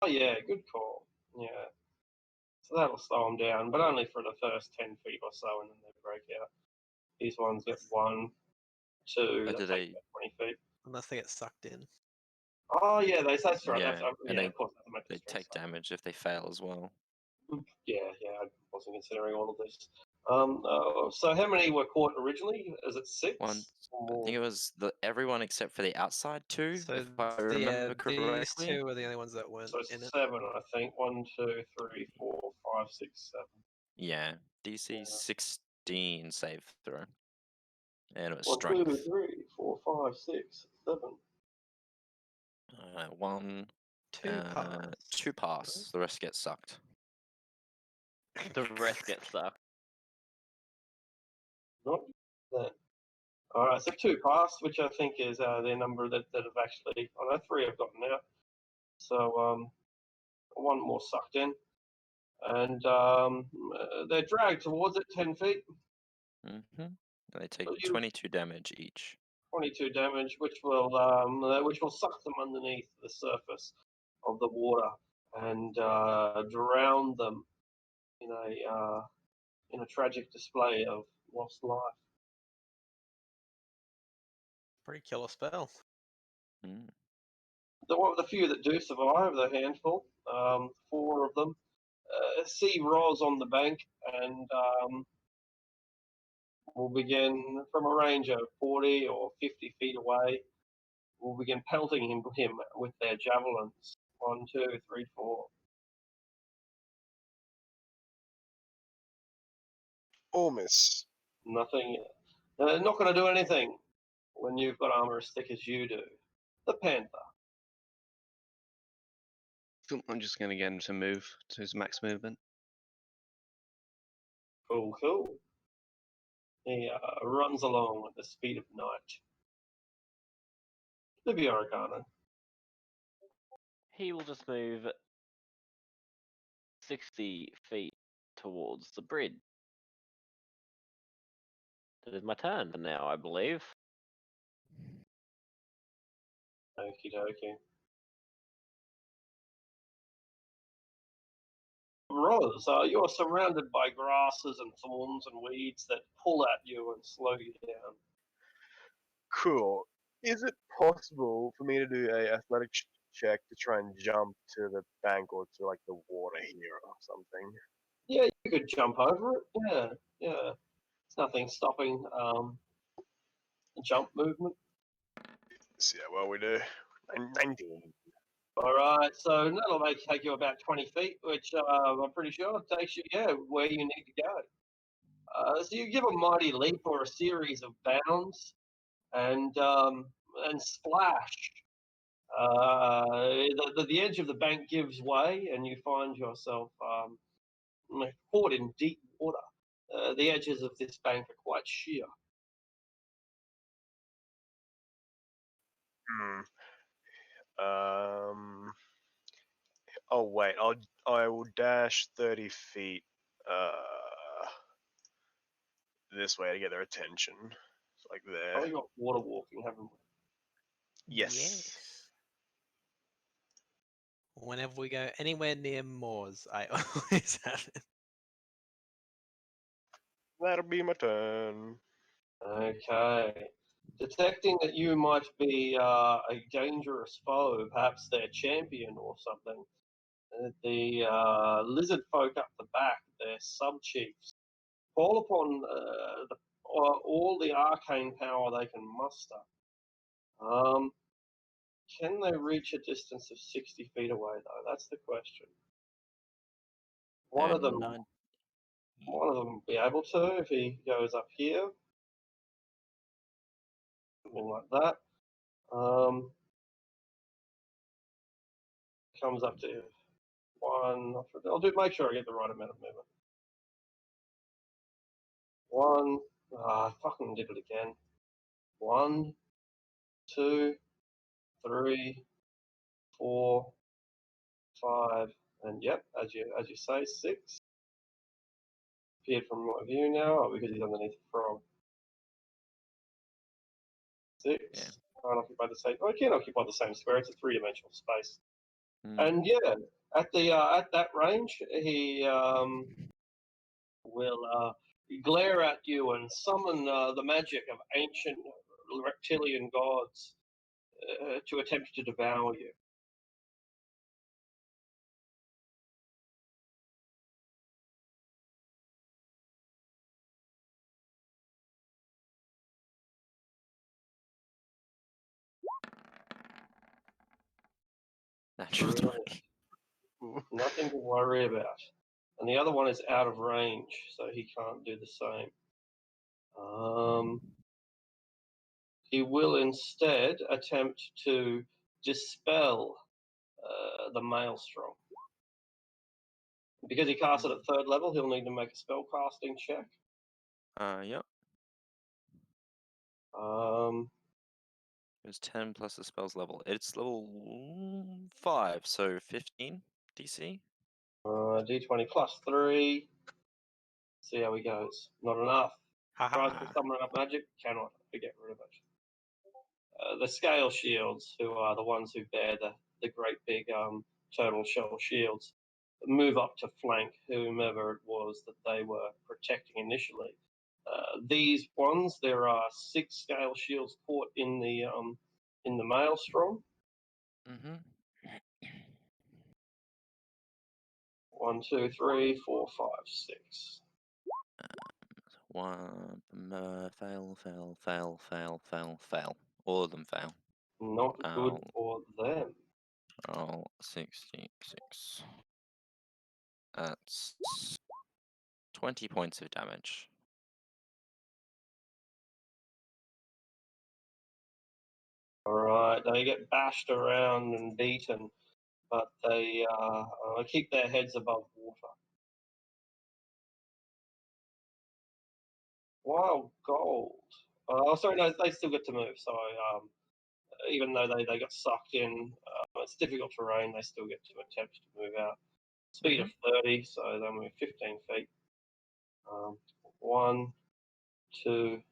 Oh yeah, good call. Yeah. So that'll slow them down, but only for the first 10 feet or so, and then they break out. These ones get 1, 2, But they do take they? about 20 feet. Unless they get sucked in. Oh yeah, that's right. Yeah, That's, and yeah, they of course, that's a they strength take save. damage if they fail as well. Yeah, I wasn't considering all of this. So how many were caught originally? Is it 6? One, I Or... think it was everyone except for the outside 2, So if I remember these correctly. 2 were the only ones that weren't So in it. 7, I think. 1, 2, 3, 4, 5, 6, 7. Yeah, DC 16 save throw, and it was 1, strength. 2, 3, 4, 5, 6, 7. 1, 2 pass. 2 pass. The rest get sucked. The rest get sucked. Not that. All right, so 2 pass, which I think is their number that have actually. Oh no, 3 have gotten out. So 1 more sucked in, and they're dragged towards it 10 feet. They take So 22 damage each. 22 damage, which will suck them underneath the surface of the water and drown them in a tragic display of lost life. Pretty killer spell. The few that do survive, the handful, 4 of them, see Roz on the bank and will begin from a range of 40 or 50 feet away. Will begin pelting him with their javelins. 1, 2, 3, 4. Or miss. Nothing. They're not going to do anything when you've got armor as thick as you do. The Panther. I'm just going to get him to move to his max movement. Cool. He runs along at the speed of night. Livia Arcana. He will just move 60 feet towards the bridge. It is my turn now, I believe. Okie dokie. Roz, you're surrounded by grasses and thorns and weeds that pull at you and slow you down. Cool. Is it possible for me to do a athletics check to try and jump to the bank or to like the water here or something? Yeah, you could jump over it. Yeah. There's nothing stopping jump movement. Let's see how well we do. 19. All right, so that'll take you about 20 feet, which I'm pretty sure takes you, where you need to go. So you give a mighty leap or a series of bounds, and splash. The edge of the bank gives way, and you find yourself caught in deep water. The edges of this bank are quite sheer. Oh wait, I will dash 30 feet this way to get their attention. It's like there. Oh, you got water walking, haven't we? Yes. Whenever we go anywhere near moors, I always have it. That'll be my turn. Okay. Detecting that you might be a dangerous foe, perhaps their champion or something, the lizard folk up the back, their sub-chiefs, call upon all the arcane power they can muster. Can they reach a distance of 60 feet away, though? That's the question. One of them will be able to if he goes up here. Something like that. Comes up to 1. I'll make sure I get the right amount of movement. 1. I fucking did it again. 1, 2, 3, 4, 5, and yep, as you say, 6. Appeared from my view now, because he's underneath the frog. 6. can't occupy the same. Oh, it can occupy the same square. It's a three-dimensional space. Hmm. And yeah, at that range, he will glare at you and summon the magic of ancient reptilian gods to attempt to devour you. Natural Brilliant. 20. Nothing to worry about. And the other one is out of range, so he can't do the same. He will instead attempt to dispel the Maelstrom. Because he casts it at third level, he'll need to make a spell casting check. Yep. Um, It was 10 plus the spell's level. It's level 5, so 15 DC. D20 plus 3. See how he goes. Not enough. Tries to summon up magic, cannot get rid of it. The scale shields, who are the ones who bear the great big turtle shell shields, move up to flank whomever it was that they were protecting initially. These ones, there are 6 scale shields caught in the Maelstrom. Mm-hmm. 1, 2, 3, 4, 5, 6. One fail. All of them fail. Not good for them. Roll 66. That's 20 points of damage. Alright, they get bashed around and beaten, but they keep their heads above water. Wild gold. Oh, sorry, no, they still get to move. So even though they got sucked in, it's difficult terrain, they still get to attempt to move out. Speed of 30, so they'll move 15 feet. 1, 2,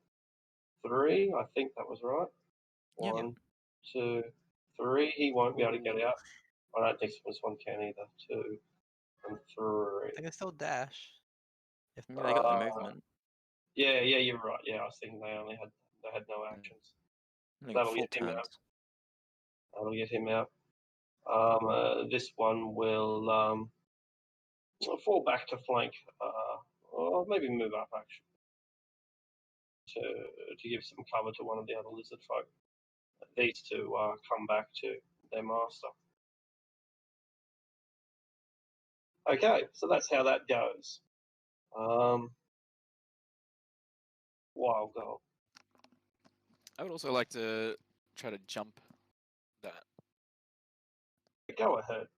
3. I think that was right. Yeah. 1, 2, 3. He won't be able to get out. I don't think this one can either. 2 and 3. They can still dash. If Yeah, they got the movement. Yeah, you're right. Yeah, I was thinking they had no actions. They got That'll full get him turns. out. That'll get him out. This one will fall back to flank, or maybe move up actually, to give some cover to one of the other lizard folk. These two come back to their master. Okay, so that's how that goes. Wild goal. I would also like to try to jump that. Go ahead.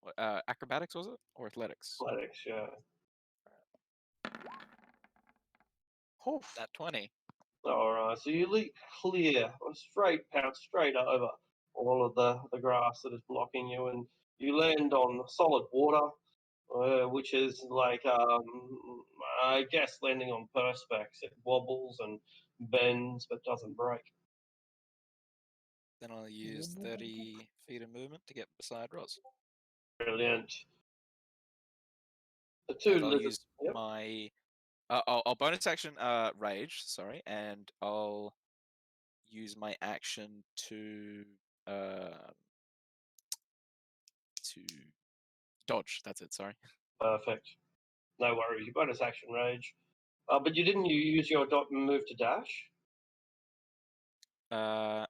What, acrobatics was it? Or athletics? Athletics, yeah. That 20. Alright, so you leap clear, or pounce straight over all of the grass that is blocking you, and you land on solid water, which is like, I guess, landing on perspex. It wobbles and bends, but doesn't break. Then I'll use 30 feet of movement to get beside Roz. Brilliant. The two And I'll lizards. use Yep. my... I'll bonus action rage, sorry, and I'll use my action to dodge. That's it, sorry. Perfect. No worries. You bonus action rage. But you didn't use your dot and move to dash? No,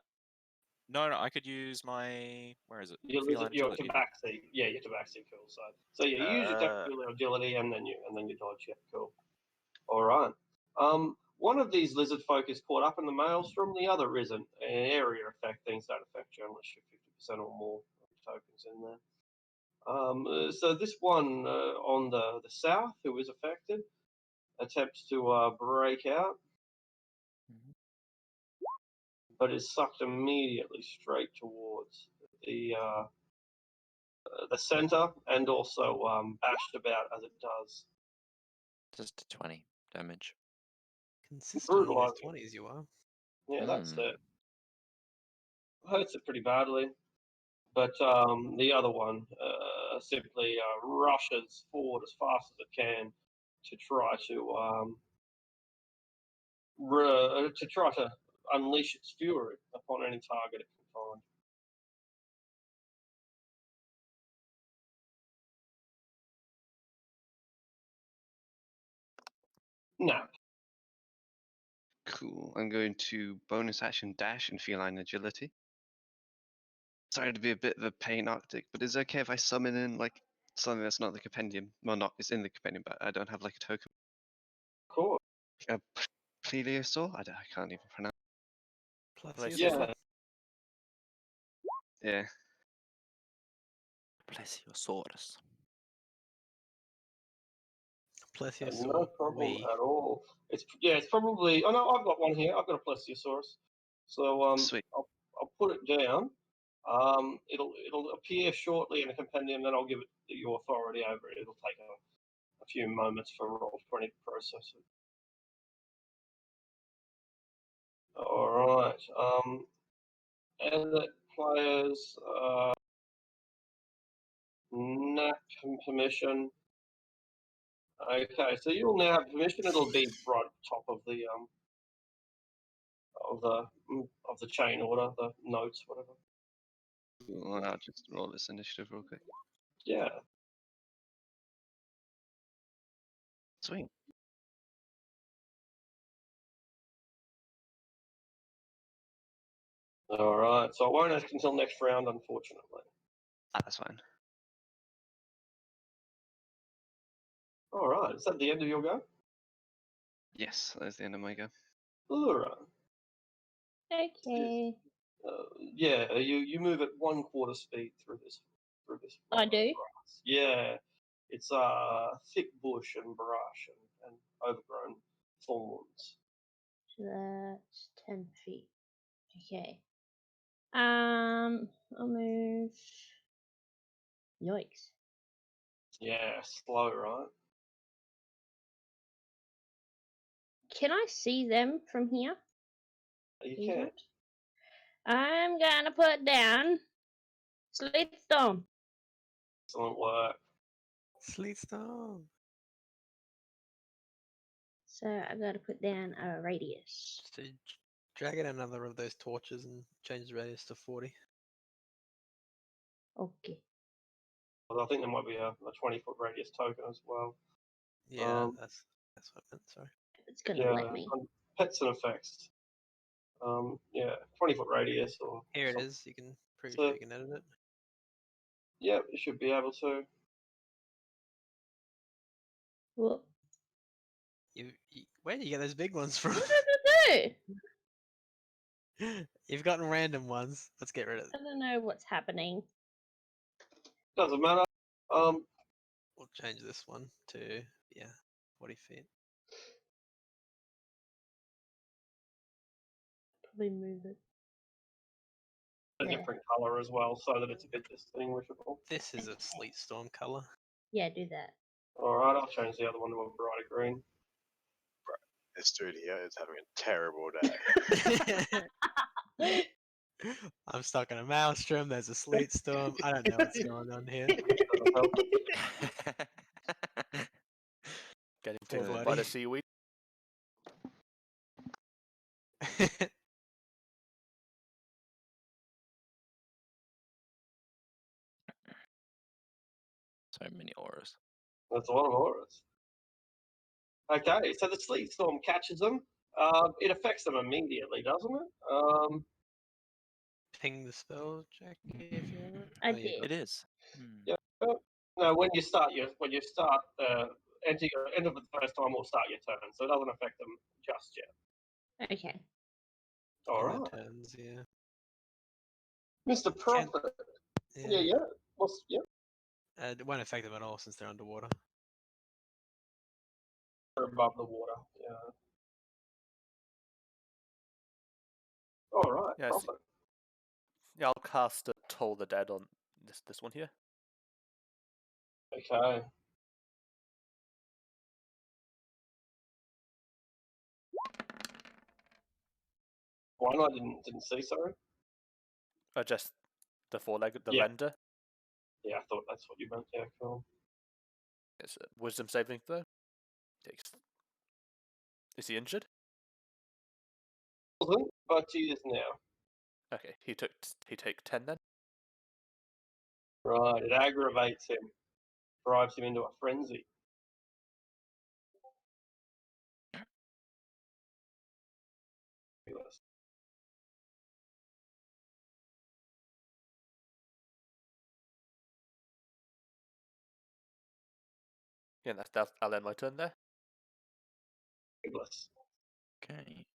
I could use my... Where is it? Your Feline agility. tabaxi. Yeah, your tabaxi, cool. So yeah, you use your tabaxi agility and then you dodge. Yeah, cool. All right. One of these lizard folk is caught up in the maelstrom, the other isn't. An area effect, things don't affect you unless you're 50% or more tokens in there. So this one on the south, who is affected, attempts to break out, but is sucked immediately straight towards the center, and also bashed about as it does. Just 20 damage. Consistently Brutalizing. with 20s, you are. Yeah, that's it. hurts it pretty badly. But the other one simply rushes forward as fast as it can to try to unleash its fury upon any target it can find. No. Cool. I'm going to bonus action dash and feline agility. Sorry to be a bit of a pain, Arctic, but is it okay if I summon in like something that's not the compendium? Well, not it's in the compendium, but I don't have like a token. Cool. A plesiosaur? I can't even pronounce. Yeah. Yeah. Plesiosaurus. Plesiosaur. No problem at all. It's probably. Oh no, I've got one here. I've got a plesiosaurus. So Sweet. I'll put it down. It'll appear shortly in a compendium. Then I'll give it your authority over it. It'll take a few moments for Roll20 to process it. All right. Edit players. Nap permission. Okay, so you'll now have permission. It'll be right at the top of the chain order, the notes, whatever. Well, I'll just roll this initiative real quick. Yeah. Sweet. All right. So I won't ask until next round, unfortunately. That's fine. All right. Is that the end of your go? Yes, that's the end of my go. All right. Okay. Yeah. You move at 1/4 speed through this. I do. Grass. Yeah. It's thick bush and brush and overgrown thorns. So that's 10 feet. Okay. I'll move. Yikes. Yeah. Slow, right? Can I see them from here? You can. I'm gonna put down Sleet Storm. Excellent work. Sleet Storm. So I've got to put down a radius. So drag in another of those torches and change the radius to 40. Okay. Well, I think there might be a 20-foot radius token as well. Yeah, that's what I meant. Sorry. It's gonna let me. Pets and effects. Yeah, 20-foot radius or. Here it something. is. You can pretty So- sure you can edit it. Yeah, you should be able to. Whoop. Where do you get those big ones from? What did I do? You've gotten random ones. Let's get rid of I don't know what's happening. Doesn't matter. We'll change this one to 40 feet. Probably move it. A Yeah. different color as well, so that it's a bit distinguishable. This is a Sleet Storm color. Yeah, do that. All right, I'll change the other one to a brighter green. This dude here is having a terrible day. I'm stuck in a maelstrom. There's a Sleet Storm. I don't know what's going on here. Getting Poor tickled by buddy. the seaweed. So many auras. That's a lot of auras. Okay, so the sleet storm catches them. It affects them immediately, doesn't it? Ping the spell check if you want. I Oh, you did. got It is. Yeah. No, when you start end of the first time will start your turn, so it doesn't affect them just yet. Okay. All in right, their turns, yeah. Mr. Prophet. Yeah. What's yeah? It won't affect them at all since they're underwater. They're above the water. Yeah. All right. Yeah, Prophet. Yeah, I'll cast Toll the Dead on this one here. Okay. One I didn't see. Sorry. Just the four-legged, the Yeah. render. Yeah, I thought that's what you meant. Yeah, cool. It's a wisdom saving throw. Is he injured? Wasn't, but he is now. Okay, he take 10 then. Right, it aggravates him, drives him into a frenzy. Yeah, that's I'll end my turn there. Okay.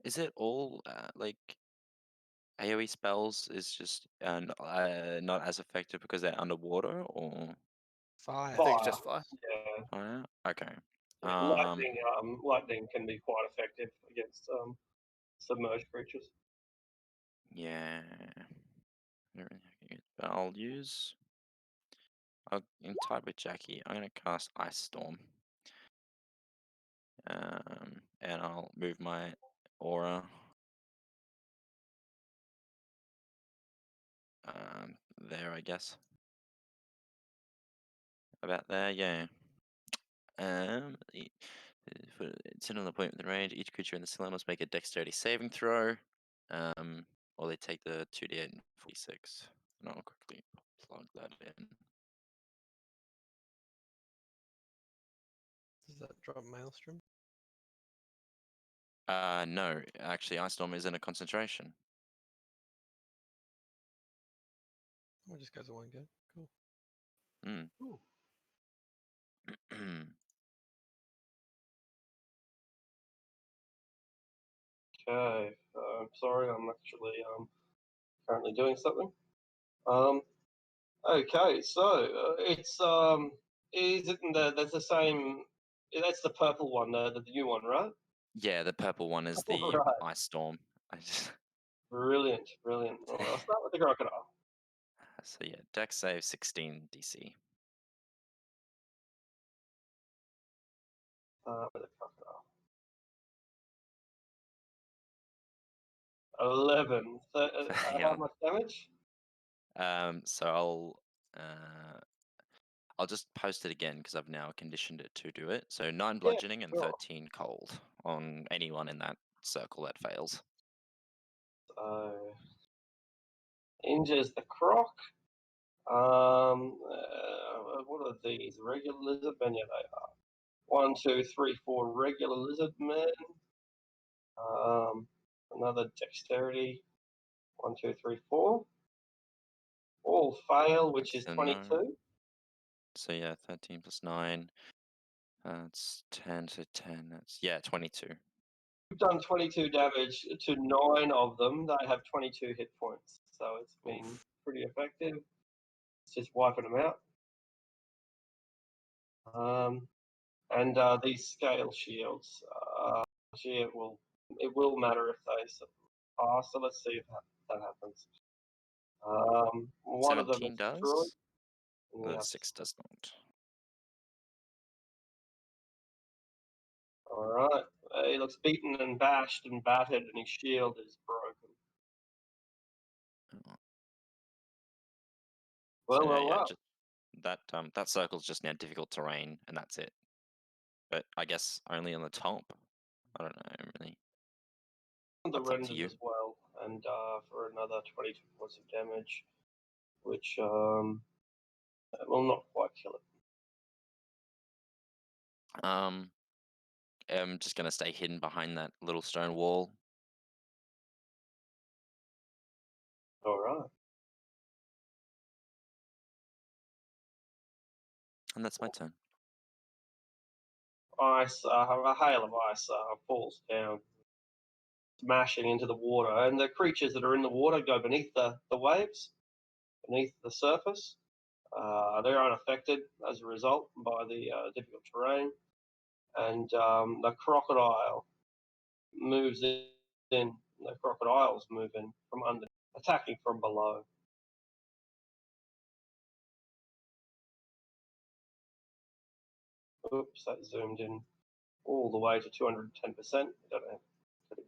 Is it all like AoE spells is just not as effective because they're underwater, or Fire. I think it's just fire. Yeah. fire? Okay. Yeah, lightning can be quite effective against submerged creatures. Yeah. I'll use. In tied with Jackie, I'm gonna cast Ice Storm. And I'll move my aura. There, I guess. About there, yeah. It's in an point within range. Each creature in the ceiling must make a dexterity saving throw. Or they take the 2d8 and 46. And I'll quickly plug that in. Does that drop Maelstrom? No, actually, Ice Storm is in a concentration. Oh, it just goes to one go. Cool. Hmm. Ooh. Okay, I'm sorry, I'm actually currently doing something. Okay, so it's isn't that's the same? That's the purple one, the new one, right? Yeah, the purple one is the Right. Ice Storm. I just Brilliant, brilliant. Well, I'll start with the crocodile. so yeah, Dex save 16 DC. With the crocodile. 11. So, how much damage? So I'll just post it again because I've now conditioned it to do it. So 9 bludgeoning and sure. 13 cold on anyone in that circle that fails. Injures the croc. What are these? Regular lizard men? Yeah, they are. 1, 2, 3, 4 regular lizard men. Another dexterity. 1, 2, 3, 4. All fail, which is So 22. no. So yeah, 13 plus 9. That's 10 to 10. That's 22. We've done 22 damage to 9 of them. They have 22 hit points, so it's been pretty effective. It's just wiping them out. And these scale shields, it will matter if they pass. So let's see if that happens. One of them 17 is destroyed. does. The 6 does not. All right. He looks beaten and bashed and battered, and his shield is broken. Well, So, well, yeah, well. just, that circle's just now difficult terrain, and that's it. But I guess only on the top. I don't know, really. The That's up to renders you. as well, and for another 22 points of damage, which will not quite kill it. I'm just gonna stay hidden behind that little stone wall. All right. And that's my turn. Ice, a hail of ice falls down, smashing into the water, and the creatures that are in the water go beneath the waves, beneath the surface. They're unaffected as a result by the difficult terrain, and the crocodile moves in. The crocodiles move in from under, attacking from below. Oops, that zoomed in all the way to 210%. I don't know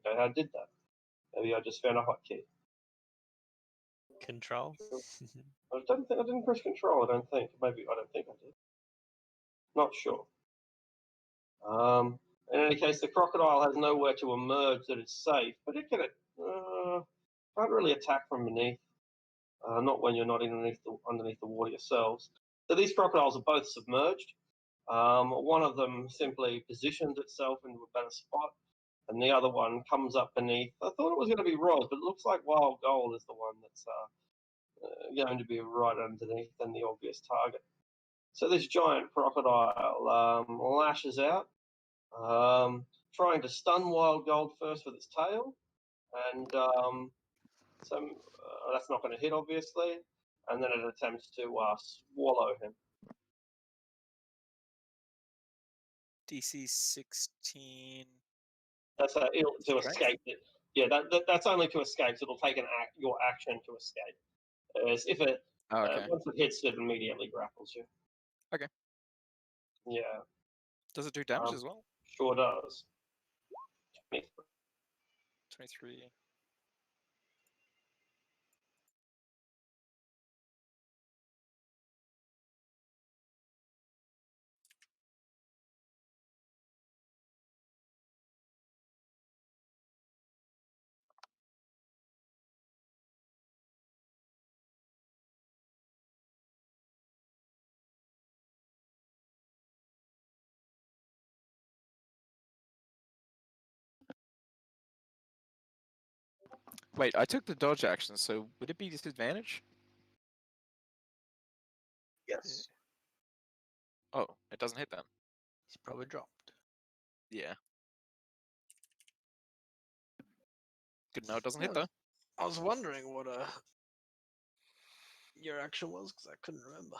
how I did that. Maybe I just found a hotkey. Control. I don't think I didn't press control. I don't think. Maybe I don't think I did. Not sure. In any case, the crocodile has nowhere to emerge that is safe, but it can't really attack from beneath. Not when you're not underneath the water yourselves. So these crocodiles are both submerged. One of them simply positions itself into a better spot, and the other one comes up beneath. I thought it was going to be Roz, but it looks like Wild Gold is the one that's going to be right underneath and the obvious target. So this giant crocodile lashes out, trying to stun Wild Gold first with its tail, and that's not going to hit, obviously, and then it attempts to swallow him. DC 16. That's to Strength? escape it. Yeah, that's only to escape. So it'll take your action to escape. Whereas if it Oh, okay. once it hits, it immediately grapples you. Okay. Yeah. Does it do damage Um, as well? Sure does. 23. Wait, I took the dodge action, so would it be disadvantage? Yes. Oh, it doesn't hit then. He's probably dropped. Yeah. Good to know it doesn't hit Yeah. though. I was wondering what your action was because I couldn't remember.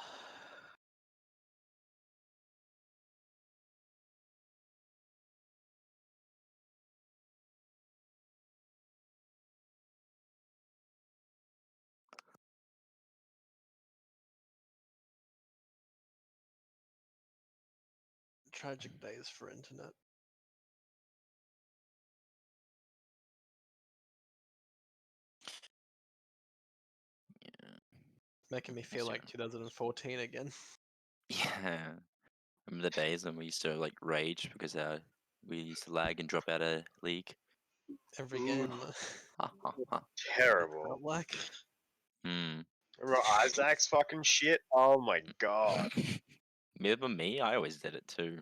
Tragic days for internet. Making me feel like 2014 again. Yeah. Remember the days when we used to like rage because we used to lag and drop out of league? Every game. Terrible. Felt like. Hmm. Remember Isaac's fucking shit? Oh my god. Remember me? I always did it too.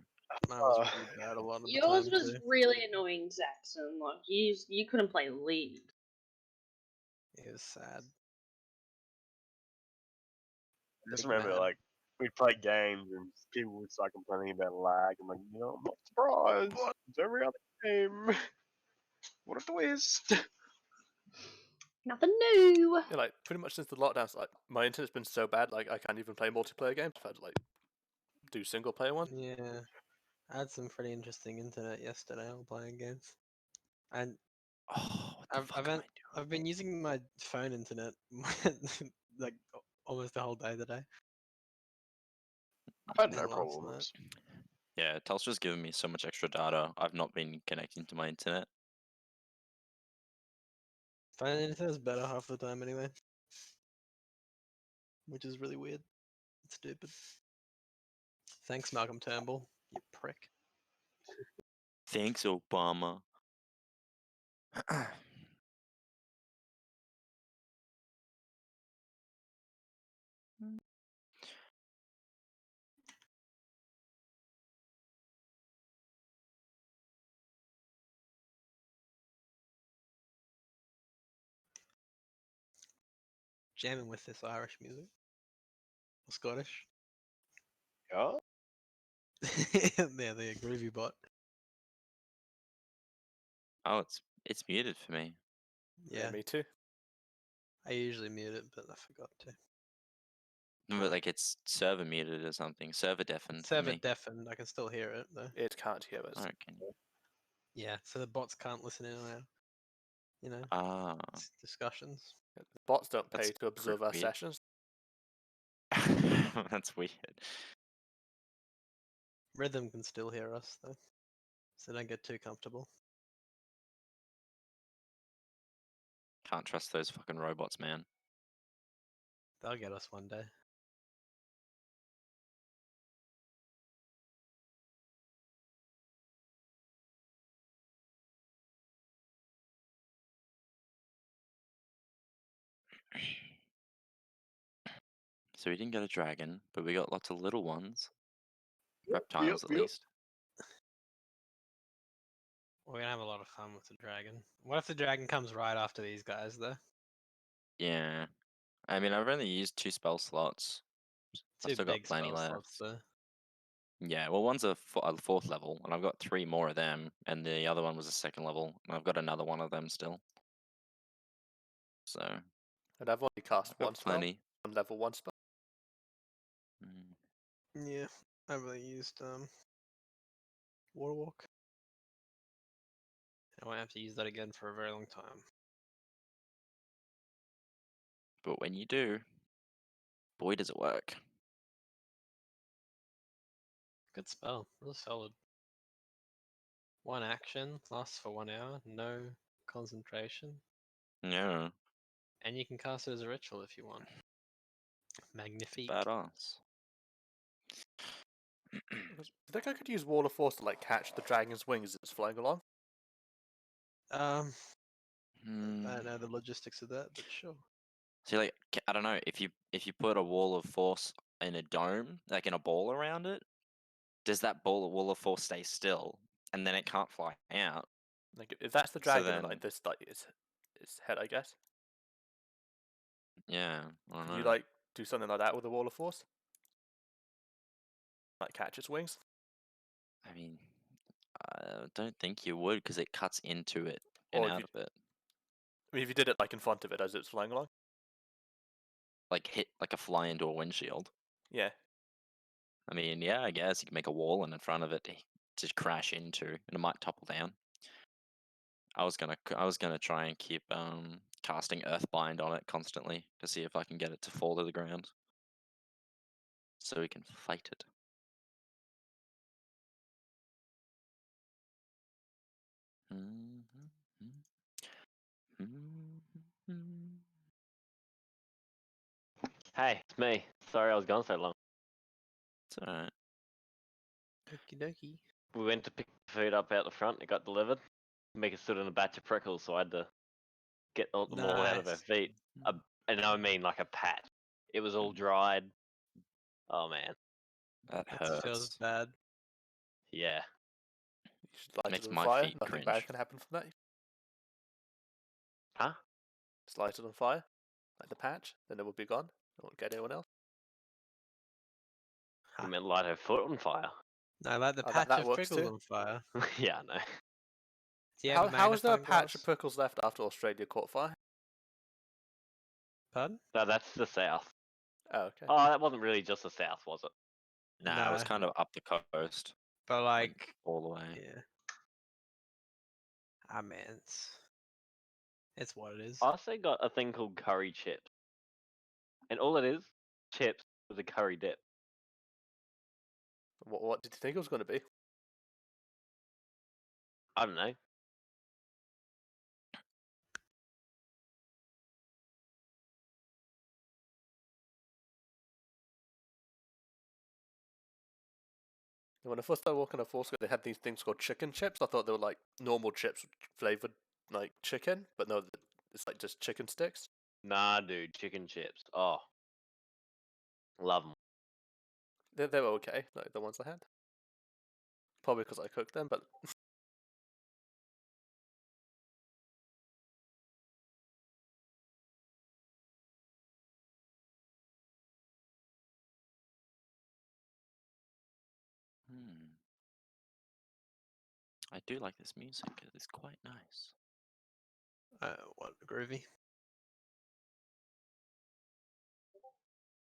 Mine was pretty bad a lot of the Yours time was too. really annoying, Zaxxon. Like you couldn't play League. It was sad. I just Big remember, man. like, we'd play games and people would start complaining about lag. I'm like, I'm not surprised. It's every other game. What a twist. Nothing new. Yeah, like pretty much since the lockdowns, like my internet's been so bad, like I can't even play multiplayer games. I've had to like do single player ones. Yeah. I had some pretty interesting internet yesterday while playing games. And I've been using my phone internet like almost the whole day today. I've had no And last problems. Yeah, Telstra's given me so much extra data. I've not been connecting to my internet. Phone internet's better half the time anyway. Which is really weird. It's stupid. Thanks, Malcolm Turnbull, you prick. Thanks, Obama. Jamming with this Irish music. Or Scottish. Yeah? Yeah, the groovy bot. Oh, it's muted for me. Yeah. Me too. I usually mute it, but I forgot to. No, but like it's server muted or something. Server deafened for Server me. deafened, I can still hear it though. It can't hear us. I reckon. Yeah, so the bots can't listen in on our, you know, Ah. discussions. The bots don't pay That's to observe our weird. sessions. That's weird. Rhythm can still hear us though, so don't get too comfortable. Can't trust those fucking robots, man. They'll get us one day. So we didn't get a dragon, but we got lots of little ones. Yep, Reptiles, at yep. least. We're gonna have a lot of fun with the dragon. What if the dragon comes right after these guys, though? Yeah. I mean, I've only used 2 spell slots. I've Two still got big plenty spell slots, left. though. Yeah, well, one's a 4th level, and I've got 3 more of them, and the other one was a 2nd level, and I've got another one of them still. So, And I've only cast I've got one spell, plenty. one level 1 spell. Mm. Yeah, I've only used Waterwalk. I won't have to use that again for a very long time. But when you do, boy, does it work. Good spell, real solid. 1 action, lasts for 1 hour, no concentration, Yeah, and you can cast it as a ritual if you want. Magnifique. badass. Do you think I could use Wall of Force to like catch the dragon's wings as it's flying along? I Hmm. don't know the logistics of that, but sure. See, like, I don't know, if you put a wall of force in a dome, like in a ball around it, does that wall of force stay still, and then it can't fly out? Like if that's the So dragon, then, like this, like its head, I guess. yeah, I don't Could you know. like do something like that with a Wall of Force? Like catch its wings? I mean, I don't think you would, because it cuts into it and Or if out you, of it. I mean, if you did it like in front of it as it's flying along. Like hit like a fly into a windshield. Yeah. I mean, yeah, I guess you can make a wall in front of it to crash into, and it might topple down. I was gonna try and keep casting Earthbind on it constantly to see if I can get it to fall to the ground, so we can fight it. Hey, it's me. Sorry I was gone so long. It's alright. Okie dokie. We went to pick the food up out the front. It got delivered. Mika stood in a batch of prickles, so I had to get all them all out of her Nice. feet. And I mean like a patch. It was all dried. Oh man. That That feels hurts. bad. Yeah. You should light Makes it on my fire. feet Nothing bad cringe. can happen from that. Huh? Just light it on fire, like the patch, then it will be gone. It won't get anyone else. I meant light her foot on fire. No, like the Oh, patch that of works prickles too. on fire. Yeah, I know. Do you have a How is there a magnifying patch of glass? prickles left after Australia caught fire? Pardon? No, that's the south. Oh, okay. Oh, that wasn't really just the south, was it? Nah, it was No. kind of up the coast, But like, all the way. yeah. I mean, it's what it is. I also got a thing called curry chips. And all it is, chips with a curry dip. What did you think it was going to be? I don't know. When I first started working at Foursquare, they had these things called chicken chips. I thought they were like normal chips flavored like chicken, but no, it's like just chicken sticks. Nah, dude, chicken chips. Oh. Love them. They were okay, like the ones I had. Probably because I cooked them, but I do like this music. It's quite nice. What groovy?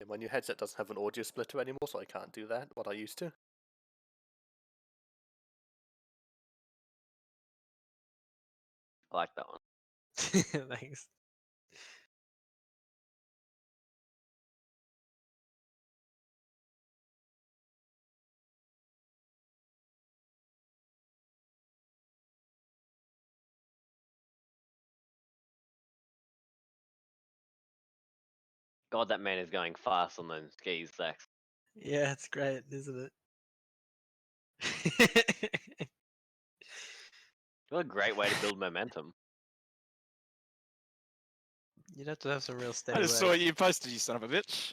yeah, my new headset doesn't have an audio splitter anymore, so I can't do that. What I used to. I like that one. Thanks. God, that man is going fast on those skis, Zax. Yeah, it's great, isn't it? What a great way to build momentum. You'd have to have some real steady I just saw legs. what you posted, you son of a bitch.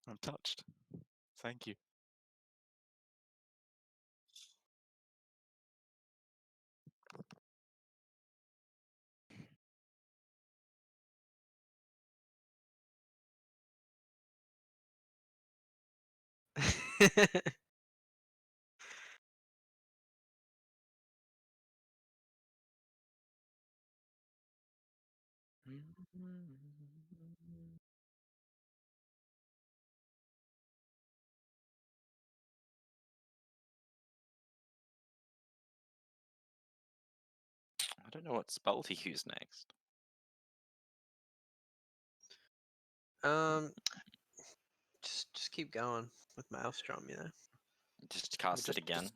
I'm touched. Thank you. I don't know what spell to use next. Just keep going with Maelstrom, you know. Just cast just- it again.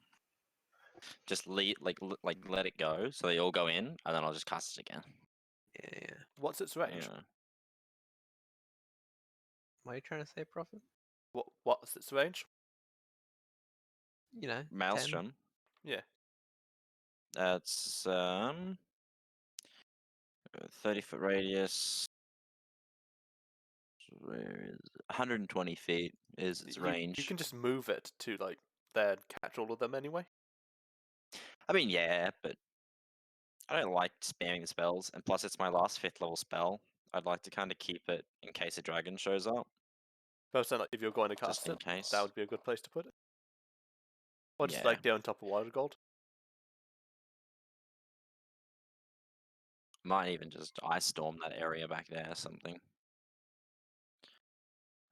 Just let it go, so they all go in, and then I'll just cast it again. Yeah. What's its range? Yeah. What are you trying to say, Prophet? What's its range? You know, 10. Maelstrom. Yeah. That's 30-foot radius. Where is 120 feet is its range. You can just move it to like there and catch all of them anyway. I mean, yeah, but I don't like spamming the spells, and plus it's my last 5th level spell. I'd like to kind of keep it in case a dragon shows up. But I'm saying, like, if you're going to cast Just in it, case. that would be a good place to put it. Or just Yeah. like go on top of Wild Gold. Might even just ice storm that area back there or something.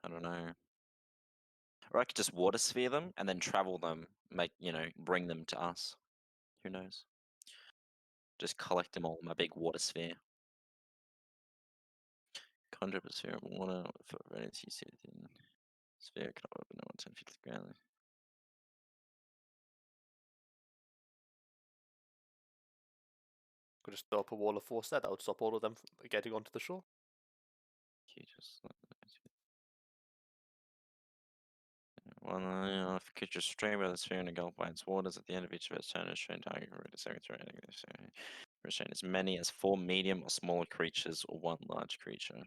I don't know. Or I could just water sphere them and then travel them, bring them to us. Who knows? Just collect them all in my big water sphere. Conjure up a sphere of water for radius you see within sphere can open no 10 feet to the ground. Could just throw up a wall of force there. That would stop all of them from getting onto the shore. You just well, if you could just stray by the sphere and engulf by its waters at the end of each of its turn, restrain target for the second turn. Restrain as many as 4 medium or smaller creatures or 1 large creature.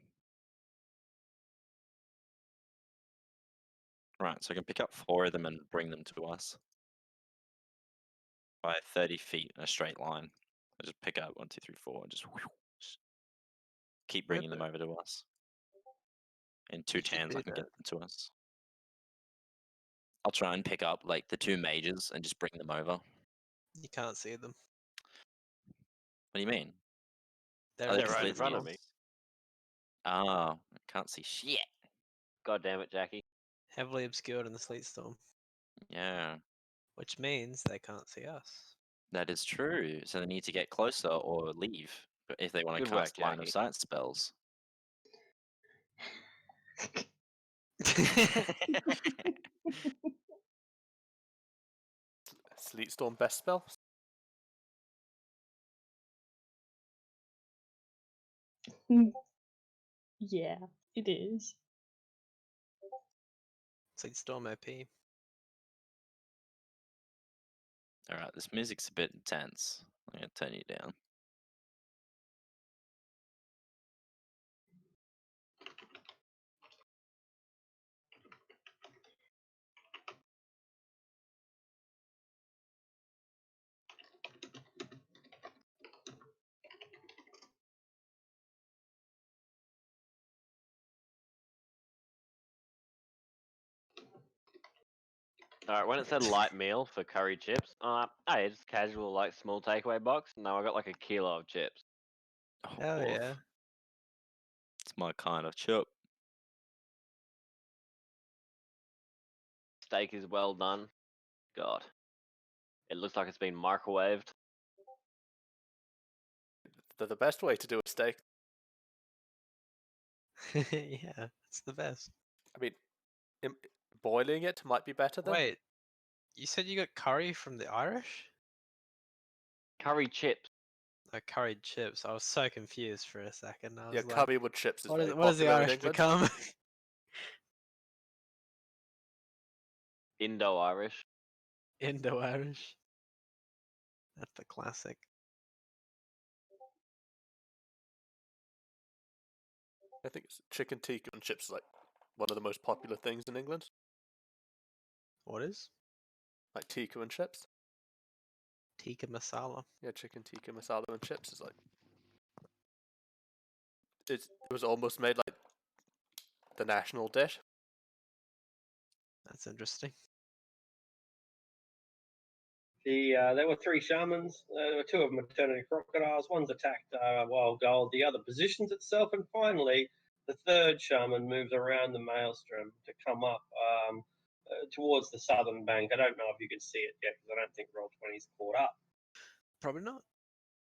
Right, so I can pick up 4 of them and bring them to us. By 30 feet in a straight line. I just pick up 1, 2, 3, 4, and just keep bringing them over to us. In 2 You should turns, do I can get that. them to us. I'll try and pick up like the 2 mages and just bring them over. You can't see them. What do you mean? They're, Are they They're right in completely front of off? me. Ah, I can't see shit. God damn it, Jackie. heavily obscured in the sleet storm, Yeah, which means they can't see us. that is true. So they need to get closer or leave if they want to Good work, cast line of Jackie. sight spells. Sleet Storm best spell. Yeah, it is. Sleet storm OP. Alright, this music's a bit intense. I'm gonna turn you down. Alright, when it said light meal for curry chips, hey, it's casual, like, small takeaway box. No, I got like a kilo of chips. Hell Oof. yeah. It's my kind of chip. Steak is well done. God. It looks like it's been microwaved. The best way to do a steak. Yeah, it's the best. I mean, boiling it might be better though. Wait, You said you got curry from the Irish? Curry chips. Curried chips. I was so confused for a second. I was Yeah, like, curry with chips is what, very what does the popular in Irish England. become? Indo-Irish. Indo-Irish. That's the classic. I think it's chicken tikka and chips is like one of the most popular things in England. What is? Like tikka and chips. Tikka masala. Yeah, chicken tikka masala and chips is like it was almost made like the national dish. That's interesting. There were 3 shamans. There were 2 of them eternity crocodiles. One's attacked wild gold. The other positions itself, and finally, the 3rd shaman moves around the maelstrom to come up towards the southern bank. I don't know if you can see it yet because I don't think Roll20's caught up. Probably not.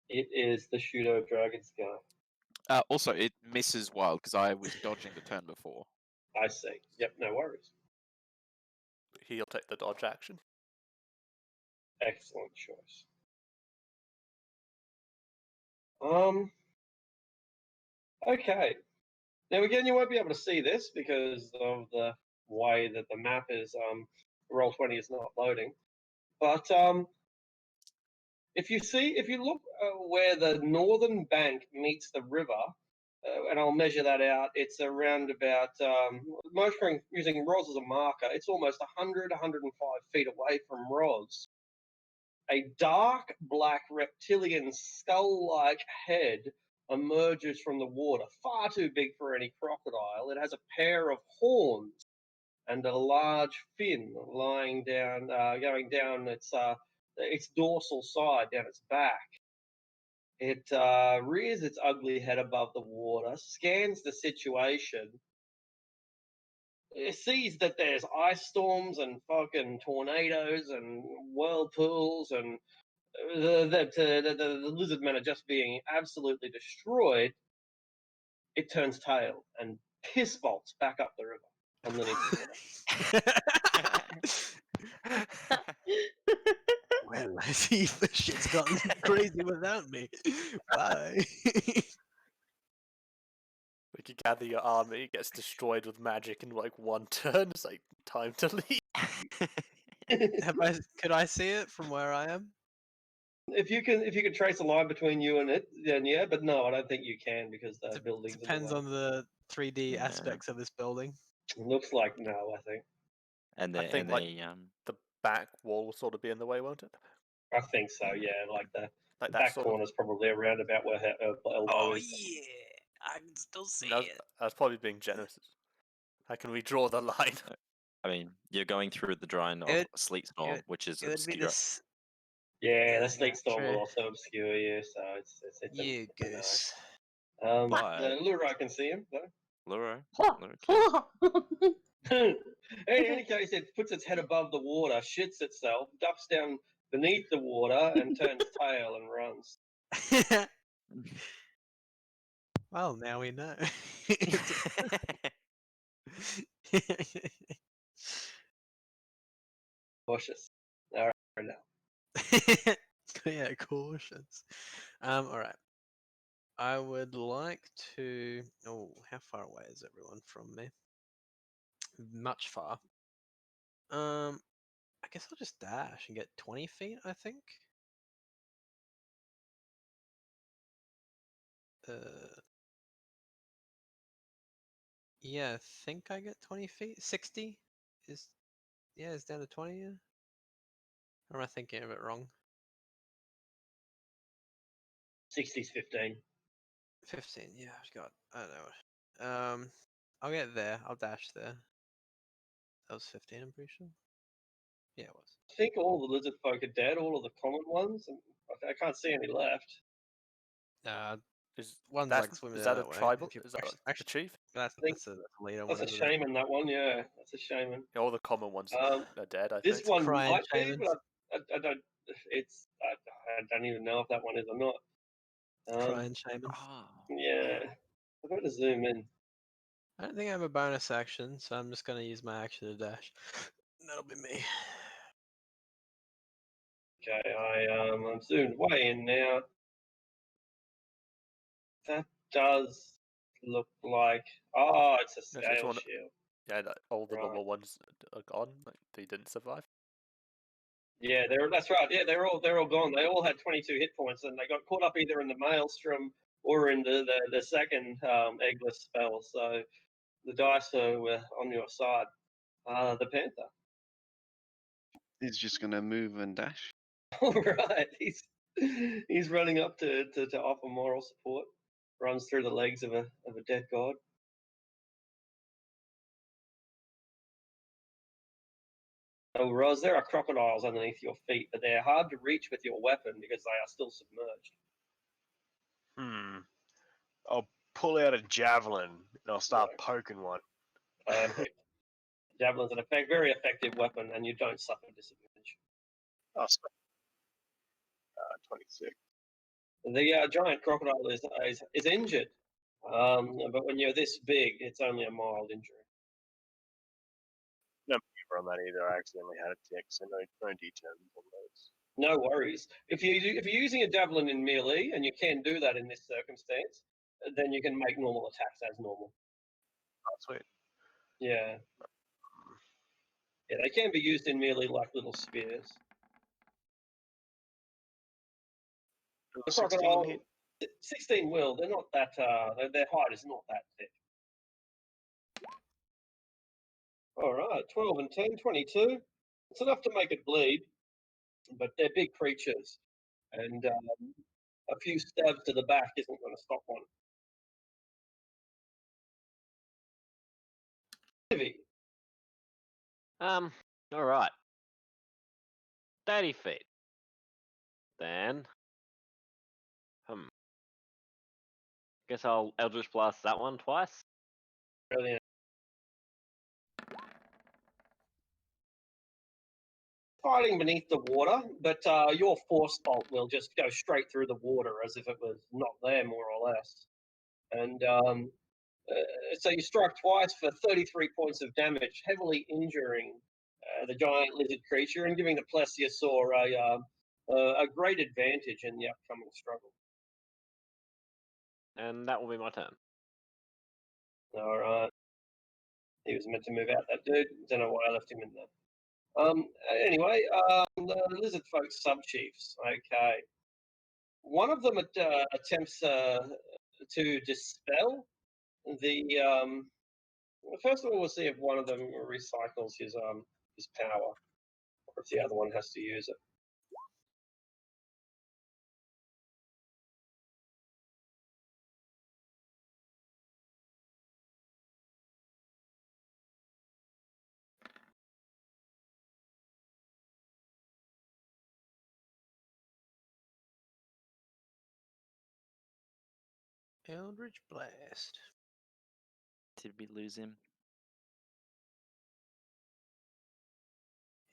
It is the pseudo dragon's guy. Also, it misses wild because I was dodging the turn before. I see. Yep, no worries. He'll take the dodge action. Excellent choice. Okay. Now again, you won't be able to see this because of the way that the map is. Roll20 is not loading, but if you look where the northern bank meets the river, and I'll measure that out, it's around about measuring using Roz as a marker. It's almost 100, 105 feet away from Roz. A dark black reptilian skull-like head emerges from the water, far too big for any crocodile. It has a pair of horns and a large fin lying down, going down its dorsal side, down its back. It rears its ugly head above the water, scans the situation. It sees that there's ice storms and fucking tornadoes and whirlpools and the lizard men are just being absolutely destroyed. It turns tail and piss bolts back up the river underneath the water. Well, I see the shit's gotten crazy without me. Bye. Like you gather your army, it gets destroyed with magic in like one turn. It's like time to leave. Could I see it from where I am? If you can trace a line between you and it, then yeah. But no, I don't think you can because the buildings. Depends on the 3D aspects of this building. It looks like no, I think. And I they, think and like they, the back wall will sort of be in the way, won't it? I think so. Yeah, like the Like that back sort corner's probably around about where her elbow is. Yeah, I can still see I was probably being generous. How can we draw the line? I mean, you're going through the drawing of It- Sleet Storm, which is It would be obscure. this. Yeah, the Yeah, Sleet Storm true. will also obscure you, so it's You a no. goose. But- Lura can see him though. Luro. In any case, it puts its head above the water, shits itself, ducks down beneath the water, and turns tail and runs. Well, now we know. Cautious. All right, now. Yeah, cautious. All right. I would like to. Oh, how far away is everyone from me? Much far. I guess I'll just dash and get 20 feet. I think. Yeah, I think I get 20 feet. 60 is. Yeah, it's down to 20. Yeah. Or am I thinking of it wrong? 60's 15. 15. Yeah, God, I don't know. I'll get there. I'll dash there. That was 15. I'm pretty sure. Yeah, it was. I think all the lizard folk are dead, all of the common ones. And I can't see any left. Is One's that, like swimming is that that a way, tribal? if you- Is that actually- like the chief? That's think a leader That's one. a isn't it? shaman, that one, yeah. That's a shaman. Yeah, all the common ones Um, are dead, I This think. one Crying might be, shamans. but I don't. I don't even know if that one is or not. Crying shaman. Yeah, I've got to zoom in. I don't think I have a bonus action, so I'm just gonna use my action to dash. That'll be me. Okay, I'm zoomed way in now. That does look like. Oh, it's a Yes, it's scale one- shield. Yeah, all the Right. normal ones are gone. Like, they didn't survive. Yeah, that's right. Yeah, they're all gone. They all had 22 hit points, and they got caught up either in the maelstrom or in the second eggless spell. So the dice were on your side. The Panther. He's just gonna move and dash. All right, he's running up to offer moral support. Runs through the legs of a dead god. Oh, Roz, there are crocodiles underneath your feet, but they're hard to reach with your weapon because they are still submerged. I'll pull out a javelin and I'll start poking one. Perfect. Javelin's an very effective weapon, and you don't suffer disadvantage. Oh, 26. The giant crocodile is injured, but when you're this big, it's only a mild injury. No fever on that either. I accidentally had a tick, so no D10s on those. No worries. If you're using a javelin in melee, and you can do that in this circumstance, then you can make normal attacks as normal. Oh, sweet. Yeah. Yeah, they can be used in melee like little spears. The 16 crocodile, hit. 16 will. They're not that. Their height is not that thick. All right, 12 and 10, 22. It's enough to make it bleed, but they're big creatures, and a few stabs to the back isn't going to stop one. Heavy. All right. 30 feet. Then, guess I'll Eldritch Blast that one twice. Brilliant. Fighting beneath the water, but your force bolt will just go straight through the water as if it was not there, more or less. And so you strike twice for 33 points of damage, heavily injuring the giant lizard creature and giving the plesiosaur a great advantage in the upcoming struggle. And that will be my turn. All right. He was meant to move out, that dude. Don't know why I left him in there. Anyway, the lizard folks sub-chiefs. Okay. One of them attempts to dispel the. First of all, we'll see if one of them recycles his power, or if the other one has to use it. Eldritch Blast. Did we lose him?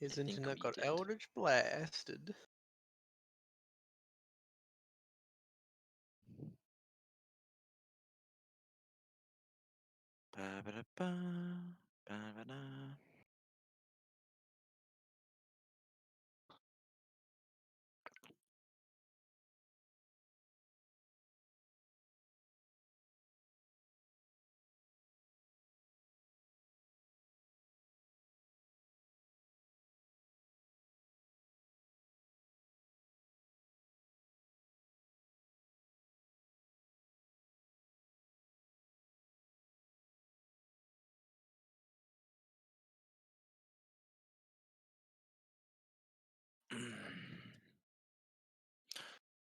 His I think internet we got did. Eldritch Blasted. Ba-ba-da-ba, ba-ba-da.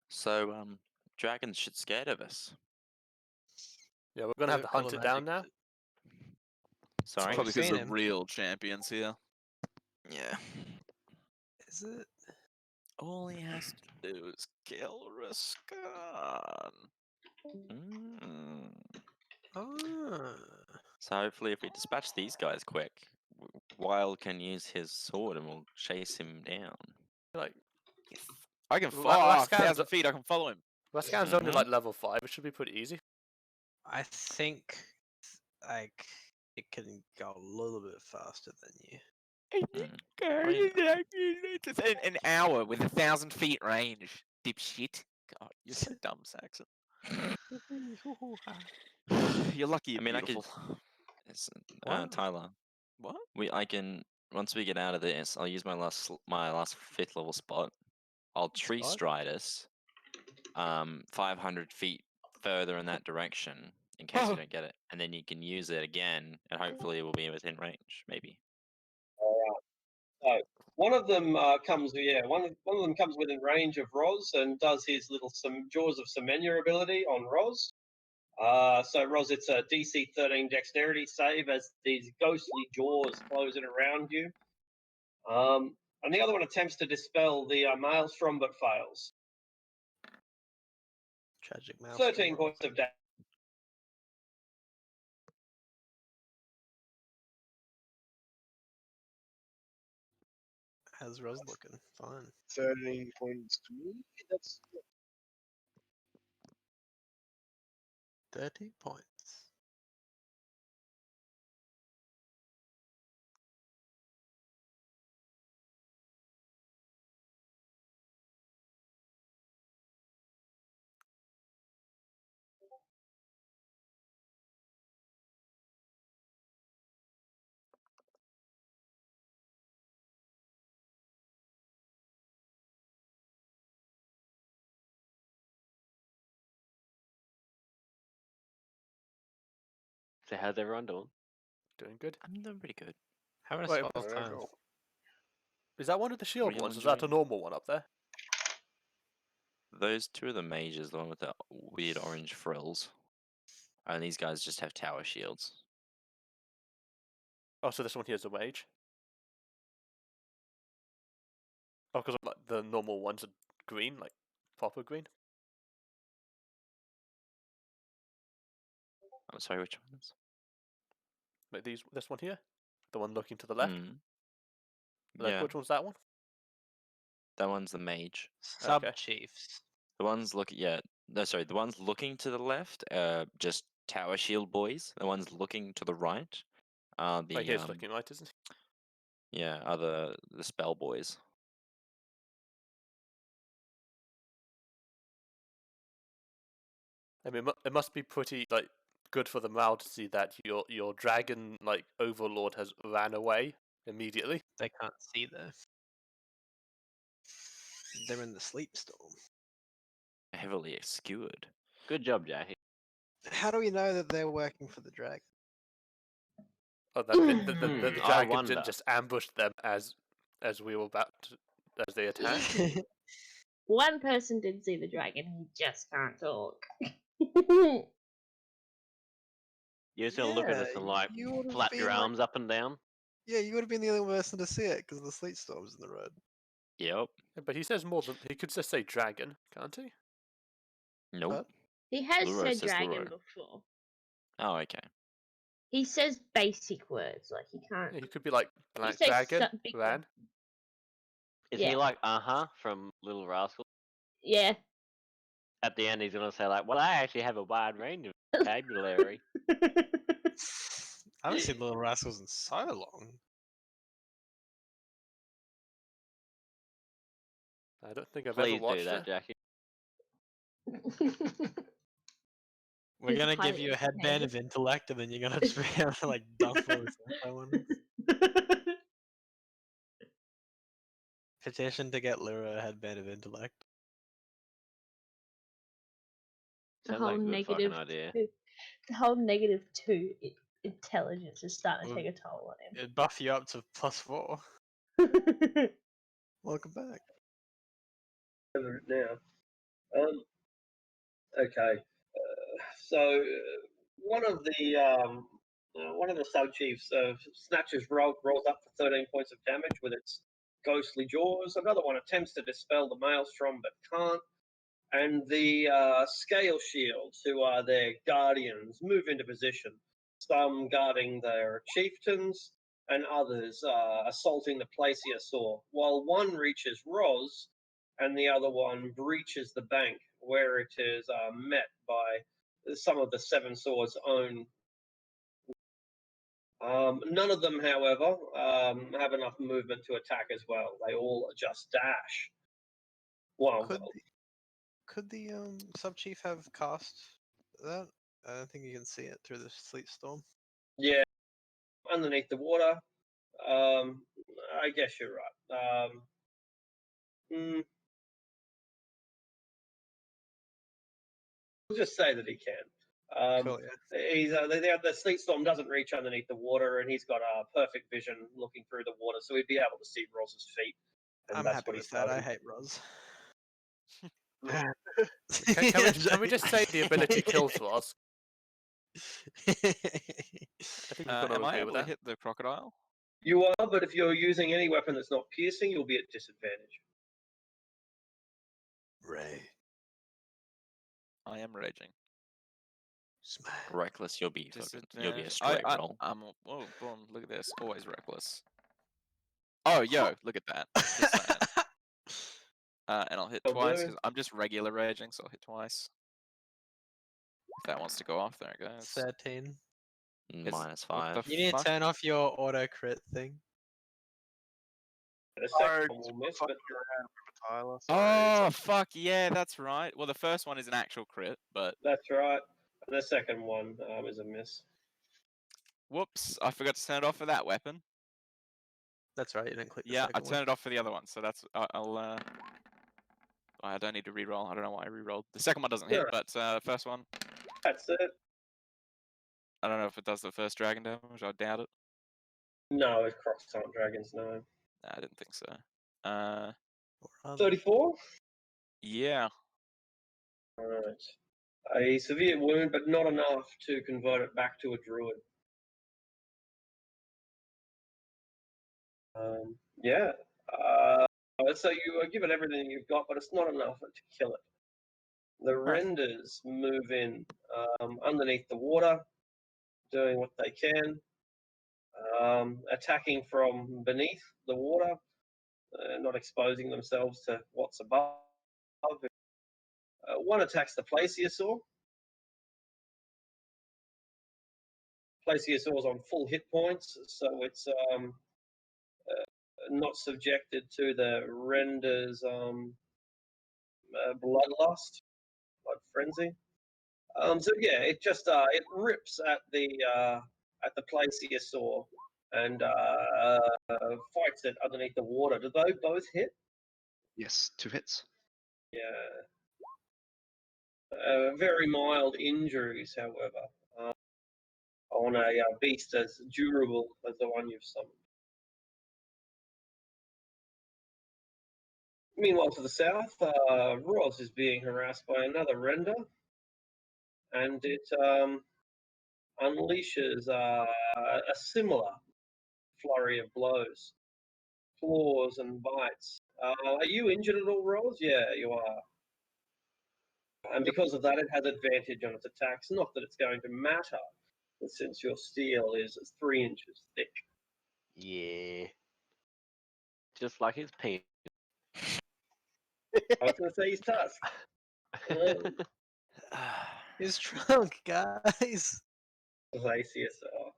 So, dragons should scared of us. Yeah, we're gonna have to Don't kill hunt a it down magic now. Sorry? Probably because seen the him. real champions here. Yeah. Is it? All he has to do is kill Riskan. Ah. So hopefully if we dispatch these guys quick, Wild can use his sword and we'll chase him down. Like, I can Well, follow Rascan's 1,000 feet. I can follow him. Rascan's only like level 5. It should be pretty easy. I think like it can go a little bit faster than you. Mm. It's an hour with 1,000 feet range. Dipshit. God, you're so dumb, Saxon. You're lucky. You're I mean, I could. beautiful. It's, What? Tyler. What? I can once we get out of this, I'll use my last 5th level spot. I'll tree Spot? stride us, 500 feet further in that direction in case we don't get it, and then you can use it again, and hopefully it will be within range, maybe. So one of them comes, one of them comes within range of Roz and does his little Jaws of Semenya ability on Roz. So Roz, it's a DC 13 Dexterity save as these ghostly jaws close in around you. And the other one attempts to dispel the Maelstrom but fails. Tragic mouse. 13 points of damage. How's Rose looking? Fine. 13 points to me. That's 30 points. So how's everyone doing? Doing good. I'm doing pretty good. Having a Wait, swell very time. cool. Is that one of the shield you ones? Is that a enjoying? normal one up there? Those two are the mages, the one with the weird orange frills, and these guys just have tower shields. Oh, so this one here is a mage. Oh, because like, the normal ones are green, like proper green. I'm sorry, which ones? Like this one here, the one looking to the left. Mm. Like, Yeah, which one's that one? that one's the mage. Sub Okay. chiefs. The ones the ones looking to the left are just tower shield boys. The ones looking to the right are the Like here's looking right, isn't he? are the spell boys. I mean, it must be pretty like good for the morale to see that your dragon like overlord has ran away immediately. They can't see though. They're in the sleep storm. Heavily skewered. Good job, Jackie. How do we know that they're working for the dragon? Oh, that the I dragon wonder. didn't just ambush them as we were about to, as they attacked. One person did see the dragon, he just can't talk. You're just gonna look at us and like you would've flap your been, like- arms up and down. Yeah, you would have been the only person to see it because the sleep storm's in the road. Yep. Yeah, but he says more than he could just say dragon, can't he? Nope. What? He has Luro said says dragon Luro. before. Oh, okay. He says basic words, like he can't. Yeah, he could be like black says dragon some big one. ran. Is Yeah. he like from Little Rascal? Yeah. At the end, he's gonna say like, "Well, I actually have a wide range of vocabulary." I haven't seen Little Rascals in so long. I don't think I've Please ever watched do that, it. Jackie. We're He's gonna give highly you a headband of educated. intellect, and then you're gonna just be able to like dump all this info on us. Petition to get Lyra a headband of intellect. The Sounds whole like a good negative fucking idea. the whole -2 intelligence is starting to Well, take a toll on It'd buff you up to +4. him. Welcome back. Now. Okay. So one of the sub chiefs snatches rolls up for 13 points of damage with its ghostly jaws. Another one attempts to dispel the maelstrom but can't. And the scale shields, who are their guardians, move into position. Some guarding their chieftains, and others assaulting the plesiosaur. While one reaches Roz, and the other one breaches the bank, where it is met by some of the Seven Swords' own None of them, however, have enough movement to attack as well. They all just dash. Well, Could the sub chief have cast that? I don't think you can see it through the sleet storm. yeah, underneath the water. I guess you're right. We'll just say that he can. Cool, yeah. He's the sleet storm doesn't reach underneath the water, and he's got perfect vision looking through the water, so he'd be able to see Roz's feet. And I'm that's happy what with he's that. I noting. hate Roz. Can we just say the ability kills Roz? I think we've got to Am I agree able with to that. hit the crocodile? You are, but if you're using any weapon that's not piercing, you'll be at disadvantage. Ray. I am raging. Smash. Reckless, you'll be fucking, you'll be a Disadvantage. straight roll. Whoa, boom! Look at this. Always reckless. Oh, yo, look at that. Just saying. And I'll hit Oh, twice no. because I'm just regular raging, so I'll hit twice. If that wants to go off, there it goes. 13. It's- -5. what the You need to fuck? turn off your auto crit thing. The Oh, second one will miss, fuck but you around, Tyler. Oh, fuck, yeah, that's right. Well, the first one is an actual crit, but that's right. The second one is a miss. whoops, I forgot to turn it off for that weapon. That's right, you didn't click the Yeah, I second one. turned it off for the other one, so that's, I don't need to re-roll. I don't know why I re-rolled. The second one doesn't hit, Alright. but first one, That's it. I don't know if it does the first dragon damage. I doubt it. No, if Crocs aren't dragons, no. Nah, I didn't think so. Or other. 34? Yeah. Alright. A severe wound, but not enough to convert it back to a druid. Yeah. So you are given everything you've got, but it's not enough to kill it. The renders move in underneath the water, doing what they can, attacking from beneath the water, not exposing themselves to what's above. One attacks the Plesiosaur. Plesiosaur's on full hit points, so it's not subjected to the render's bloodlust, blood frenzy. So yeah, it just it rips at the Plesiosaur and fights it underneath the water. Do they both hit? Yes, 2 hits. Yeah. Very mild injuries, however, on a beast as durable as the one you've summoned. Meanwhile, to the south, Roz is being harassed by another render, and it unleashes a similar flurry of blows, claws and bites. Are you injured at all, Roz? Yeah, you are. And because of that, it has advantage on its attacks. Not that it's going to matter, but since your steel is 3 inches thick. Yeah. Just like his penis. I was going to say his tusk. He's drunk, guys. Plesiosaur.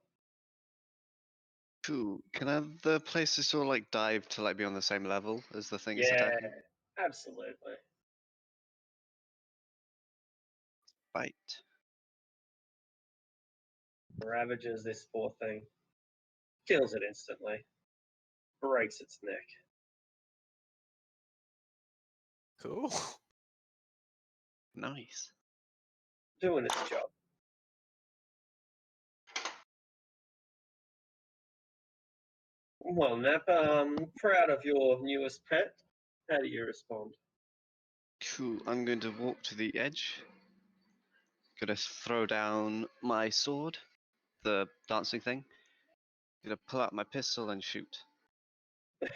Cool. Can I have the Plesiosaur like dive to like be on the same level as the thing it's Yeah, attacking? absolutely. Bite. Ravages this poor thing. Kills it instantly. Breaks its neck. Cool. Nice. Doing its job. Well, Nap, proud of your newest pet. How do you respond? Cool. I'm going to walk to the edge. Gonna throw down my sword, the dancing thing. Gonna pull out my pistol and shoot.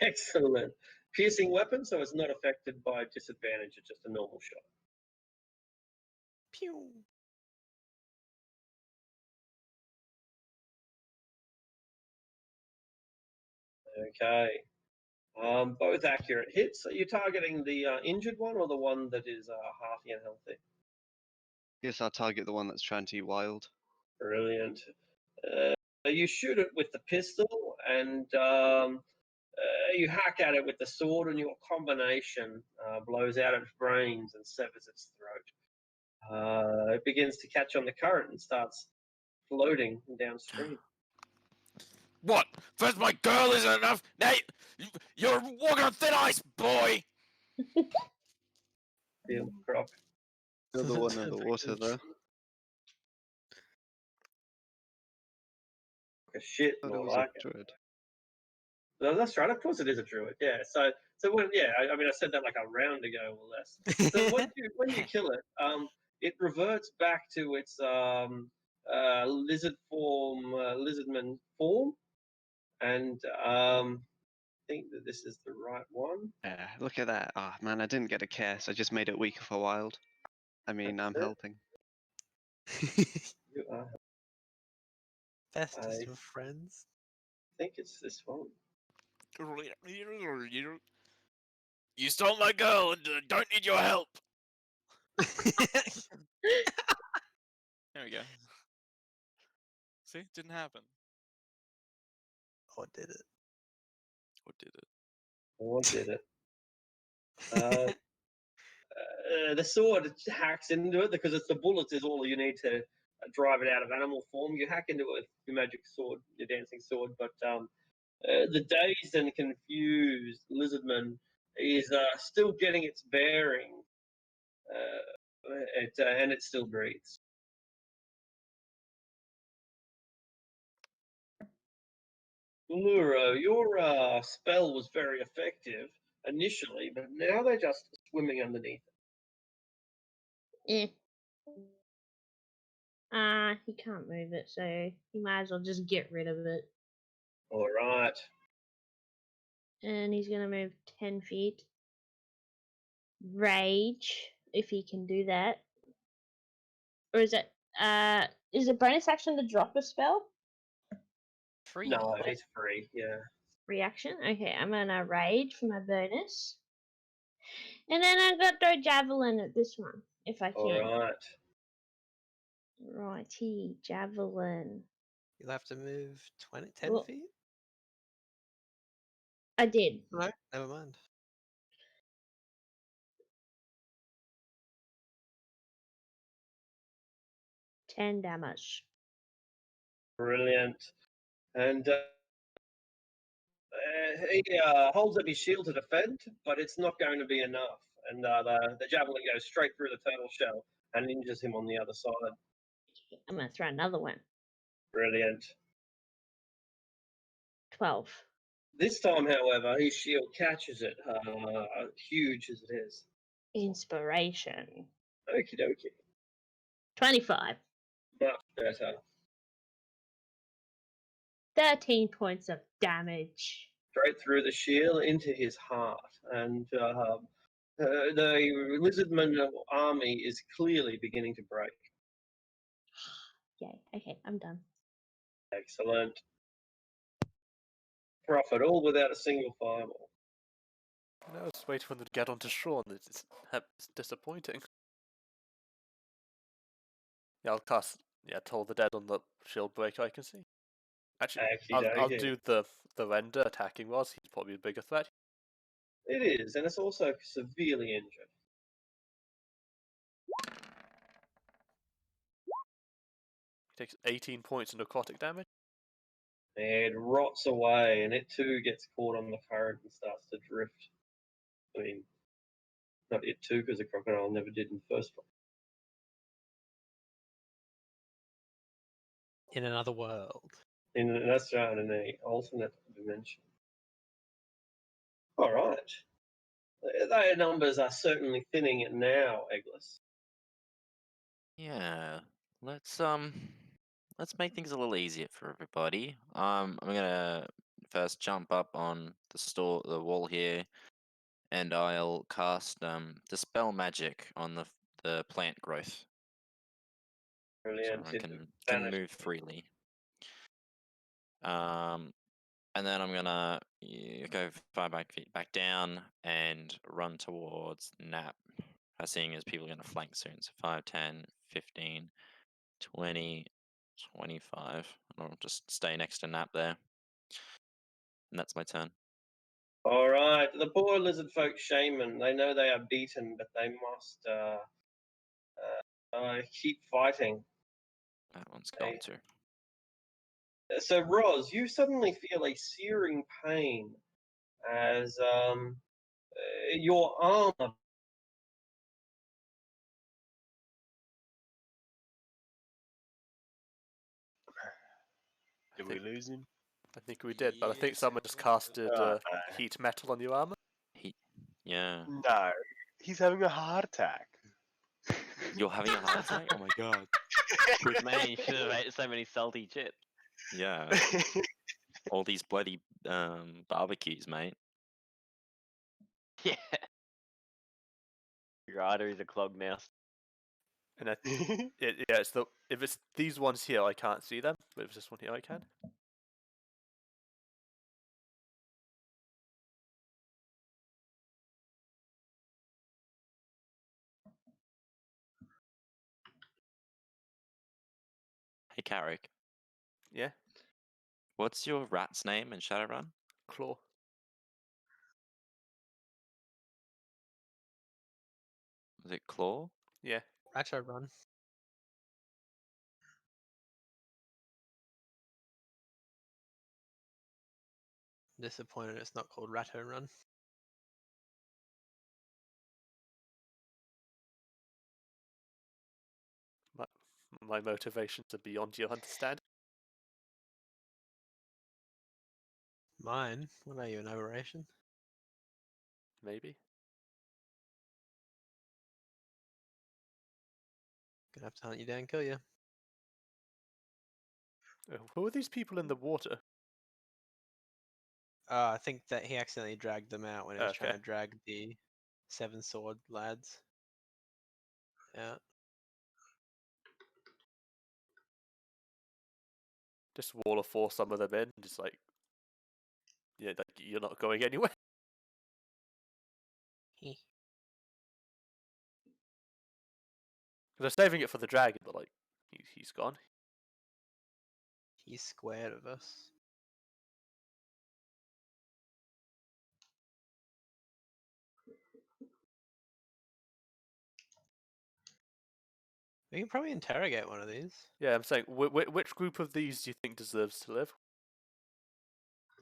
Excellent. Piercing weapon, so it's not affected by disadvantage. It's just a normal shot. Pew. Okay. Both accurate hits. Are you targeting the injured one or the one that is hearty and healthy? Guess I'll target the one that's trying to eat wild. Brilliant. You shoot it with the pistol, and you hack at it with the sword, and your combination blows out its brains and severs its throat. It begins to catch on the current and starts floating downstream. What? First my girl isn't enough. Now you're walking on thin ice, boy. Feel Croc. You're the one in the water, though. A shit, Thought it more was like a it. druid. No, that's right. Of course, it is a druid. Yeah. So when I mean, I said that like a round ago or less. So when you kill it, it reverts back to its lizard form, lizardman form, and I think that this is the right one. Yeah, look at that. Oh man, I didn't get a curse. I just made it weaker for wild. I mean, I'm That's it. helping. You are. Bestest I of friends. think it's this one. You stole my girl and don't need your help. There we go. See, didn't happen. Or did it? Or did it? Or did it? The sword hacks into it because it's the bullets is all you need to drive it out of animal form. You hack into it with your magic sword, your dancing sword, but the dazed and confused lizardman is still getting its bearing, and it still breathes. Luro, your spell was very effective initially, but now they're just swimming underneath. Eh. He can't move it, so he might as well just get rid of it. All right. And he's gonna move 10 feet. Rage, if he can do that. Or is it bonus action to drop a spell? Free. No, it's free. Yeah. Reaction? Okay, I'm gonna rage for my bonus. And then I'm gonna throw javelin at this one, if I All can. right. Righty, javelin. You'll have to move 10 Well, feet? I did. No, never mind. Ten damage. Brilliant. And he holds up his shield to defend, but it's not going to be enough. And the javelin goes straight through the turtle shell and injures him on the other side. I'm gonna throw another one. Brilliant. 12. This time, however, his shield catches it, huge as it is. Inspiration. Okie dokie. 25. Much better. 13 points of damage. Straight through the shield into his heart. And the lizardman army is clearly beginning to break. Yay. Okay, I'm done. Excellent. Profit, all without a single fireball. I was waiting for them to get onto shore, and it's disappointing. Yeah, I'll cast Toll the Dead on the shield breaker. I can see. Actually, I'll do the render attacking Roz. He's probably a bigger threat. It is, and it's also severely injured. He takes 18 points of necrotic damage. It rots away, and it too gets caught on the current and starts to drift. I mean, not it too, because the crocodile never did in the first place. In another world. That's right, in an alternate dimension. All right. Their numbers are certainly thinning it now, Eggless. Yeah, let's make things a little easier for everybody. I'm gonna first jump up on the wall here, and I'll cast Dispel Magic on the plant growth, Brilliant. so I can move freely. And then I'm gonna go 5 feet back down and run towards Nap. Seeing as people are gonna flank soon, so 5, 10, 15, 20, 25. I'll just stay next to Nap there. And that's my turn. All right, the poor lizard folk shaman. They know they are beaten, but they must keep fighting. That one's gone Okay. too. So, Roz, you suddenly feel a searing pain as your armor. Did we lose him? I think we did, but I think someone just casted heat metal on your armor. Yeah. No, he's having a heart attack. You're having a heart attack? Oh my god. Man, you should have ate so many salty chips. Yeah. All these bloody barbecues, mate. Yeah. Your arteries are clogged now. And it's the if it's these ones here, I can't see them, but if it's this one here, I can. Hey, Carrick. Yeah. What's your rat's name in Shadowrun? Claw. Was it Claw? Yeah. Ratcho Run. Disappointed it's not called Ratto Run. My motivations are beyond your understanding. Mine? What are you, an aberration? Maybe. Gonna have to hunt you down and kill you. Who are these people in the water? I think that he accidentally dragged them out when he was trying Okay. to drag the 7 sword lads. Yeah. Just wall of force some of them in, just like, yeah, like you're not going anywhere. Because they're saving it for the dragon, but like, he's gone. He's squared of us. We can probably interrogate one of these. Yeah, I'm saying, which group of these do you think deserves to live?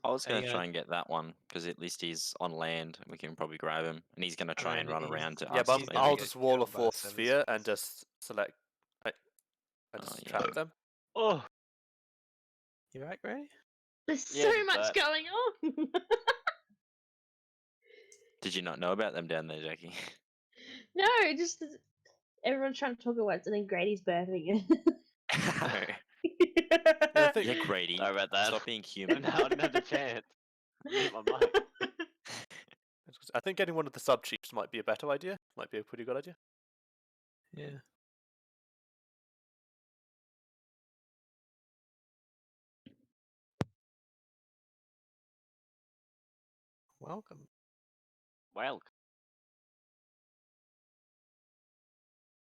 I was Are you going to try gonna- and get that one, because at least he's on land, and we can probably grab him. And he's going to I try mean, and run he's- around to Yeah, us. but he's gonna I'll get just wall killed of by the force 7 sphere and swords. just select. I Oh, just yeah. trap them. Oh, You right, Grady? There's Yeah, so it's much that. going on. Did you not know about them down there, Jackie? No, just everyone's trying to talk at once, and then Grady's burping. Yeah, I think Yeah, Grady. sorry about that. Stop being human. No, I didn't have the chance. Mute my mic. I think getting one of the sub chiefs might be a better idea. Might be a pretty good idea. Yeah. Welcome. Well,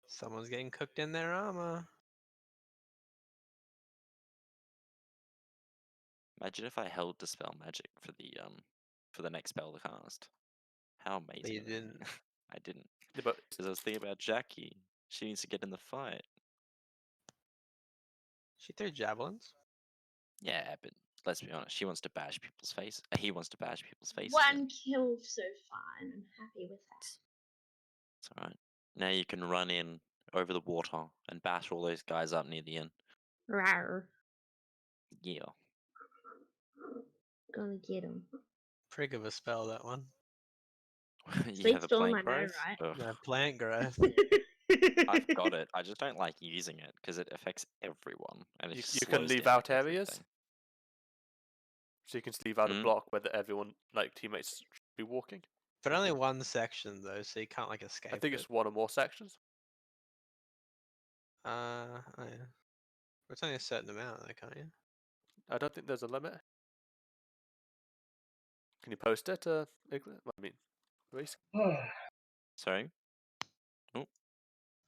Someone's getting cooked in their armor. Imagine if I held Dispel Magic for the next spell to cast. How amazing! you would that be? didn't. I didn't. Yeah, but Because I was thinking about Jackie. She needs to get in the fight. She threw javelins. Yeah, but let's be honest. She wants to bash people's face. He wants to bash people's faces. One kill so far, and I'm happy with that. It's alright. Now you can run in over the water and bash all those guys up near the inn. Rawr. Yeah. Gonna get him. Prig of a spell, that one. You Sleep have a storm, plank I know, growth? right? Ugh, No, plant growth. I've got it. I just don't like using it because it affects everyone. And it you, just you can slows leave down out areas. everything. So you can leave out a Mm. block where everyone, like teammates, should be walking. But only one section though, so you can't like escape. I think it. it's one or more sections. Oh yeah. But it's only a certain amount though, can't you? I don't think there's a limit. Can you post it? I mean, Reese? Sorry?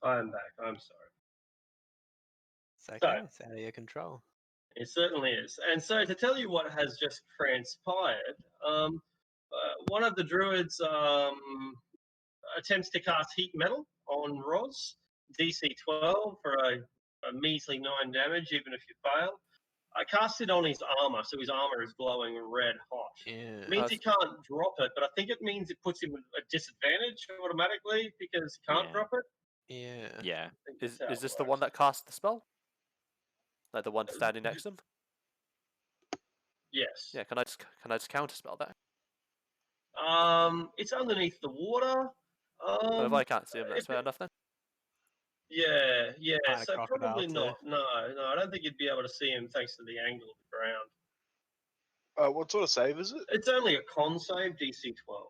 I'm back. I'm sorry. It's okay. It's out of your control. It certainly is. And so, to tell you what has just transpired, one of the druids attempts to cast heat metal on Roz, DC 12 for a measly 9 damage, even if you fail. I cast it on his armor, so his armor is glowing red hot. Yeah. Means he can't drop it, but I think it means it puts him at a disadvantage automatically because he can't Yeah. drop it. Yeah. Yeah. I think Is that's how it this the works. one that cast the spell? Like the one standing next to him? Yes. Yeah. Can I just counterspell that? It's underneath the water. Well, if I can't see him, that's if fair it- enough then. Yeah, yeah. Fight a So crocodile probably too. not. No, I don't think you'd be able to see him thanks to the angle of the ground. What sort of save is it? It's only a con save, DC 12.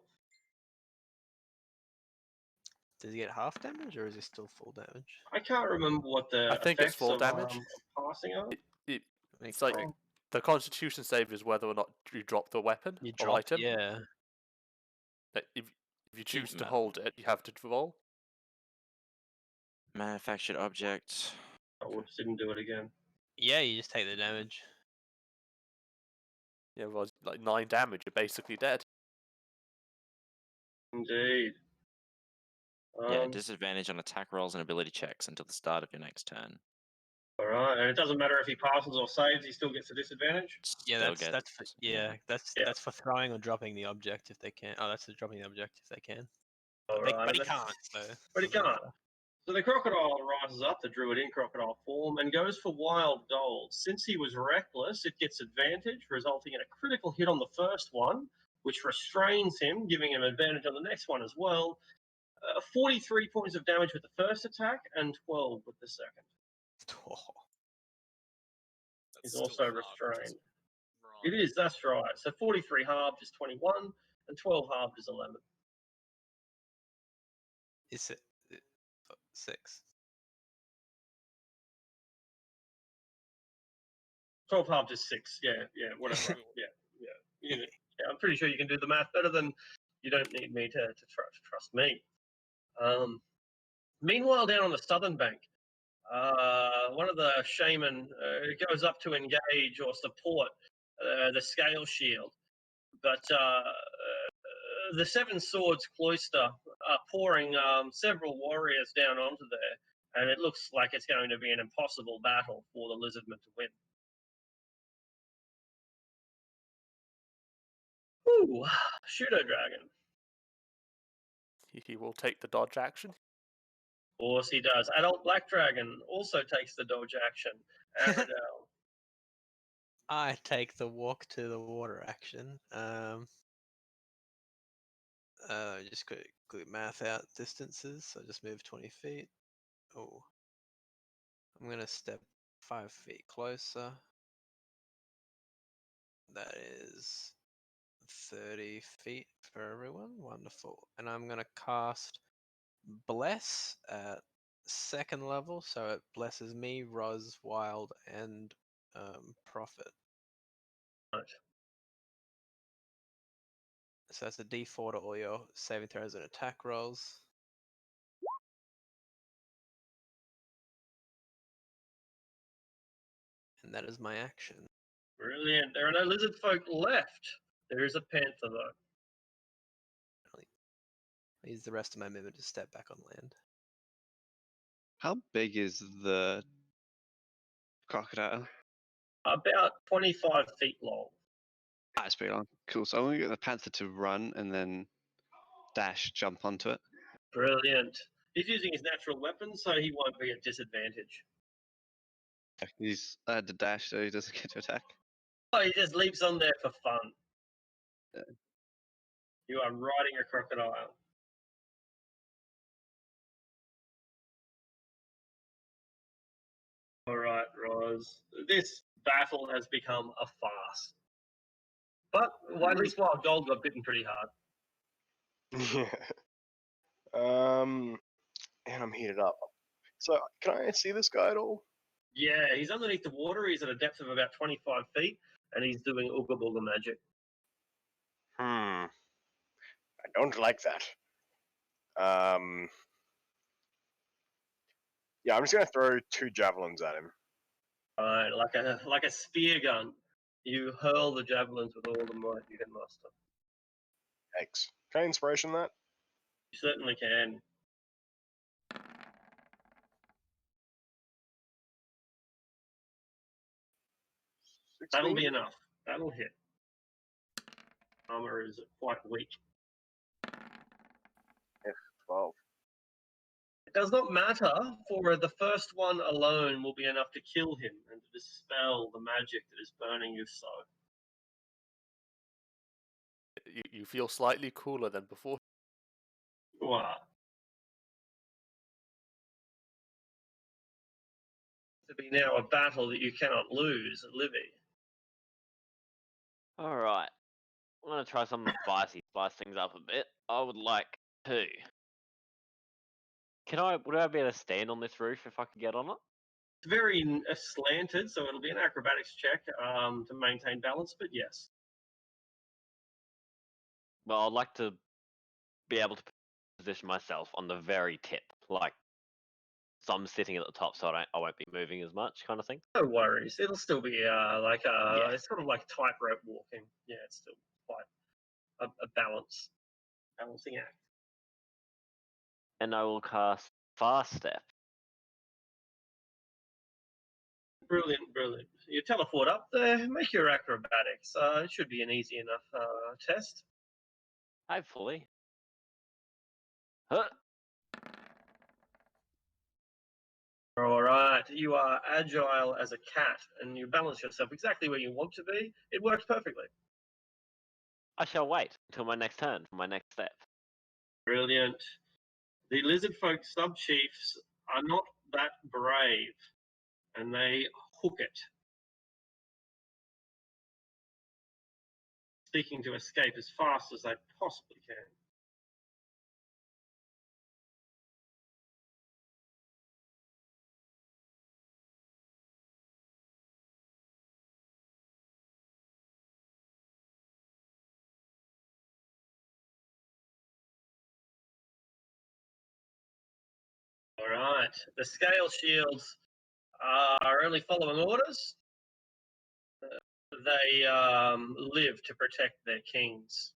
Does he get half damage or is he still full damage? I can't remember what the I think it's effects full of, damage. of passing are. It's like Oh. the Constitution save is whether or not you drop the weapon You or drop, item. yeah. Like, if you choose to metal. hold it, you have to roll. Manufactured object. Oh, whoops, didn't do it again. Yeah, you just take the damage. Yeah, well, like 9 damage, you're basically dead. Indeed. Yeah, disadvantage on attack rolls and ability checks until the start of your next turn. All right, and it doesn't matter if he passes or saves; he still gets a disadvantage. Yeah, Still that's get- that's for, yeah, that's Yeah. that's for throwing or dropping the object if they can. Oh, that's for dropping the object if they can. All But, right, but he and can't. So. But he doesn't can't. matter. So the crocodile rises up, the druid in crocodile form, and goes for wild gold. Since he was reckless, it gets advantage, resulting in a critical hit on the first one, which restrains him, giving him advantage on the next one as well. 43 points of damage with the first attack and 12 with the second. Oh, He's also restrained. It is, that's right. So 43 halved is 21, and 12 halved is 11. is it 6? 12 halved is 6. Yeah, whatever. yeah. I'm pretty sure you can do the math better than you don't need me to trust me. Meanwhile, down on the southern bank, one of the shaman goes up to engage or support the scale shield, but the Seven Swords cloister are pouring several warriors down onto there, and it looks like it's going to be an impossible battle for the lizardmen to win. Ooh, Pseudo Dragon. He will take the dodge action. Of course he does. Adult Black Dragon also takes the dodge action. Aradel. I take the walk to the water action. Just quick math out distances. So just move 20 feet. Oh, I'm gonna step 5 feet closer. That is 30 feet for everyone. Wonderful. And I'm gonna cast Bless at 2nd level, so it blesses me, Roz, Wild, and Prophet. Right. So that's a D4 to all your saving throws and attack rolls. And that is my action. Brilliant. There are no lizard folk left. There is a panther, though. I'll use the rest of my movement to step back on land. How big is the crocodile? About 25 feet long. That's pretty long. Cool. So I'm gonna get the panther to run and then dash, jump onto it. Brilliant. He's using his natural weapon, so he won't be at disadvantage. He's had to dash, so he doesn't get to attack. Oh, he just leaps on there for fun. Yeah. You are riding a crocodile. All right, Roz. This battle has become a farce. But well, at least Wild Gold got bitten pretty hard. Yeah. And I'm heated up. So can I see this guy at all? Yeah, he's underneath the water. He's at a depth of about 25 feet, and he's doing Ooga Booga magic. I don't like that. Yeah, I'm just gonna throw 2 javelins at him. Right, like a spear gun. You hurl the javelins with all the might you can muster. Thanks. Can I inspiration that? You certainly can. That'll be 16? enough. That'll hit. Armor is quite weak. 12. It does not matter, for the first one alone will be enough to kill him and to dispel the magic that is burning you so. You feel slightly cooler than before. Wow. To be now a battle that you cannot lose, Livy. Alright. I'm gonna try something spicy, spice things up a bit. I would like to. Would I be able to stand on this roof if I could get on it? It's very slanted, so it'll be an acrobatics check to maintain balance, but yes. Well, I'd like to be able to position myself on the very tip, like so I'm sitting at the top, so I won't be moving as much, kind of thing. No worries. It'll still be it's sort of like tightrope walking. Yeah, it's still quite a balancing act. And I will cast Fast Step. Brilliant, brilliant. You teleport up there, make your acrobatics. It should be an easy enough test. Hopefully. Huh. All right, you are agile as a cat, and you balance yourself exactly where you want to be. It works perfectly. I shall wait until my next turn for my next step. Brilliant. The lizard folk sub-chiefs are not that brave, and they hook it, seeking to escape as fast as they possibly can. All right, the scale shields are only following orders. They live to protect their kings.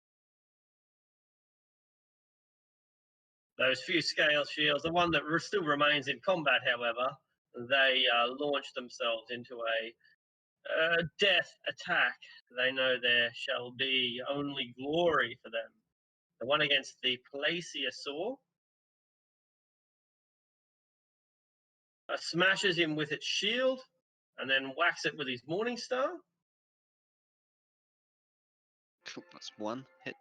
Those few scale shields, the one that still remains in combat, however, they launch themselves into a death attack. They know there shall be only glory for them. The one against the Plesiosaur smashes him with its shield and then whacks it with his Morning Star. Cool, that's 1 hit.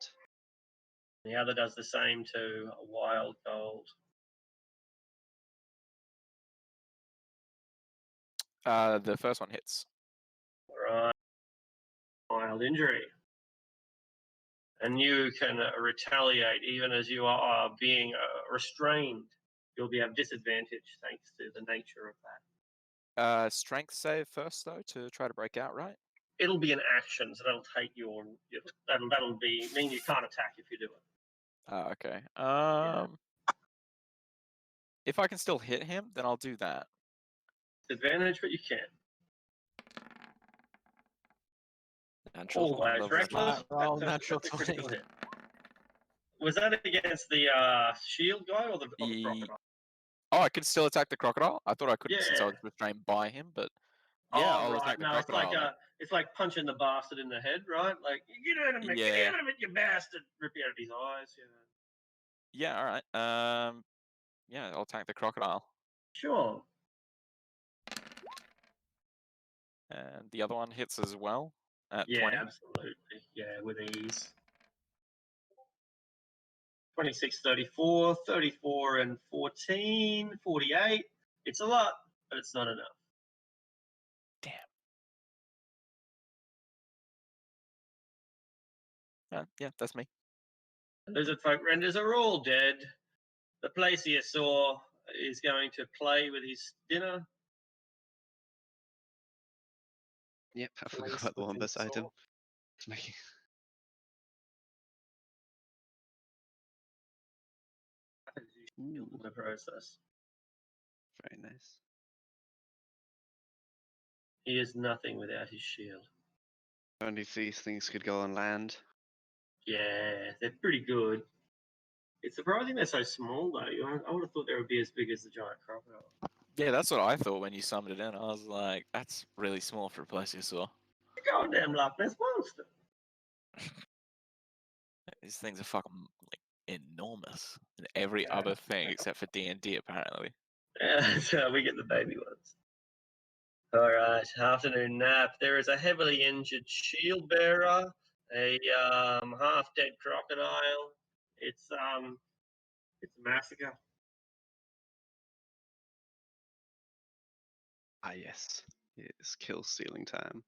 The other does the same to Wild Gold. The first one hits. Right. Mild injury. And you can retaliate even as you are being restrained. You'll have disadvantage thanks to the nature of that. Strength save first though to try to break out, right? It'll be an action, so that'll take that'll mean you can't attack if you do it. Okay. If I can still hit him, then I'll do that. Disadvantage, but you can. Natural Always level reckless. Roll that's natural a critical 20. hit. Was that against the shield guy or the crocodile? Oh, I could still attack the crocodile? I thought I couldn't since I Yeah. was restrained by him, but yeah, I'll attack the No, crocodile. it's like punching the bastard in the head, right? Like, get out of it, Yeah. get out of it, you bastard! Rip out of his eyes. Yeah, alright. Yeah, I'll attack the crocodile. Sure. And the other one hits as well at Yeah, 20. absolutely. Yeah, with ease. 26, 34, 34 and 14, 48. It's a lot, but it's not enough. Yeah, that's me. Lizard folk renders are all dead. The Plesiosaur is going to play with his dinner. Yep, I Place forgot the one within beside him. sword. It's making- In the process. Very nice. He is nothing without his shield. Only these things could go on land. Yeah, they're pretty good. It's surprising they're so small, though. I would have thought they would be as big as the giant crocodile. Yeah, that's what I thought when you summed it in. I was like, that's really small for a plesiosaur. Goddamn Loch Ness monster. These things are fucking like enormous in every other thing except for D&D apparently. Yeah, so we get the baby ones. All right, afternoon nap. There is a heavily injured shield bearer, a half-dead crocodile. It's a massacre. Ah, yes. It's kill stealing time.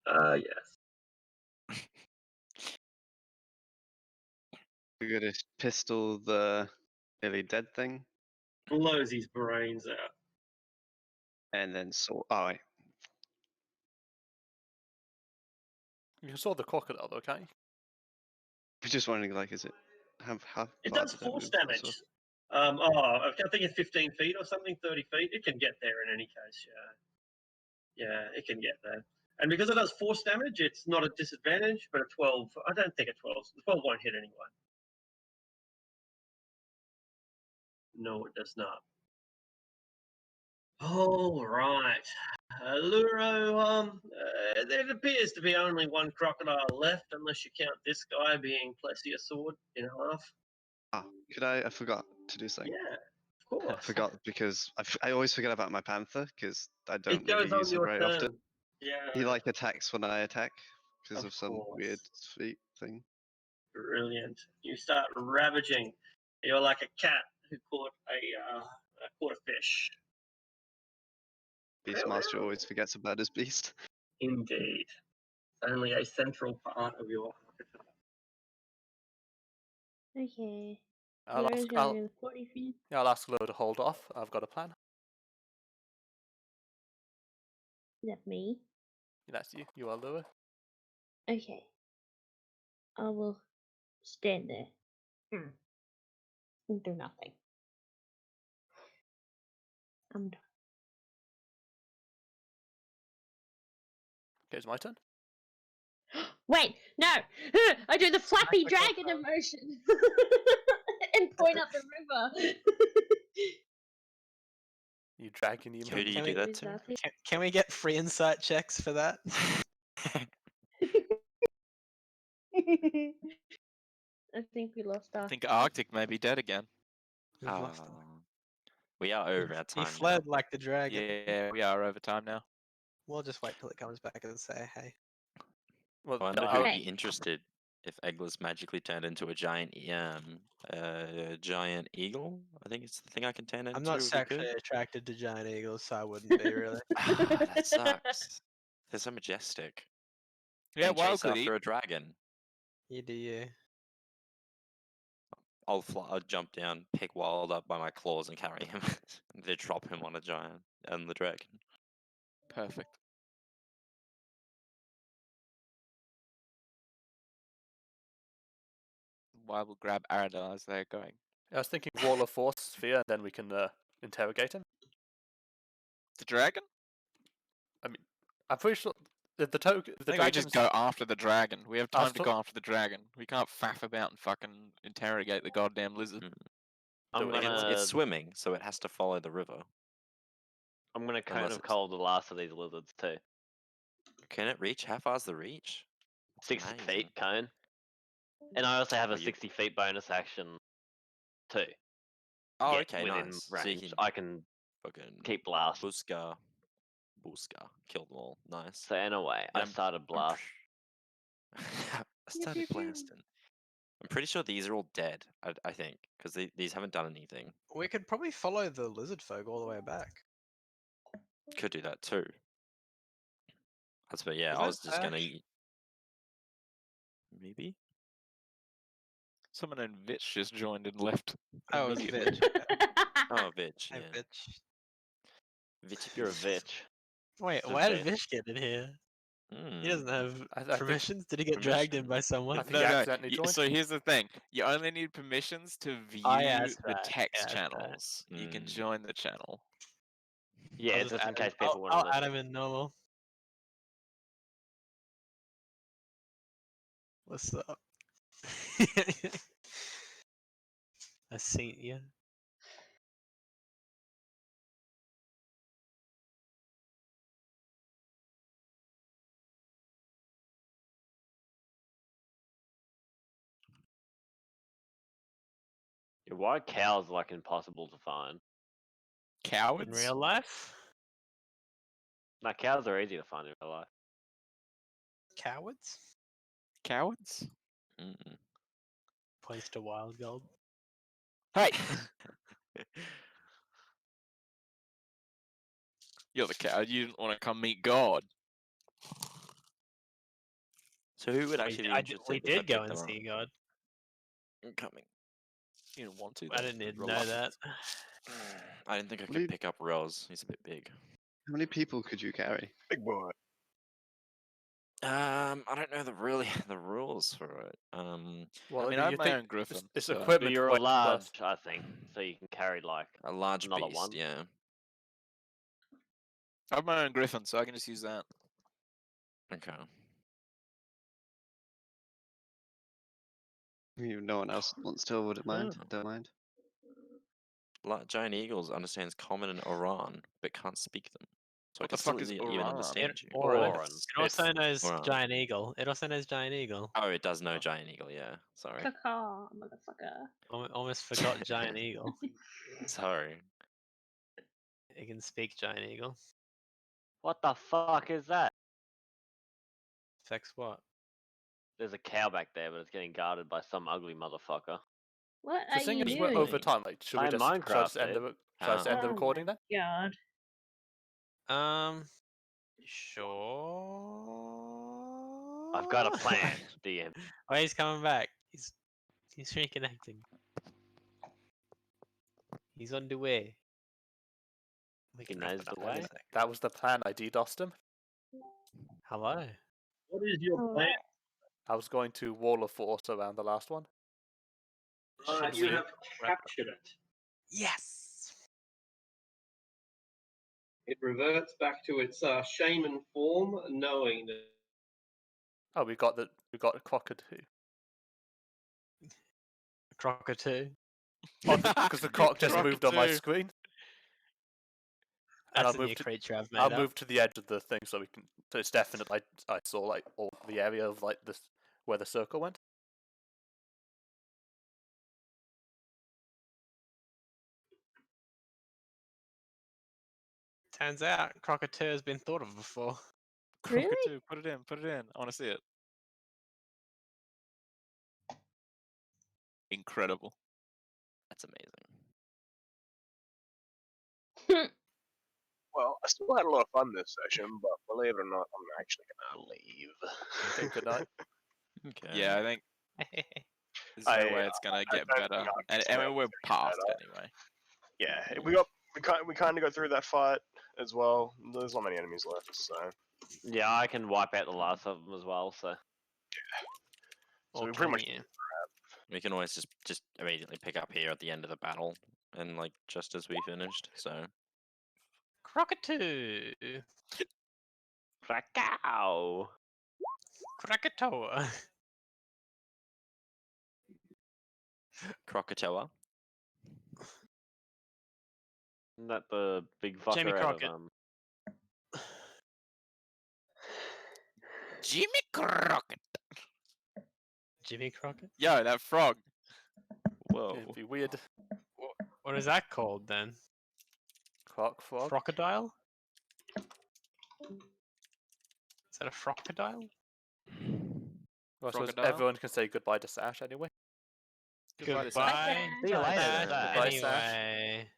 Yes. We're gonna pistol the nearly dead thing, Blows his brains out. and then sword. Oh, wait. You saw the crocodile, though, can't you? I'm just wondering, like, is it how It far does did that force move the damage. sword? I think it's 15 feet or something, 30 feet. It can get there in any case, yeah. Yeah, it can get there. And because it does force damage, it's not a disadvantage, but a 12, I don't think a 12 won't hit anyone. No, it does not. All right. Luro, there appears to be only one crocodile left, unless you count this guy being plesiosaur in half. Ah, I forgot to do something. Yeah, of I course. forgot because I always forget about my panther because I It don't goes really on use it your very turn. often. Yeah. He like attacks when I attack because Of of some course. weird feat thing. Brilliant. You start ravaging. You're like a cat who caught a fish. Beastmaster always forgets about his beast. Indeed. Only a central part of your archetype. Okay. I'll Luro's ask, gonna I'll, go with 40 feet. yeah, I'll ask Lure to hold off. I've got a plan. Is that me? That's you. You are Lure. Okay. I will stand there. And do nothing. I'm done. Okay, it's my turn. Wait, no! I do the flappy dragon emotion and point up the river. You dragon Who do you Can do we- that to? Can we get free insight checks for that? I think we lost our. I think Arctic may be dead again. We've lost him. We are over our He time fled like the dragon. Yeah, we are over time now. We'll just wait till it comes back and say, hey. Well, I wonder no, who would Okay. be interested if Eggler's magically turned into a giant eagle. I think it's the thing I can turn into. I'm not would be sexually good. attracted to giant eagles, so I wouldn't be really. Ah, that sucks. They're so majestic. Yeah, And Wild chase could eat. after a dragon. You do you. I'll jump down, pick Wild up by my claws, and carry him. They drop him on a giant and the dragon. Perfect. Wild will grab Aradar as they're going. I was thinking Wall of Force Sphere, and then we can interrogate him. The dragon? I'm pretty sure the token. I think we just go after the dragon. We have I was time to go after the dragon. We can't faff about and fucking interrogate the goddamn lizard. I'm gonna It's swimming, so it has to follow the river. I'm gonna cone Unless of it's- cold the last of these lizards too. Can it reach? How far's the reach? 60 Amazing. feet cone. And I also have a Oh, you- 60 feet bonus action too. Oh, Get okay, within nice. So you range. can I can fucking keep blast. Buska, kill them all. Nice. So anyway, I started blast. I started blasting. I'm pretty sure these are all dead. I think because these haven't done anything. We could probably follow the lizard folk all the way back. Could do that too. That's but yeah, Was I that was just gonna Ash? eat. Maybe. Someone named Vitch just joined and left. Oh, it's immediately. Vitch. Oh, Vitch. Hey, Yeah. Vitch. Vitch. You're a bitch. Wait, It's a why did bitch. Vitch get in here? He Mm. doesn't have I think- permissions. Did he get dragged in by someone? I think he accidentally joined. So here's the thing: you only need permissions to view that's the right. text Yeah, that's right. channels. You can Mm. join the channel. Yeah, I'll just in add case him- people want I'll to add listen. him in normal. What's up? I seen you. Yeah, why are cows like impossible to find? Cowards? In real life? No, cows are easy to find in real life. Cowards? Cowards? Mm-mm. Points to Wild Gold. Hey! You're the coward. You didn't want to come meet God. So who would actually be interested? We if I did go picked and the see wrong- God. I'm coming. You didn't want to. I though, didn't you're even know that. reluctant. I didn't think I What do could you- pick up Rose. He's a bit big. How many people could you carry? Big boy. I don't know the rules for it. Well, I mean, I have you my think own griffin. It's so- But equipment. you're a weight large, plus. I think, so you can carry like a large another beast, one. yeah. I have my own griffin, so I can just use that. Okay. No one else wants to or wouldn't mind. Don't mind. Giant eagles understands common and Oran, but can't speak them. So What I the can fuck still is even Oran? understand you. Oran. Oran. It also knows Oran. Giant Eagle. It also knows Giant Eagle. Oh, it does know Giant Eagle, yeah. Sorry. Caw, motherfucker. Almost forgot Giant Eagle. Sorry. It can speak Giant Eagle. What the fuck is that? Affects what? There's a cow back there, but it's getting guarded by some ugly motherfucker. What The are thing you is, doing? we're over time. Like, should we Playing just, shall I just Minecraft, end the, dude. shall I just end the Oh recording my then? God. Sure. I've got a plan, DM. Oh, he's coming back. He's reconnecting. He's on the way. We He can knows open the up in a way. sec. That was the plan. I DDoSed him. Hello. What is your Oh, plan? I was going to wall of force around the last one. Should You we have wrap- captured it. Yes. It reverts back to its shaman form, knowing that. Oh, we got a cockatoo. Crocodile. Because the cock just moved on my Cockatoo. screen. And That's I'll a new move to creature I've made I'll up. move to the edge of the thing so we can. So it's definite. I saw like all the area of like this where the circle went. Turns out Crocodile has been thought of before. Really? Cockatoo, put it in, put it in. I want to see it. Incredible. That's amazing. Well, I still had a lot of fun this session, but believe it or not, I'm actually gonna leave. Okay, good night. Okay. Yeah, I think there's no way it's gonna get don't better. think And it's I mean, gonna we're get past better. anyway. Yeah, we kind of got through that fight as well. There's not many enemies left, so Yeah, I can wipe out the last of them as well, so. So Or we pretty can much- you? We can always just immediately pick up here at the end of the battle, and like just as we finished. So Crocodile. Krakow! Krakatoa. Krakatoa. Isn't that the big fucker Jamie out Crockett. of Jimmy Crockett. Jimmy Crockett? Yo, that frog. Whoa. It'd be weird. What is that called then? Croc frog. Crocodile? Is that a crocodile? Well, I suppose Crocodile? everyone can say goodbye to Sash anyway. Goodbye to Goodbye. Sash. See you later, Sash. Sash. Goodbye, Sash. Anyway.